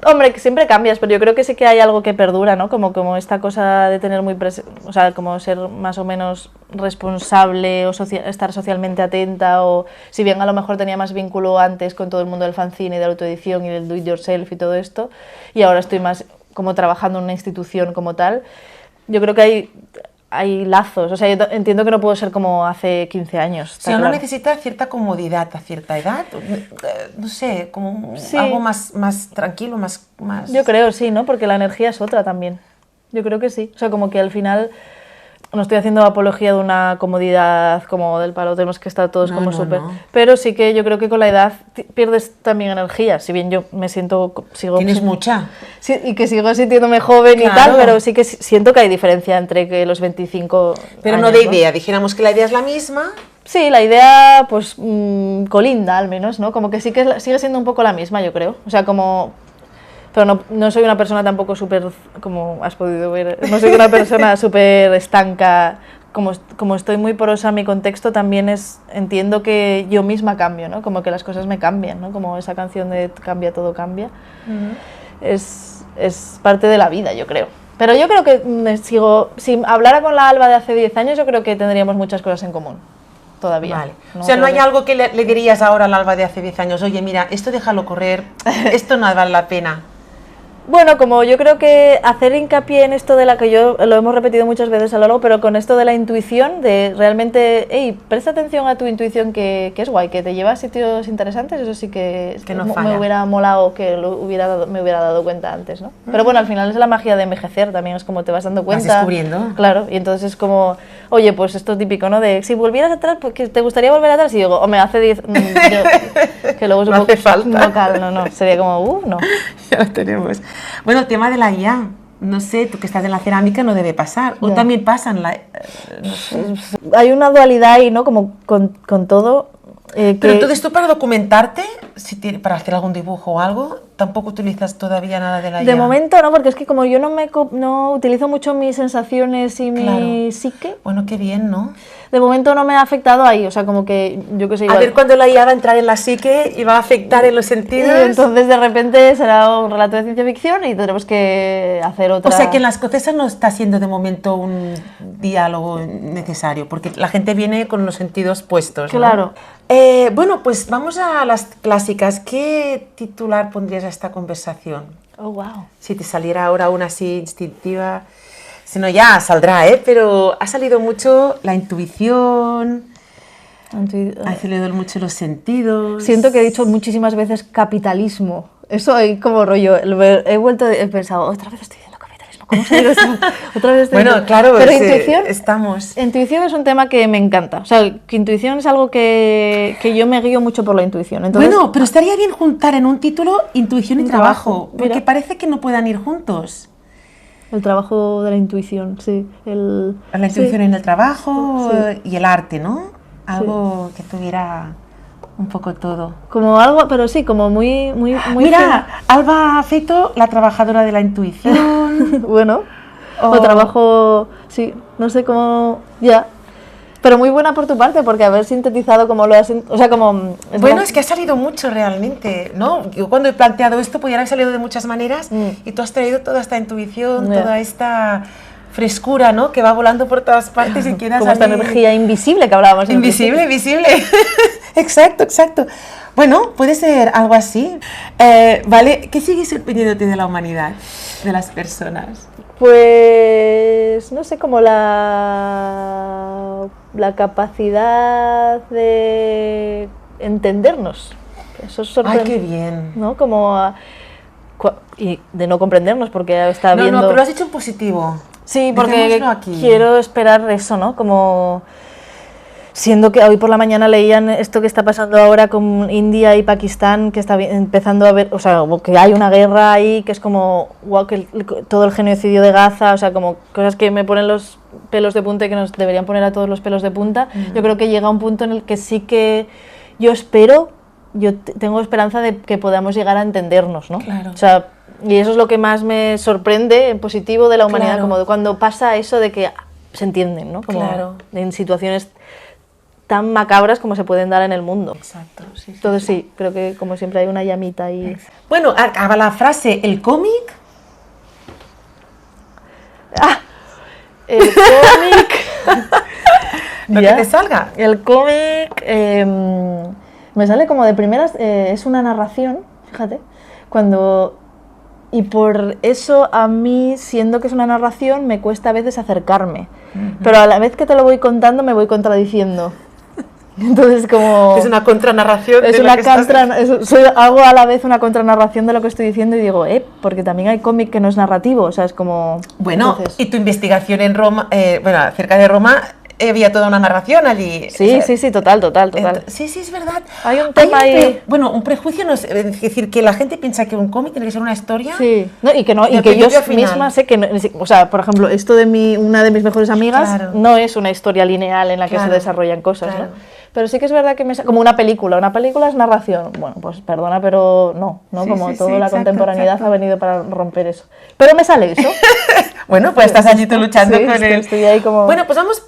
Speaker 2: Hombre, que siempre cambias, pero yo creo que sí que hay algo que perdura, ¿no? Como esta cosa de tener o sea, como ser más o menos responsable o estar socialmente atenta, o si bien a lo mejor tenía más vínculo antes con todo el mundo del fanzine y de la autoedición y del do it yourself y todo esto, y ahora estoy más como trabajando en una institución como tal, yo creo que hay lazos, o sea, yo entiendo que no puedo ser como hace 15 años.
Speaker 1: Si uno necesita cierta comodidad a cierta edad, no sé, como algo más tranquilo, más...
Speaker 2: Yo creo, sí, ¿no? Porque la energía es otra también. Yo creo que sí. O sea, como que al final no estoy haciendo apología de una comodidad como del palo, tenemos que estar todos súper... No. Pero sí que yo creo que con la edad pierdes también energía, si bien yo me siento...
Speaker 1: ¿Tienes mucha?
Speaker 2: Sí, y que sigo sintiéndome joven, claro, y tal, pero sí que siento que hay diferencia entre que los 25
Speaker 1: Pero
Speaker 2: años,
Speaker 1: no de idea, dijéramos que la idea es la misma.
Speaker 2: Sí, la idea, pues, colinda al menos, ¿no? Como que sí que sigue siendo un poco la misma, yo creo. O sea, como... pero no soy una persona tampoco súper, como has podido ver, no soy una persona súper estanca. Como estoy muy porosa, mi contexto también entiendo que yo misma cambio, ¿no? Como que las cosas me cambian, ¿no? Como esa canción de Cambia, todo cambia. Es parte de la vida, yo creo. Pero yo creo que si hablara con la Alba de hace 10 años, yo creo que tendríamos muchas cosas en común. Todavía.
Speaker 1: Vale. ¿No? O sea, no hay algo que le dirías ahora al Alba de hace 10 años, oye, mira, esto déjalo correr, esto no vale la pena.
Speaker 2: Bueno, como yo creo que hacer hincapié en esto de la que yo lo hemos repetido muchas veces a lo largo, pero con esto de la intuición, de realmente, hey, presta atención a tu intuición que es guay, que te lleva a sitios interesantes, eso sí que
Speaker 1: no
Speaker 2: me hubiera molado que me hubiera dado cuenta antes, ¿no? Pero bueno, al final es la magia de envejecer, también es como te vas dando cuenta.
Speaker 1: Vas descubriendo.
Speaker 2: Claro, y entonces es como, oye, pues esto típico, ¿no? De si volvieras atrás, pues ¿te gustaría volver atrás? Y digo, me hace 10, que luego es un
Speaker 1: no
Speaker 2: poco
Speaker 1: hace falta.
Speaker 2: No, sería como, no.
Speaker 1: Ya lo tenemos. Bueno, el tema de la IA, no sé, tú que estás en la cerámica no debe pasar, o también pasan no sé.
Speaker 2: Hay una dualidad ahí, ¿no? Como con todo.
Speaker 1: Pero entonces tú para documentarte, para hacer algún dibujo o algo, tampoco utilizas todavía nada de la IA.
Speaker 2: De momento no, porque es que como yo no utilizo mucho mis sensaciones y mi psique.
Speaker 1: Bueno, qué bien, ¿no?
Speaker 2: De momento no me ha afectado ahí, o sea, como que yo que sé. Igual.
Speaker 1: A ver cuando la IA va a entrar en la psique y va a afectar en los sentidos.
Speaker 2: Y entonces de repente será un relato de ciencia ficción y tendremos que hacer otra.
Speaker 1: O sea que en La Escocesa no está siendo de momento un diálogo necesario, porque la gente viene con los sentidos puestos, ¿no?
Speaker 2: Claro.
Speaker 1: Bueno, pues vamos a las clásicas. ¿Qué titular pondrías a esta conversación?
Speaker 2: Oh, wow.
Speaker 1: Si te saliera ahora una así instintiva. Si no, ya saldrá, pero ha salido mucho la intuición, ha salido mucho los sentidos.
Speaker 2: Siento que he dicho muchísimas veces capitalismo. Eso hay como rollo. He pensado, otra vez estoy diciendo capitalismo. ¿Cómo se dice eso? Otra vez estoy
Speaker 1: bueno, claro,
Speaker 2: pero intuición,
Speaker 1: estamos.
Speaker 2: Intuición es un tema que me encanta. O sea, que intuición es algo que yo me guío mucho por la intuición. Entonces,
Speaker 1: bueno, pero estaría bien juntar en un título intuición y trabajo, porque parece que no puedan ir juntos.
Speaker 2: El trabajo de la intuición, sí.
Speaker 1: La intuición en el trabajo y el arte, ¿no? Algo que tuviera un poco todo.
Speaker 2: Como algo, pero sí, como muy
Speaker 1: Mira, Alba Feito, la trabajadora de la intuición.
Speaker 2: Bueno, o trabajo, sí, no sé cómo, ya. Pero muy buena por tu parte, porque haber sintetizado como lo has... O sea, como...
Speaker 1: Bueno, es que ha salido mucho realmente, ¿no? Yo cuando he planteado esto podría haber salido de muchas maneras y tú has traído toda esta intuición, toda esta frescura, ¿no? Que va volando por todas partes y quieras...
Speaker 2: Como esta energía invisible que hablábamos.
Speaker 1: Invisible. Exacto. Bueno, puede ser algo así. Vale, ¿qué sigue sorprendiéndote de la humanidad, de las personas?
Speaker 2: Pues, no sé, como la capacidad de entendernos. Eso es sorprendente.
Speaker 1: ¡Ay, qué bien!
Speaker 2: ¿No? Como y de no comprendernos, porque está viendo...
Speaker 1: No, pero lo has hecho en positivo.
Speaker 2: Sí, porque quiero esperar eso, ¿no? Como... Siendo que hoy por la mañana leían esto que está pasando ahora con India y Pakistán, que está empezando a ver, o sea, que hay una guerra ahí, que es como, wow, que todo el genocidio de Gaza, o sea, como cosas que me ponen los pelos de punta y que nos deberían poner a todos los pelos de punta. Yo creo que llega un punto en el que sí que yo tengo esperanza de que podamos llegar a entendernos, ¿no?
Speaker 1: Claro.
Speaker 2: O sea, y eso es lo que más me sorprende en positivo de la humanidad, como de cuando pasa eso de que se entienden, ¿no? Como en situaciones tan macabras como se pueden dar en el mundo.
Speaker 1: Exacto, sí.
Speaker 2: Entonces sí, creo que como siempre hay una llamita ahí.
Speaker 1: Bueno, acaba la frase, ¿el cómic?
Speaker 2: El cómic...
Speaker 1: Lo que te salga.
Speaker 2: El cómic me sale como de primeras, es una narración, fíjate, y por eso a mí, siendo que es una narración, me cuesta a veces acercarme, pero a la vez que te lo voy contando me voy contradiciendo. Entonces como...
Speaker 1: Es una contranarración de lo que
Speaker 2: hago a la vez una contranarración de lo que estoy diciendo y digo, porque también hay cómic que no es narrativo, o sea, es como...
Speaker 1: Bueno, y tu investigación en Roma, acerca de Roma, había toda una narración allí.
Speaker 2: Sí, total.
Speaker 1: Sí, es verdad.
Speaker 2: Hay un tema ahí...
Speaker 1: un prejuicio, no es decir, que la gente piensa que un cómic tiene que ser una historia.
Speaker 2: Sí, no, y que yo misma sé que, o sea, por ejemplo, esto de una de mis mejores amigas no es una historia lineal en la que se desarrollan cosas, ¿no? Pero sí que es verdad que como una película es narración. Bueno, pues perdona, pero no,
Speaker 1: sí,
Speaker 2: como
Speaker 1: sí,
Speaker 2: toda
Speaker 1: sí,
Speaker 2: la
Speaker 1: exacto,
Speaker 2: contemporaneidad
Speaker 1: exacto.
Speaker 2: ha venido para romper eso. Pero me sale eso.
Speaker 1: Bueno, pues estás allí tú luchando con él.
Speaker 2: Estoy ahí como...
Speaker 1: Bueno, pues vamos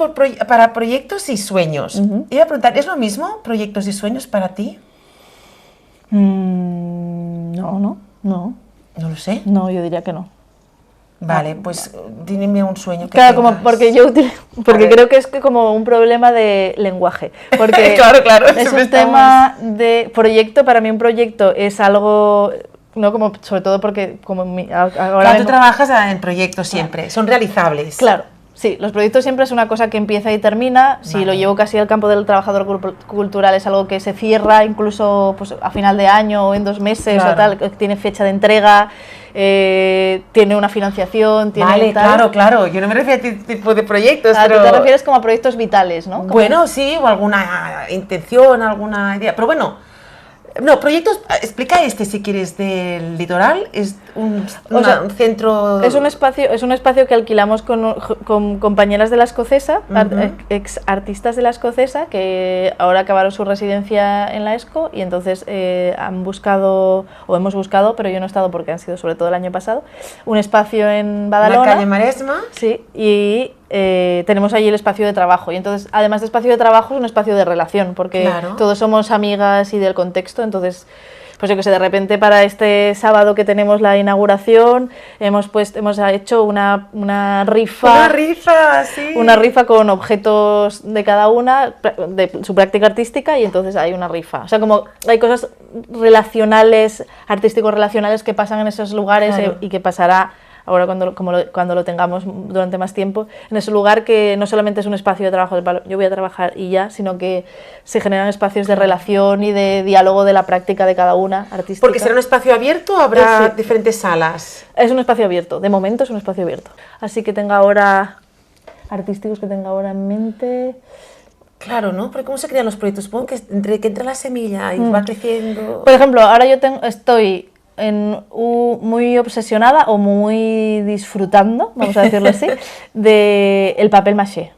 Speaker 1: para proyectos y sueños. Iba a preguntar, ¿es lo mismo proyectos y sueños para ti?
Speaker 2: No.
Speaker 1: No lo sé.
Speaker 2: No, yo diría que no.
Speaker 1: Vale, pues dime un sueño que
Speaker 2: claro,
Speaker 1: tengas.
Speaker 2: como porque creo que es como un problema de lenguaje. Porque
Speaker 1: claro,
Speaker 2: es un tema de proyecto. Para mí un proyecto es algo, no como, sobre todo porque como ahora
Speaker 1: claro, tú trabajas en proyectos siempre, son realizables.
Speaker 2: Claro. Sí, los proyectos siempre es una cosa que empieza y termina. Si lo llevo casi al campo del trabajador cultural, es algo que se cierra incluso pues, a final de año o en 2 meses o tal, que tiene fecha de entrega, tiene una financiación, tiene
Speaker 1: vale,
Speaker 2: tal.
Speaker 1: claro. Yo no me refiero a este tipo de proyectos,
Speaker 2: pero...
Speaker 1: Tú
Speaker 2: te refieres como a proyectos vitales, ¿no? Como...
Speaker 1: Bueno, sí, o alguna intención, alguna idea. Pero bueno, no, proyectos, explica si quieres, del litoral. Es un centro...
Speaker 2: Es un espacio que alquilamos con compañeras de La Escocesa, ex artistas de La Escocesa, que ahora acabaron su residencia en la ESCO y entonces hemos buscado, pero yo no he estado porque han sido sobre todo el año pasado, un espacio en Badalona.
Speaker 1: La calle Maresma.
Speaker 2: Sí, y tenemos allí el espacio de trabajo. Y entonces, además de espacio de trabajo, es un espacio de relación, porque todos somos amigas y del contexto, entonces... Pues yo que sé, de repente para este sábado que tenemos la inauguración hemos hecho una rifa.
Speaker 1: Una rifa, sí.
Speaker 2: Una rifa con objetos de cada una, de su práctica artística, y entonces hay una rifa. O sea, como hay cosas relacionales, artísticos relacionales que pasan en esos lugares y que pasará ahora cuando lo tengamos durante más tiempo, en ese lugar que no solamente es un espacio de trabajo, yo voy a trabajar y ya, sino que se generan espacios de relación y de diálogo de la práctica de cada una artística.
Speaker 1: ¿Porque será un espacio abierto o habrá diferentes salas?
Speaker 2: Es un espacio abierto, de momento es un espacio abierto. Así que tenga ahora artísticos que tenga ahora en mente...
Speaker 1: Claro, ¿no? Porque ¿cómo se crean los proyectos? Supongo que entra la semilla y va creciendo...
Speaker 2: Por ejemplo, ahora yo estoy... muy obsesionada o muy disfrutando, vamos a decirlo así, de el papel maché.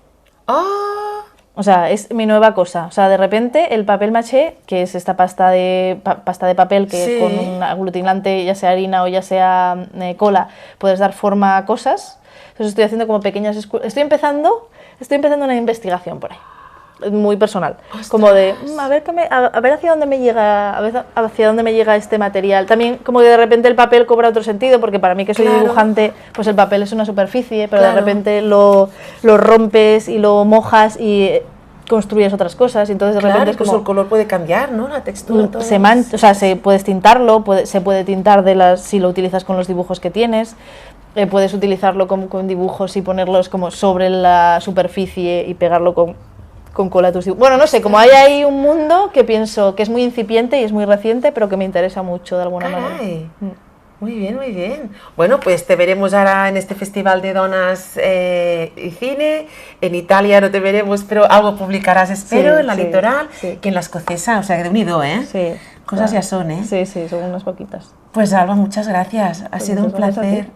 Speaker 1: ¡Oh!
Speaker 2: O sea, es mi nueva cosa. O sea, de repente el papel maché, que es esta pasta de papel que con un aglutinante, ya sea harina o ya sea cola, puedes dar forma a cosas. Entonces estoy haciendo como pequeñas estoy empezando una investigación por ahí. Muy personal. ¡Ostras! Como de a ver hacia dónde me llega este material. También como que de repente el papel cobra otro sentido, porque para mí que soy dibujante, pues el papel es una superficie, pero de repente lo rompes y lo mojas y construyes otras cosas, y entonces de repente es como,
Speaker 1: el color puede cambiar, ¿no? La textura, todo.
Speaker 2: O sea, puedes tintarlo, se puede tintar si lo utilizas con los dibujos que tienes. Puedes utilizarlo con dibujos y ponerlos como sobre la superficie y pegarlo con cola a tus dibujos. Bueno, no sé, como hay ahí un mundo que pienso que es muy incipiente y es muy reciente, pero que me interesa mucho de alguna manera.
Speaker 1: Muy bien, muy bien. Bueno, pues te veremos ahora en este Festival de Donas y Cine. En Italia no te veremos, pero algo publicarás, espero, en la Litoral, que en La Escocesa, o sea, que de unido, ¿eh?
Speaker 2: Sí.
Speaker 1: Cosas ya son, ¿eh?
Speaker 2: Sí, son unas poquitas.
Speaker 1: Pues Alba, muchas gracias. Ha sido un placer.